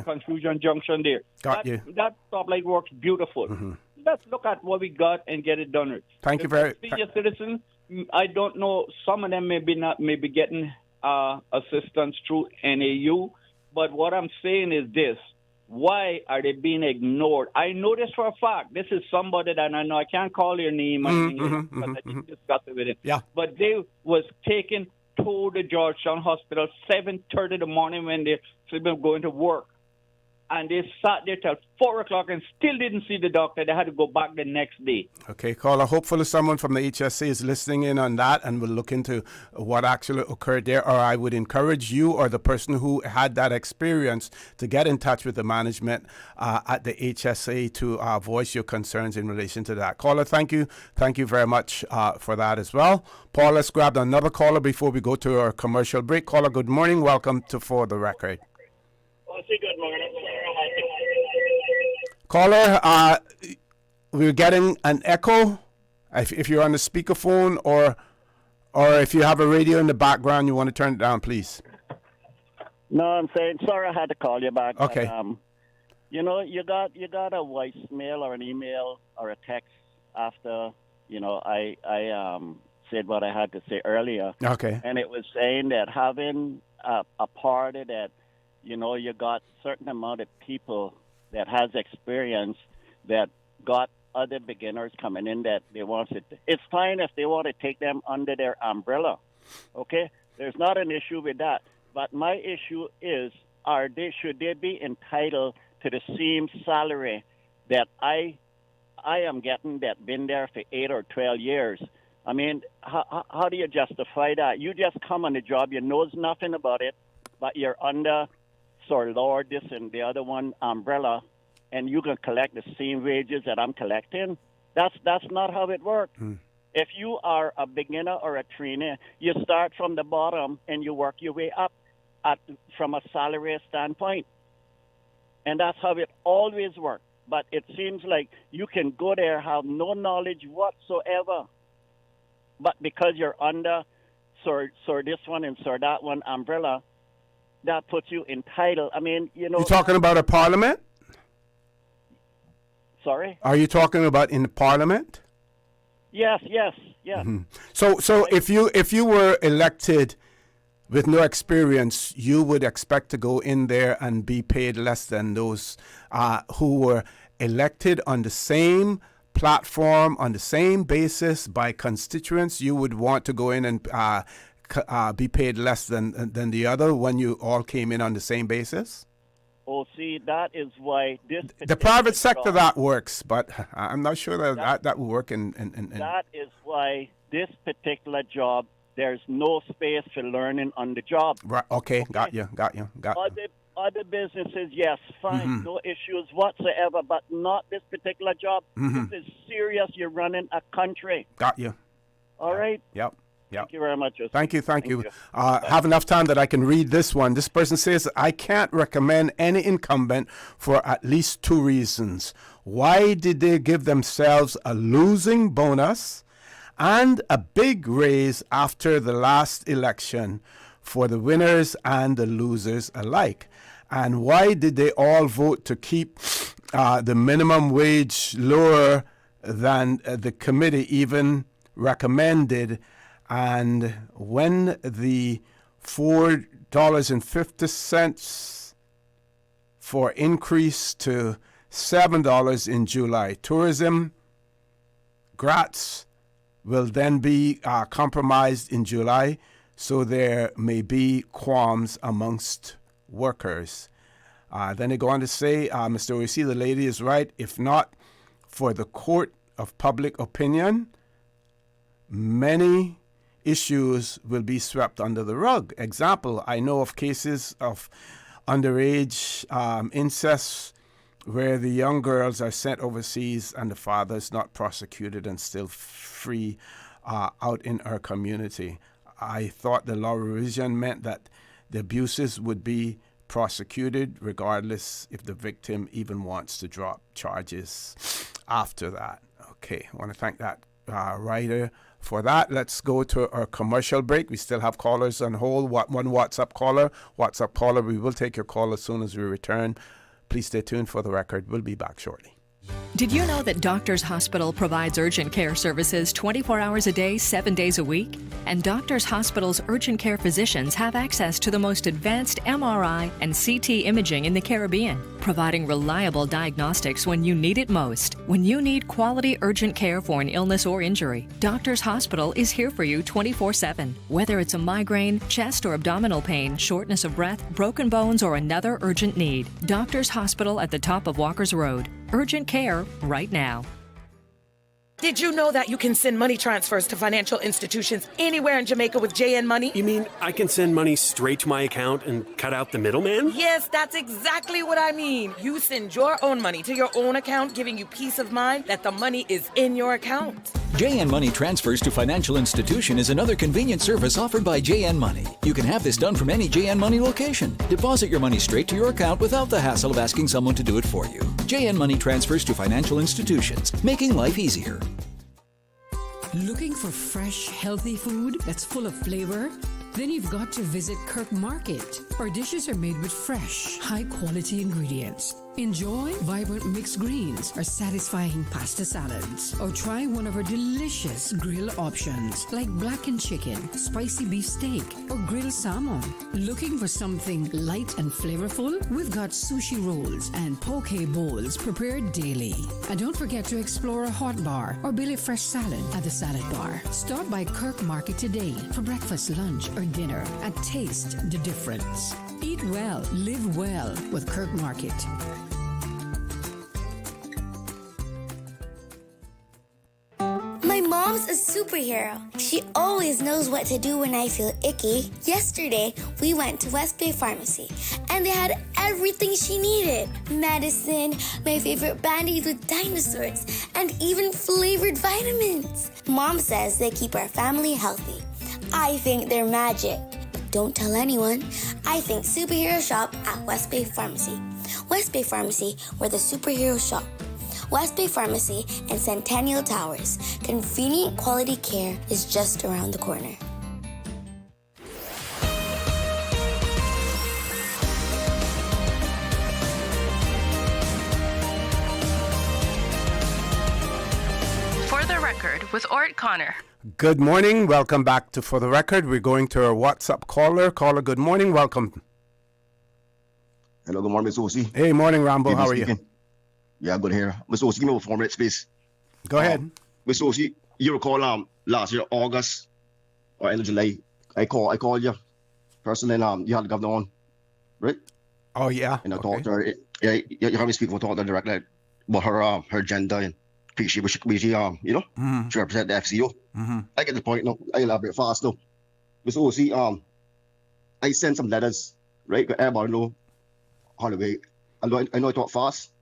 S15: Confusion Junction there. That stoplight works beautiful. Mm-hmm. Let's look at what we got and get it done.
S16: Thank you very much.
S15: Senior citizens, I don't know, some of them may be getting assistance through NAU, but what I'm saying is this: why are they being ignored? I know this for a fact. This is somebody that I know. I can't call their name because I didn't discuss it with him.
S16: Yeah.
S15: But they was taken to the Georgetown Hospital 7:30 in the morning when they were going to work, and they sat there till 4 o'clock and still didn't see the doctor. They had to go back the next day.
S16: Okay, caller. Hopefully someone from the HSA is listening in on that and will look into what actually occurred there. Or I would encourage you or the person who had that experience to get in touch with the management at the HSA to voice your concerns in relation to that. Caller, thank you. Thank you very much for that as well. Paul, let's grab another caller before we go to our commercial break. Caller, good morning. Welcome to For the Record.
S17: Good morning.
S16: Caller, we're getting an echo. If you're on the speakerphone or if you have a radio in the background, you want to turn it down, please.
S17: No, I'm saying sorry. I had to call you back.
S16: Okay.
S17: But, you got a voicemail or an email or a text after I said what I had to say earlier.
S16: Okay.
S17: And it was saying that having a party that you got certain amount of people that has experience that got other beginners coming in that they want it. It's fine if they want to take them under their umbrella, okay? There's not an issue with that. But my issue is, should they be entitled to the same salary that I am getting that been there for 8 or 12 years? I mean, how do you justify that? You just come on the job, you knows nothing about it, but you're under Sir Lord, this and the other one umbrella, and you can collect the same wages that I'm collecting. That's not how it works. If you are a beginner or a trainee, you start from the bottom and you work your way up from a salary standpoint. And that's how it always works. But it seems like you can go there, have no knowledge whatsoever, but because you're under Sir this one and Sir that one umbrella, that puts you entitled. I mean, you know.
S16: You're talking about a parliament?
S17: Sorry?
S16: Are you talking about in the parliament?
S17: Yes.
S16: So if you were elected with no experience, you would expect to go in there and be paid less than those who were elected on the same platform, on the same basis by constituents. You would want to go in and be paid less than the other when you all came in on the same basis?
S17: Oh, see, that is why
S16: the private sector that works, but I'm not sure that will work in
S17: That is why this particular job, there's no space for learning on the job.
S16: Right. Okay. Got you.
S17: Other businesses, yes, fine, no issues whatsoever, but not this particular job. This is serious. You're running a country.
S16: Got you.
S17: All right.
S16: Yep.
S17: Thank you very much.
S16: Thank you. Have enough time that I can read this one. This person says, I can't recommend any incumbent for at least 2 reasons. Why did they give themselves a losing bonus and a big raise after the last election for the winners and the losers alike? And why did they all vote to keep the minimum wage lower than the committee even recommended? And when the $4.50 for increase to $7 in July, tourism grats will then be compromised in July, so there may be qualms amongst workers. Then they go on to say, Mr. O.C., the lady is right. If not for the court of public opinion, many issues will be swept under the rug. Example, I know of cases of underage incest where the young girls are sent overseas and the father is not prosecuted and still free out in our community. I thought the law revision meant that the abuses would be prosecuted regardless if the victim even wants to drop charges after that. Okay, I want to thank that writer for that. Let's go to our commercial break. We still have callers on hold. One WhatsApp caller. We will take your call as soon as we return. Please stay tuned for the record. We'll be back shortly.
S4: Did you know that Doctors Hospital provides urgent care services 24 hours a day, 7 days a week? And Doctors Hospital's urgent care physicians have access to the most advanced MRI and CT imaging in the Caribbean, providing reliable diagnostics when you need it most. When you need quality urgent care for an illness or injury, Doctors Hospital is here for you 24/7. Whether it's a migraine, chest or abdominal pain, shortness of breath, broken bones, or another urgent need, Doctors Hospital at the top of Walker's Road. Urgent care right now.
S18: Did you know that you can send money transfers to financial institutions anywhere in Jamaica with JN Money?
S23: You mean I can send money straight to my account and cut out the middleman?
S18: Yes, that's exactly what I mean. You send your own money to your own account, giving you peace of mind that the money is in your account.
S24: JN Money Transfers to Financial Institution is another convenient service offered by JN Money. You can have this done from any JN Money location. Deposit your money straight to your account without the hassle of asking someone to do it for you. JN Money Transfers to Financial Institutions, making life easier.
S7: Looking for fresh, healthy food that's full of flavor? Then you've got to visit Kirk Market. Our dishes are made with fresh, high-quality ingredients. Enjoy vibrant mixed greens or satisfying pasta salads. Or try one of our delicious grill options like blackened chicken, spicy beef steak, or grilled salmon. Looking for something light and flavorful? We've got sushi rolls and poke bowls prepared daily. And don't forget to explore a hot bar or Billy Fresh salad at the salad bar. Stop by Kirk Market today for breakfast, lunch, or dinner and taste the difference. Eat well, live well with Kirk Market.
S1: My mom's a superhero. She always knows what to do when I feel icky. Yesterday, we went to West Bay Pharmacy, and they had everything she needed. Medicine, my favorite band-aids with dinosaurs, and even flavored vitamins. Mom says they keep our family healthy. I think they're magic. Don't tell anyone. I think superhero shop at West Bay Pharmacy. West Bay Pharmacy, where the superheroes shop. West Bay Pharmacy and Centennial Towers. Convenient quality care is just around the corner.
S22: For the Record with Orrett Connor.
S16: Good morning. Welcome back to For the Record. We're going to our WhatsApp caller. Caller, good morning. Welcome.
S3: Hello, good morning, Mr. O.C.
S16: Hey, morning, Rambo. How are you?
S3: Yeah, good here. Mr. O.C., give me a 4 minute space.
S16: Go ahead.
S3: Mr. O.C., you recall last year, August or end of July, I called you personally, and you had the governor on, right?
S16: Oh, yeah.
S3: And I talked to her. Yeah, you heard me speak for talk to her directly about her gender and she she represent the FCO.
S16: Mm-hmm.
S3: I get the point now. I elaborate fast though. Mr. O.C., I sent some letters, right? Everybody know how to wait. I know I talk fast.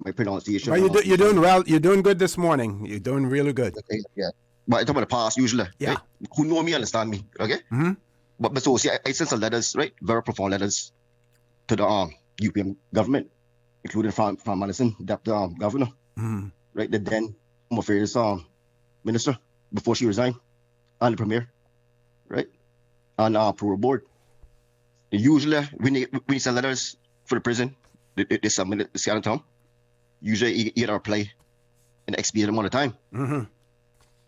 S3: My pronunciation.
S16: Well, you're doing well. You're doing good this morning. You're doing really good.
S3: Okay, yeah. But I talk about the past usually.
S16: Yeah.
S3: Right? Who know me understand me. Okay?
S16: Mm-hmm.
S3: But Mr. O.C., I sent some letters, right? Very profound letters to the UPM government, including from Madison, Deputy Governor.
S16: Mm-hmm.
S3: Right? The then Home Affairs Minister before she resigned, and the Premier. Right? And Parole Board. Usually, we send letters for the prison. They submit it to Seattle Town. Usually you get a reply in an expedient amount of time.
S16: Mm-hmm.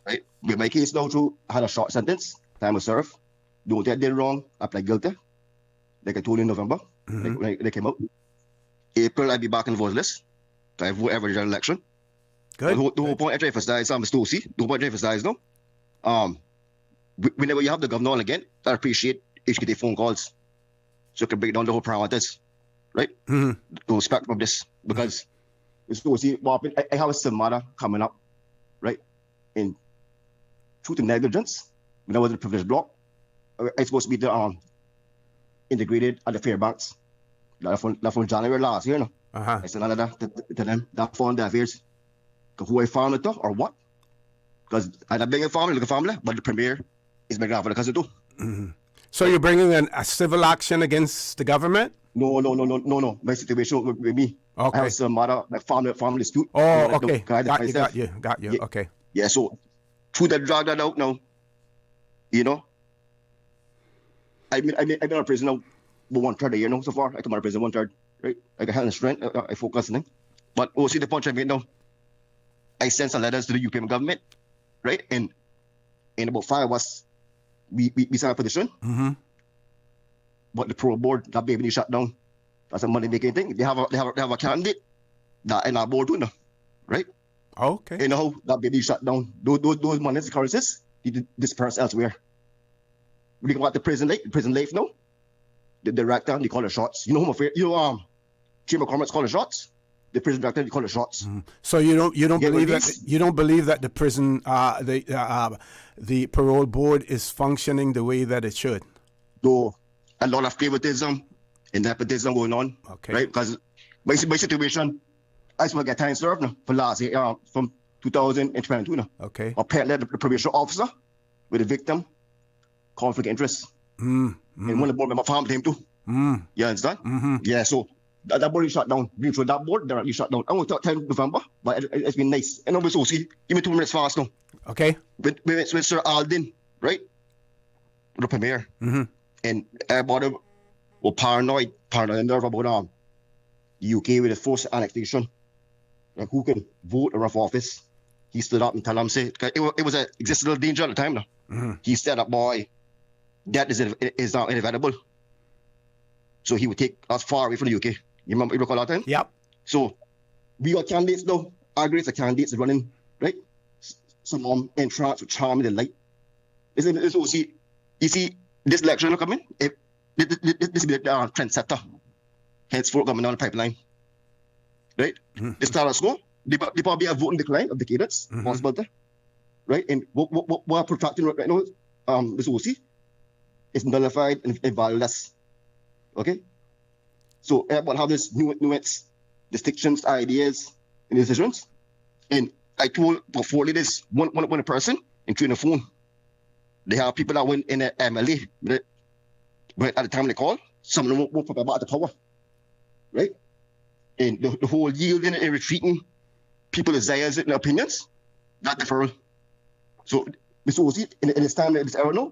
S3: Right? With my case now too, I had a short sentence, time of serve. Don't think I did wrong, I pled guilty. Like I told you in November, when they came out. April, I'll be back in the vote list. So I vote every general election.
S16: Good.
S3: The whole point I try to emphasize, Mr. O.C., the whole point I try to emphasize now, whenever you have the governor on again, I appreciate if you get phone calls so you can break down the whole parameters. Right?
S16: Mm-hmm.
S3: To respect from this, because Mr. O.C., I have a similar coming up, right? In truth and negligence, when I was in the privileged block, I supposed to be the integrated at the Fairbanks. That from January last year. No? I sent another to them. That found their affairs. Who I found it to or what? Because I'm not being a family, like a family, but the Premier is my grandfather cousin too.
S16: Mm-hmm. So you're bringing a civil action against the government?
S3: No. My situation with me.
S16: Okay.
S3: I have some other family dispute.
S16: Oh, okay. Got you.
S3: Yeah.
S16: Okay.
S3: Yeah, so through that drag that out now, you know. I've been in a prison now for 1/3 a year now so far. I come out of prison 1/3, right? I got health and strength, I focus on it. But see the punch I made now. I sent some letters to the UPM government, right? And about 5 of us, we signed a petition.
S16: Mm-hmm.
S3: But the Parole Board, that baby shut down. That's a money making thing. They have a candidate that in our board too now, right?
S16: Okay.
S3: You know that baby shut down. Those money currencies dispersed elsewhere. We got the prison life now. The director, they call it shots. You know Home Affairs, Chamber of Commerce call it shots. The prison director, they call it shots.
S16: Mm-hmm. So you don't believe that the prison the parole board is functioning the way that it should?
S3: Though a lot of favoritism and nepotism going on.
S16: Okay.
S3: Right? Because my situation, I just want to get time served now for last year, from 2022 now.
S16: Okay.
S3: Apparently the probation officer with the victim, conflict of interest.
S16: Mm-hmm.
S3: And one of the board members found him too.
S16: Mm-hmm.
S3: You understand?
S16: Mm-hmm.
S3: Yeah, so that board is shut down. Been through that board, directly shut down. I want to talk 10 November, but it's been nice. And obviously, see, give me 2 minutes fast now.
S16: Okay.
S3: With Sir Alden, right? The Premier.
S16: Mm-hmm.
S3: And everybody were paranoid nerve about the UK with the forced annexation, and who can vote or run for office, he stood up and told them, say, it was an existential danger at the time now.
S16: Mm-hmm.
S3: He said that, boy, that is now inevitable. So he would take us far away from the UK. You recall that time?
S16: Yep.
S3: So we got candidates now. Our grades are candidates running, right? Some entrance with charm and delight. You see, this election coming, this will be the trendsetter. Henceforth coming down the pipeline. Right?
S16: Mm-hmm.
S3: The status quo, they probably a voting decline of the candidates, possibility. Right? And what we're protracting right now, this OC is nullified and valueless. Okay? So everyone have this nuance, distinctions, ideas, and decisions. And I told before this one person into the phone. They have people that went in the MLA, right? But at the time they call, some of them won't put about the power. Right? And the whole yielding and retreating people's desires and opinions, that differ. So Mr. OC, in this time, in this era now,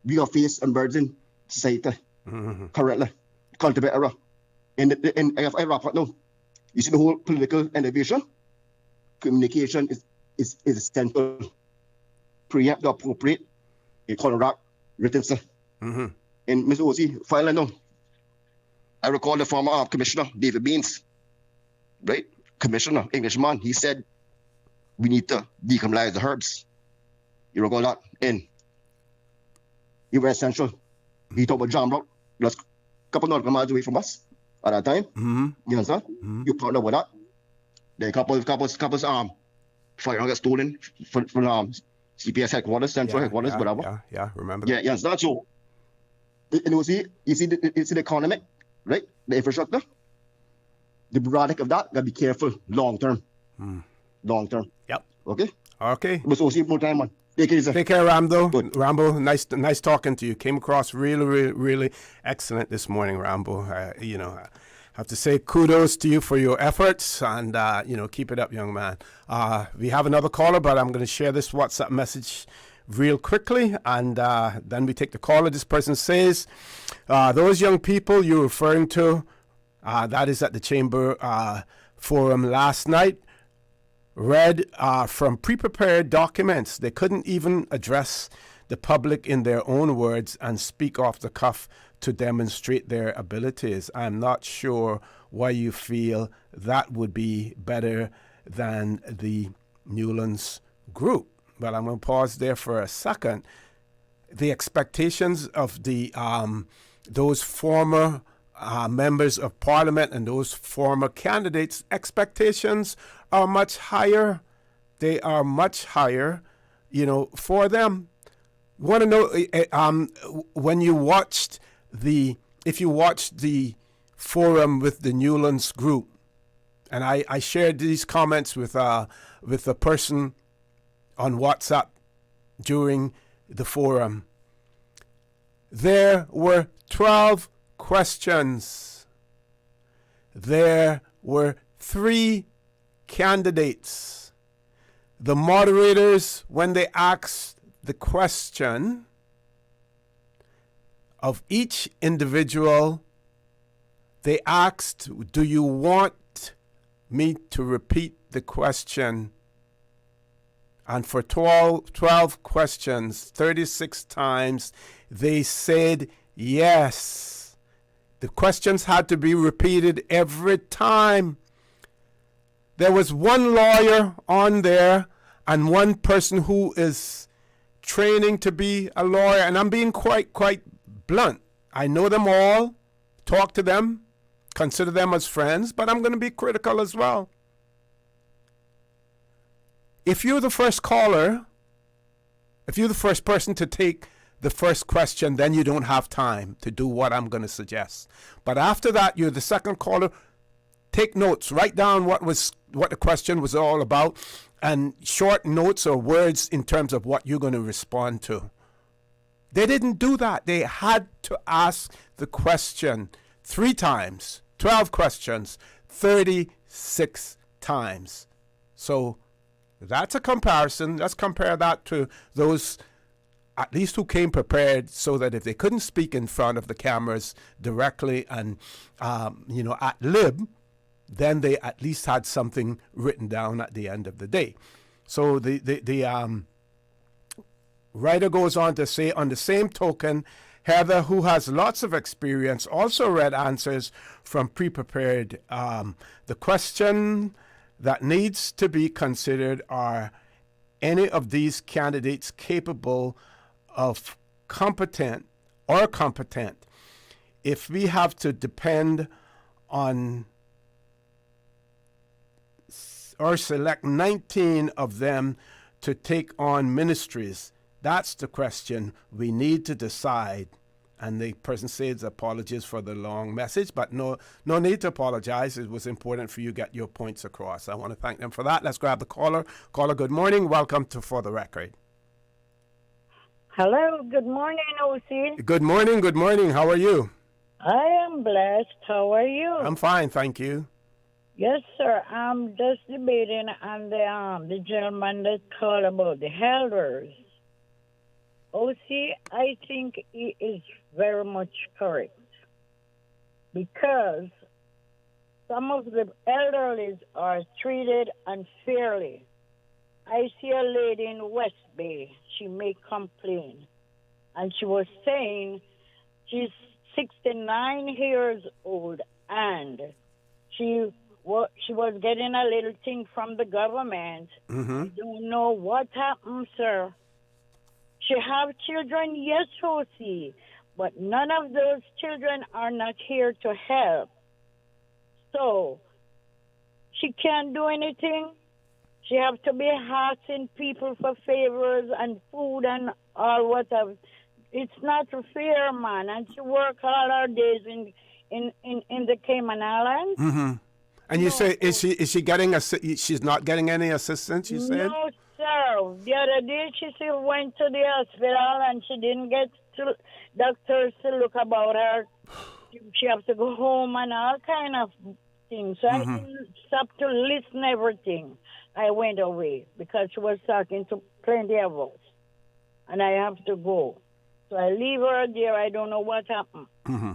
S3: we are faced emerging society currently, cultivate era. And I wrap up now. You see the whole political innovation, communication is essential. Preempt the appropriate, you call it rap, written stuff. And Mr. OC, finally now, I recall the former commissioner, David Baines, right? Commissioner, Englishman, he said, we need to decriminalize the herbs. You recall that? And he was essential. He talked about John Brock, just a couple of miles away from us at that time. You understand? You partner with that. Then couples firearms got stolen from CPS headquarters, central headquarters, whatever.
S16: Yeah, remember that.
S3: Yeah, you understand? So, you see the economic, right? The infrastructure. The product of that, gotta be careful long term. Long term.
S16: Yep.
S3: Okay?
S16: Okay.
S3: But so see more time, man. Take it easy.
S16: Take care, Rambo. Good. Rambo, nice talking to you. Came across really excellent this morning, Rambo. I have to say kudos to you for your efforts and, keep it up, young man. We have another caller, but I'm going to share this WhatsApp message real quickly, and then we take the caller. This person says, those young people you're referring to, that is at the Chamber Forum last night, read from pre-prepared documents. They couldn't even address the public in their own words and speak off the cuff to demonstrate their abilities. I'm not sure why you feel that would be better than the Newlands group. But I'm going to pause there for a second. The expectations of the those former members of Parliament and those former candidates, expectations are much higher. They are much higher, for them. Want to know when you watched if you watched the forum with the Newlands group, and I shared these comments with a person on WhatsApp during the forum. There were 12 questions. There were 3 candidates. The moderators, when they asked the question of each individual, they asked, do you want me to repeat the question? And for 12 questions, 36 times, they said yes. The questions had to be repeated every time. There was one lawyer on there and one person who is training to be a lawyer. And I'm being quite blunt. I know them all, talk to them, consider them as friends, but I'm going to be critical as well. If you're the first caller, if you're the first person to take the first question, then you don't have time to do what I'm going to suggest. But after that, you're the second caller. Take notes. Write down what the question was all about, and short notes or words in terms of what you're going to respond to. They didn't do that. They had to ask the question 3 times, 12 questions, 36 times. So that's a comparison. Let's compare that to those at least who came prepared, so that if they couldn't speak in front of the cameras directly and, ad lib, then they at least had something written down at the end of the day. So the writer goes on to say, on the same token, Heather, who has lots of experience, also read answers from pre-prepared. The question that needs to be considered are any of these candidates capable of competent. If we have to depend on or select 19 of them to take on ministries, that's the question we need to decide. And the person says apologies for the long message, but no need to apologize. It was important for you to get your points across. I want to thank them for that. Let's grab the caller. Caller, good morning. Welcome to For the Record.
S5: Hello, good morning, OC.
S16: Good morning, good morning. How are you?
S5: I am blessed. How are you?
S16: I'm fine, thank you.
S5: Yes, sir. I'm just debating on the gentleman that called about the elders. OC, I think he is very much correct because some of the elderly are treated unfairly. I see a lady in West Bay. She may complain, and she was saying she's 69 years old, and she was getting a little thing from the government.
S16: Mm-hmm.
S5: I don't know what happened, sir. She have children, yes, OC, but none of those children are not here to help. So she can't do anything. She have to be asking people for favors and food and all whatever. It's not fair, man. And she work all her days in the Cayman Islands.
S16: Mm-hmm. And you say, is she getting she's not getting any assistance, you said?
S5: No, sir. The other day she went to the hospital and she didn't get doctors to look about her. She have to go home and all kind of things. So I didn't stop to listen everything. I went away because she was talking to plenty of us. And I have to go. So I leave her there. I don't know what happened.
S16: Mm-hmm.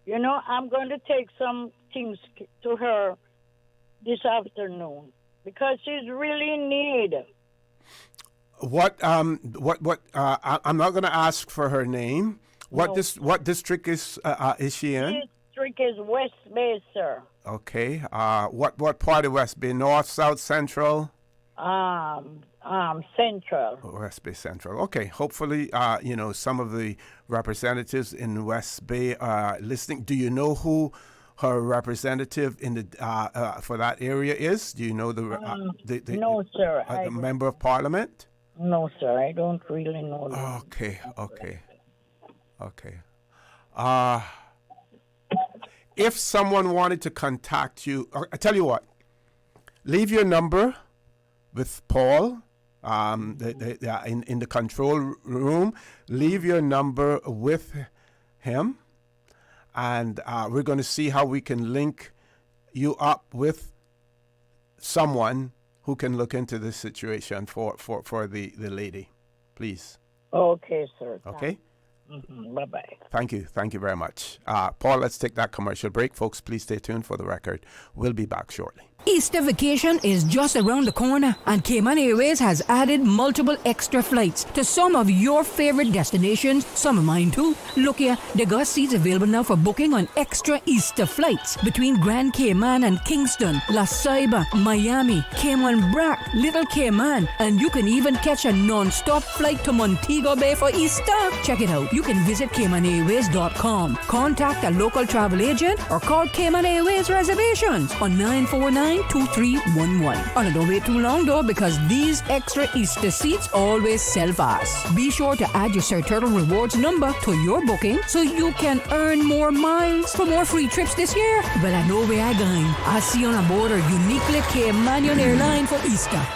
S5: You know, I'm going to take some things to her this afternoon because she's really in need.
S16: I'm not going to ask for her name. What district is she in?
S5: District is West Bay, sir.
S16: Okay. What part of West Bay? North, South, Central?
S5: Central.
S16: West Bay Central. Okay. Hopefully, some of the representatives in West Bay are listening. Do you know who her representative in the for that area is? Do you know the
S5: no, sir.
S16: The member of Parliament?
S5: No, sir. I don't really know.
S16: Okay. If someone wanted to contact you, I tell you what, leave your number with Paul in the control room. Leave your number with him, and we're going to see how we can link you up with someone who can look into this situation for the lady. Please.
S5: Okay, sir.
S16: Okay.
S5: Bye-bye.
S16: Thank you very much. Paul, let's take that commercial break. Folks, please stay tuned for the record. We'll be back shortly.
S7: Easter vacation is just around the corner, and Cayman Airways has added multiple extra flights to some of your favorite destinations, some of mine too. Look here, they got seats available now for booking on extra Easter flights between Grand Cayman and Kingston, La Ceiba, Miami, Cayman Brac, Little Cayman, and you can even catch a non-stop flight to Montego Bay for Easter. Check it out. You can visit CaymanAirways.com, contact a local travel agent, or call Cayman Airways Reservations on 949-2311. And don't wait too long though, because these extra Easter seats always sell fast. Be sure to add your Sir Turtle Rewards number to your booking so you can earn more miles for more free trips this year. Well, I know where I'm going. I'll see you on board a uniquely Caymanian airline for Easter.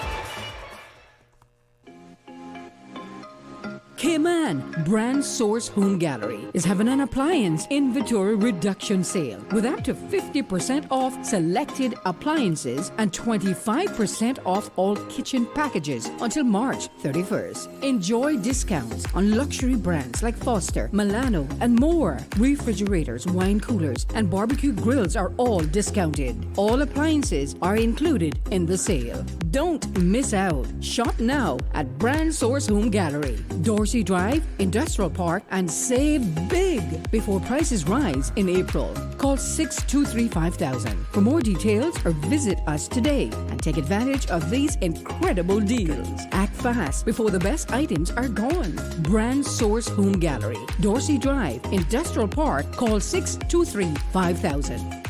S6: Cayman
S7: And Brand Source Home Gallery is having an appliance inventory reduction sale with up to 50% off selected appliances and 25% off all kitchen packages until March 31st. Enjoy discounts on luxury brands like Foster, Milano, and more. Refrigerators, wine coolers, and barbecue grills are all discounted. All appliances are included in the sale. Don't miss out. Shop now at Brand Source Home Gallery, Dorsey Drive, Industrial Park, and save big before prices rise in April. Call 623-5000 for more details or visit us today and take advantage of these incredible deals. Act fast before the best items are gone. Brand Source Home Gallery, Dorsey Drive, Industrial Park. Call 623-5000.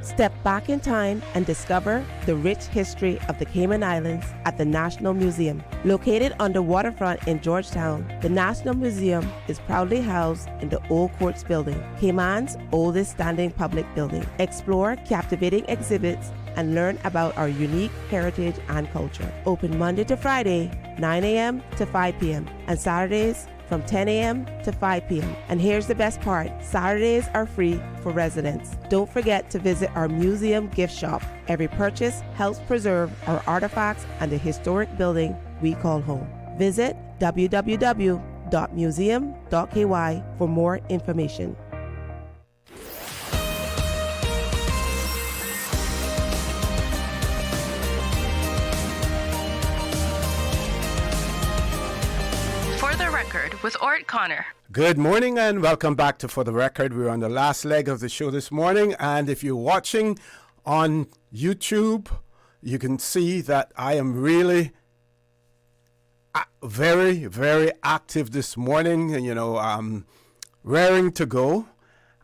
S19: Step back in time and discover the rich history of the Cayman Islands at the National Museum. Located on the waterfront in Georgetown, the National Museum is proudly housed in the Old Courts building, Cayman's oldest standing public building. Explore captivating exhibits and learn about our unique heritage and culture. Open Monday to Friday, 9 a.m. to 5 p.m. and Saturdays from 10 a.m. to 5 p.m. And here's the best part, Saturdays are free for residents. Don't forget to visit our museum gift shop. Every purchase helps preserve our artifacts and the historic building we call home. Visit www.museum.ky for more information.
S22: With Orrett Connor.
S16: Good morning and welcome back to For the Record. We're on the last leg of the show this morning, and if you're watching on YouTube, you can see that I am really very, very active this morning, raring to go,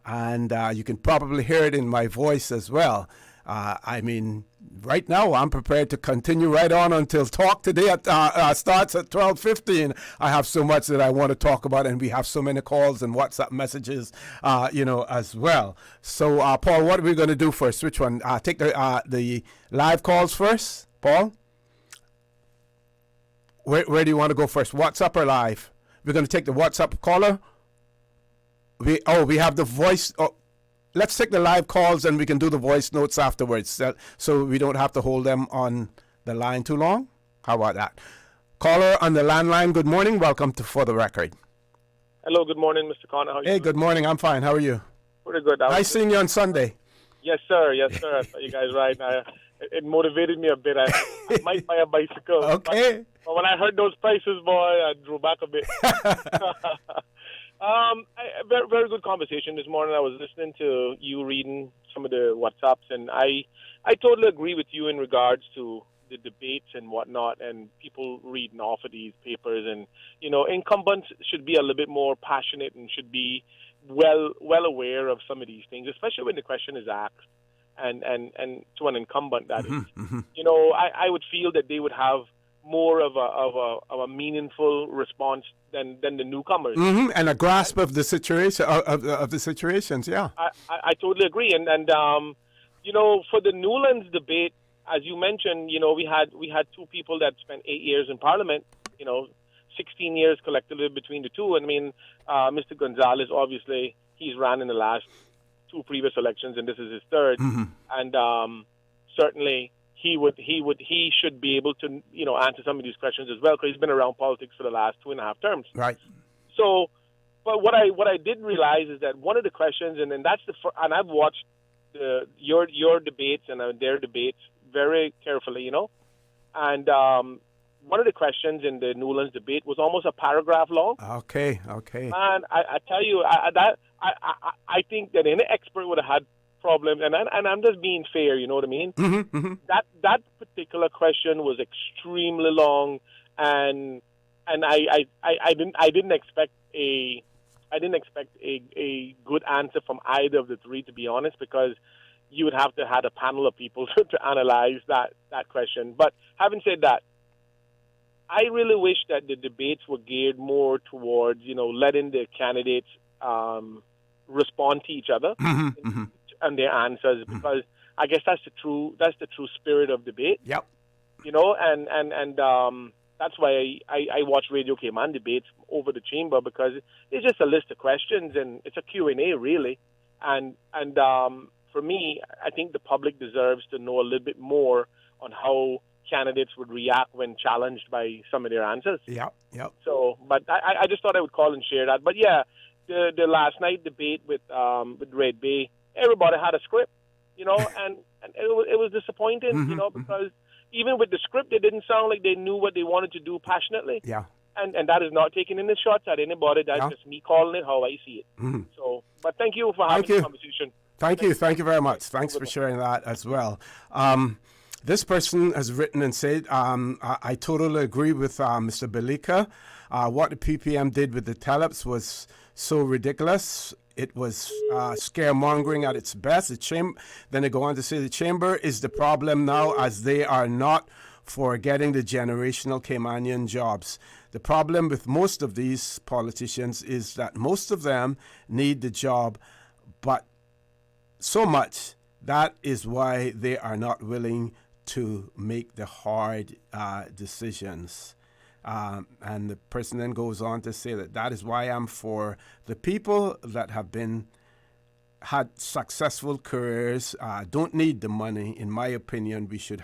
S16: and you can probably hear it in my voice as well. Right now, I'm prepared to continue right on until talk today starts at 12:15. I have so much that I want to talk about, and we have so many calls and WhatsApp messages, as well. So, Paul, what are we going to do first? Which one? Take the live calls first, Paul? Where do you want to go first? WhatsApp or live? We're going to take the WhatsApp caller. We have the voice. Let's take the live calls and we can do the voice notes afterwards, so we don't have to hold them on the line too long. How about that? Caller on the landline, good morning. Welcome to For the Record.
S2: Hello, good morning, Mr. Connor. How are you doing?
S16: Good morning. I'm fine. How are you?
S2: Pretty good.
S16: Nice seeing you on Sunday.
S2: Yes, sir. Yes, sir. I saw you guys ride. It motivated me a bit. I might buy a bicycle.
S16: Okay.
S2: But when I heard those prices, boy, I drew back a bit. Very, very good conversation this morning. I was listening to you reading some of the WhatsApps, and I totally agree with you in regards to the debates and whatnot, and people reading off of these papers. And incumbents should be a little bit more passionate and should be well aware of some of these things, especially when the question is asked, and to an incumbent that is. I would feel that they would have more of a meaningful response than the newcomers,
S16: and a grasp of the situation of the situations. Yeah,
S2: I totally agree. And for the Newlands debate, as you mentioned, we had two people that spent 8 years in Parliament. 16 years collectively between the two. Mr. Gonzalez, obviously, he's ran in the last two previous elections, and this is his third. And certainly, he should be able to answer some of these questions as well, because he's been around politics for the last 2.5 terms.
S16: Right.
S2: So, but what I did realize is that one of the questions, and that's and I've watched your debates and their debates very carefully, and one of the questions in the Newlands debate was almost a paragraph long.
S16: Okay.
S2: And I tell you, I think that any expert would have had problems, and I'm just being fair, you know what I mean? That particular question was extremely long, and I didn't expect a good answer from either of the three, to be honest, because you would have to have a panel of people to analyze that question. But having said that, I really wish that the debates were geared more towards letting the candidates respond to each other and their answers, because I guess that's the true spirit of debate.
S16: Yep.
S2: that's why I watch Radio Cayman debates over the chamber, because it's just a list of questions and it's a Q&A really. And for me, I think the public deserves to know a little bit more on how candidates would react when challenged by some of their answers.
S16: Yep.
S2: So, but I just thought I would call and share that. But yeah, the last night debate with Red Bay, everybody had a script, and it was disappointing, because even with the script, it didn't sound like they knew what they wanted to do passionately.
S16: Yeah.
S2: And that is not taking any shots at anybody. That's just me calling it how I see it. So, but thank you for having the conversation.
S16: Thank you very much. Thanks for sharing that as well. This person has written and said, I totally agree with Mr. Belika. What the PPM did with the teleps was so ridiculous. It was scaremongering at its best. Then they go on to say the chamber is the problem now, as they are not for getting the generational Caymanian jobs. The problem with most of these politicians is that most of them need the job, but so much. That is why they are not willing to make the hard decisions. And the person then goes on to say that is why I'm for the people that have had successful careers, don't need the money. In my opinion, we should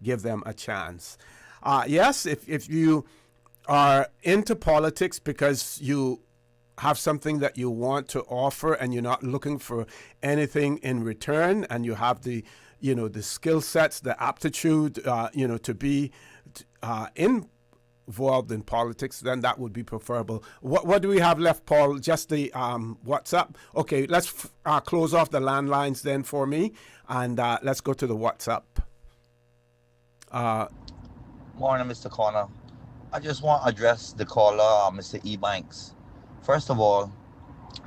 S16: give them a chance. Yes, if you are into politics because you have something that you want to offer and you're not looking for anything in return, and you have the skill sets, the aptitude, to be involved in politics, then that would be preferable. What do we have left, Paul? Just the WhatsApp? Okay, let's close off the landlines then for me, and let's go to the WhatsApp.
S6: Morning, Mr. Connor. I just want to address the caller, Mr. Ebanks. First of all,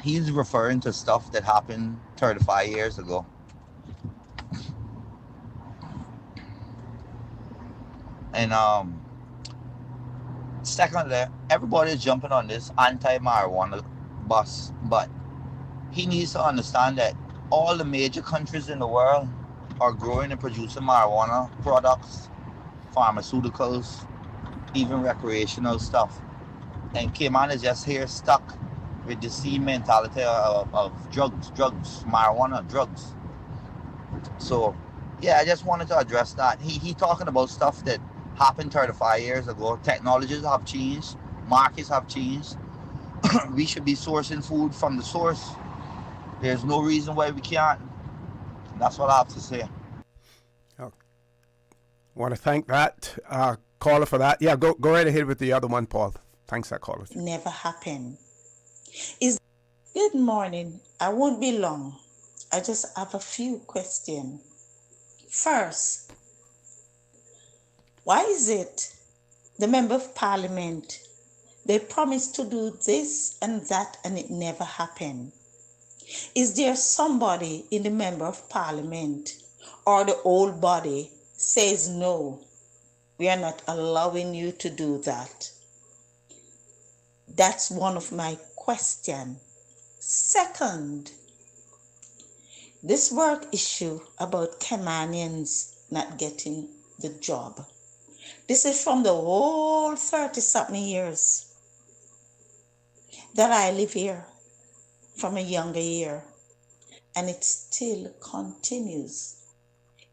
S6: he's referring to stuff that happened 35 years ago. And secondly, everybody's jumping on this anti-marijuana bus, but he needs to understand that all the major countries in the world are growing and producing marijuana products, pharmaceuticals, even recreational stuff. And Cayman is just here stuck with the same mentality of drugs, marijuana, drugs. So, yeah, I just wanted to address that. He talking about stuff that happened 35 years ago. Technologies have changed. Markets have changed. We should be sourcing food from the source. There's no reason why we can't. That's what I have to say.
S16: Want to thank that caller for that. Yeah, go right ahead with the other one, Paul. Thanks, that caller.
S8: Never happened. Good morning. I won't be long. I just have a few questions. First, why is it the member of parliament, they promised to do this and that and it never happened? Is there somebody in the member of parliament or the old body says, no, we are not allowing you to do that? That's one of my questions. Second, this work issue about Caymanians not getting the job. This is from the whole 30-something years that I live here, from a younger year, and it still continues.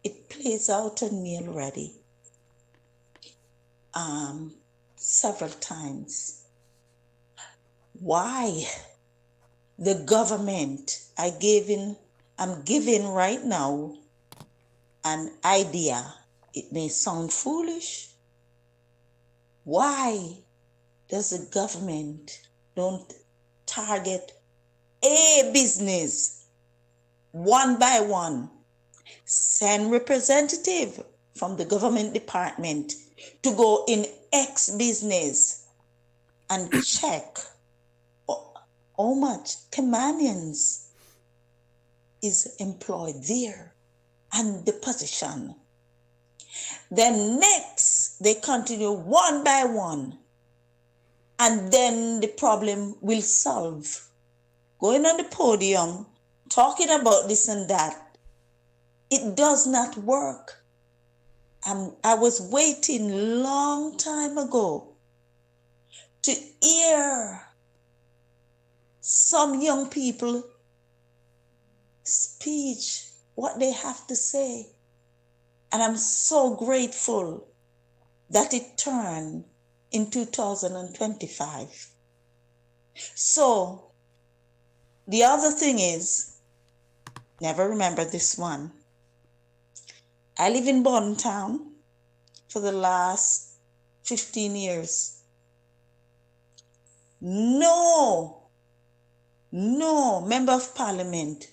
S8: It plays out on me already several times. Why the government, I'm giving right now an idea. It may sound foolish. Why does the government don't target a business one by one? Send representative from the government department to go in X business and check how much Caymanians is employed there and the position. Then next, they continue one by one, and then the problem will solve. Going on the podium, talking about this and that, it does not work. I was waiting long time ago to hear some young people speech, what they have to say. And I'm so grateful that it turned in 2025. So, the other thing is, never remember this one. I live in Borden Town for the last 15 years. No member of parliament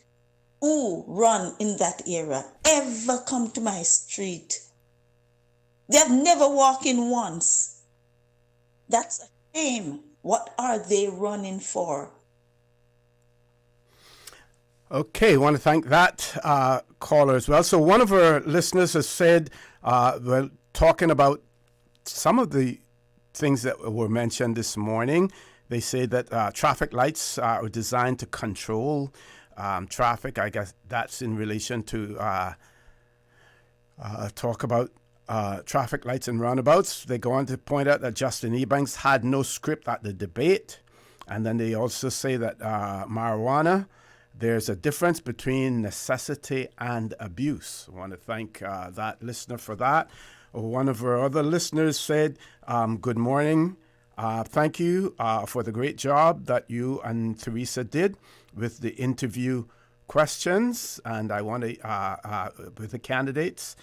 S8: who run in that era ever come to my street. They have never walked in once. That's a shame. What are they running for?
S16: Okay, I want to thank that caller as well. So one of our listeners has said, well, talking about some of the things that were mentioned this morning, they say that traffic lights are designed to control traffic. I guess that's in relation to talk about traffic lights and roundabouts. They go on to point out that Justin Ebanks had no script at the debate. And then they also say that marijuana, there's a difference between necessity and abuse. I want to thank that listener for that. One of our other listeners said, good morning. Thank you for the great job that you and Teresa did with the interview questions. And I want to, with the candidates.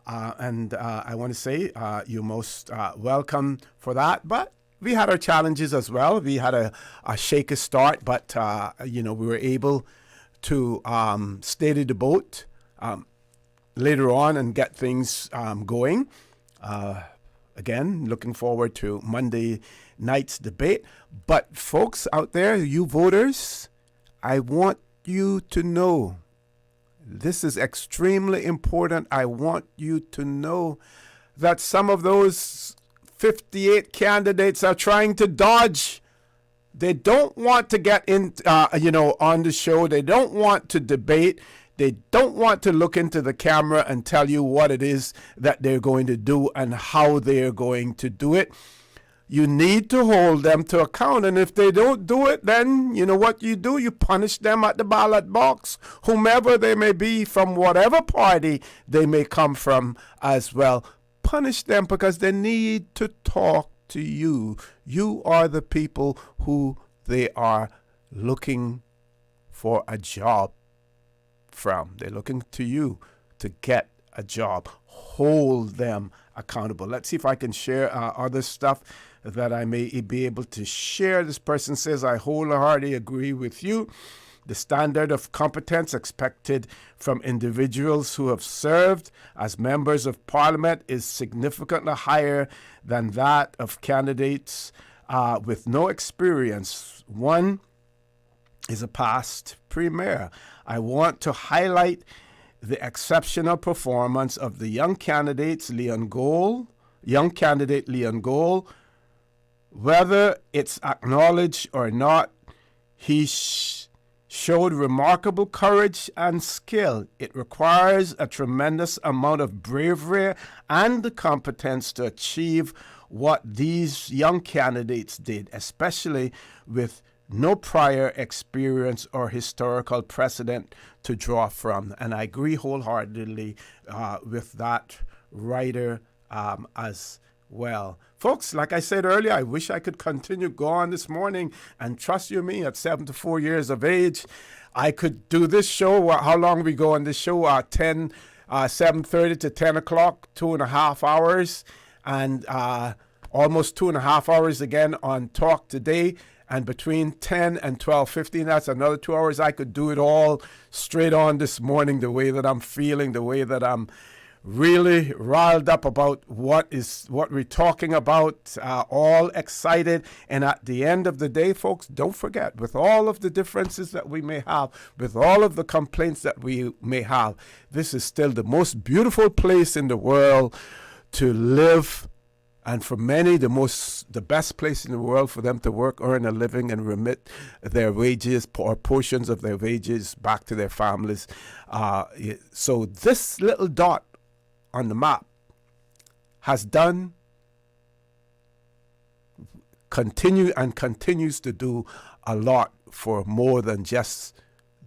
S16: And I want to say you're most welcome for that. But we had our challenges as well. We had a shaky start, but, we were able to steady the boat later on and get things going. Again, looking forward to Monday night's debate. But folks out there, you voters, I want you to know, this is extremely important. I want you to know that some of those 58 candidates are trying to dodge. They don't want to get in, on the show. They don't want to debate. They don't want to look into the camera and tell you what it is that they're going to do and how they're going to do it. You need to hold them to account. And if they don't do it, then you know what you do? You punish them at the ballot box, whomever they may be, from whatever party they may come from as well. Punish them because they need to talk to you. You are the people who they are looking for a job from. They're looking to you to get a job. Hold them accountable. Let's see if I can share other stuff that I may be able to share. This person says, I wholeheartedly agree with you. The standard of competence expected from individuals who have served as members of parliament is significantly higher than that of candidates with no experience. One is a past premier. I want to highlight the exceptional performance of the young candidate Leon Gold. Whether it's acknowledged or not, he showed remarkable courage and skill. It requires a tremendous amount of bravery and competence to achieve what these young candidates did, especially with no prior experience or historical precedent to draw from. And I agree wholeheartedly with that writer as well. Folks, like I said earlier, I wish I could continue go on this morning, and trust you me, at 74 years of age, I could do this show. How long we go on this show? 7:30 to 10 o'clock, 2.5 hours, and almost 2.5 hours again on Talk Today. And between 10 and 12:15, that's another 2 hours. I could do it all straight on this morning, the way that I'm feeling, the way that I'm really riled up about what we're talking about, all excited. And at the end of the day, folks, don't forget, with all of the differences that we may have, with all of the complaints that we may have, this is still the most beautiful place in the world to live. And for many, the best place in the world for them to work, earn a living, and remit their wages or portions of their wages back to their families. So this little dot on the map has done, continues to do a lot for more than just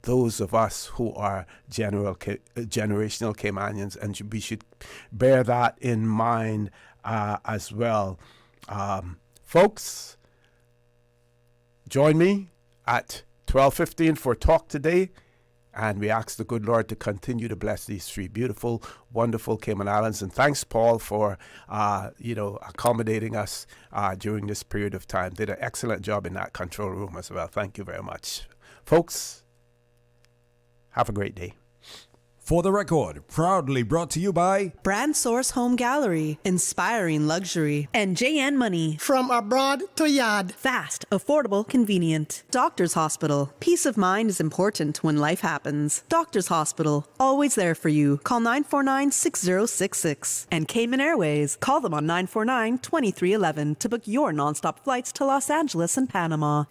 S16: those of us who are generational Caymanians, and we should bear that in mind as well. Folks, join me at 12:15 for Talk Today, and we ask the good Lord to continue to bless these three beautiful, wonderful Cayman Islands. And thanks, Paul, for accommodating us during this period of time. Did an excellent job in that control room as well. Thank you very much, folks. Have a great day.
S9: For the Record, proudly brought to you by
S11: Brand Source Home Gallery, inspiring luxury, and JN Money.
S13: From abroad to yard.
S11: Fast, affordable, convenient. Doctors Hospital. Peace of mind is important when life happens. Doctors Hospital, always there for you. Call 949-6066. And Cayman Airways. Call them on 949-2311 to book your nonstop flights to Los Angeles and Panama.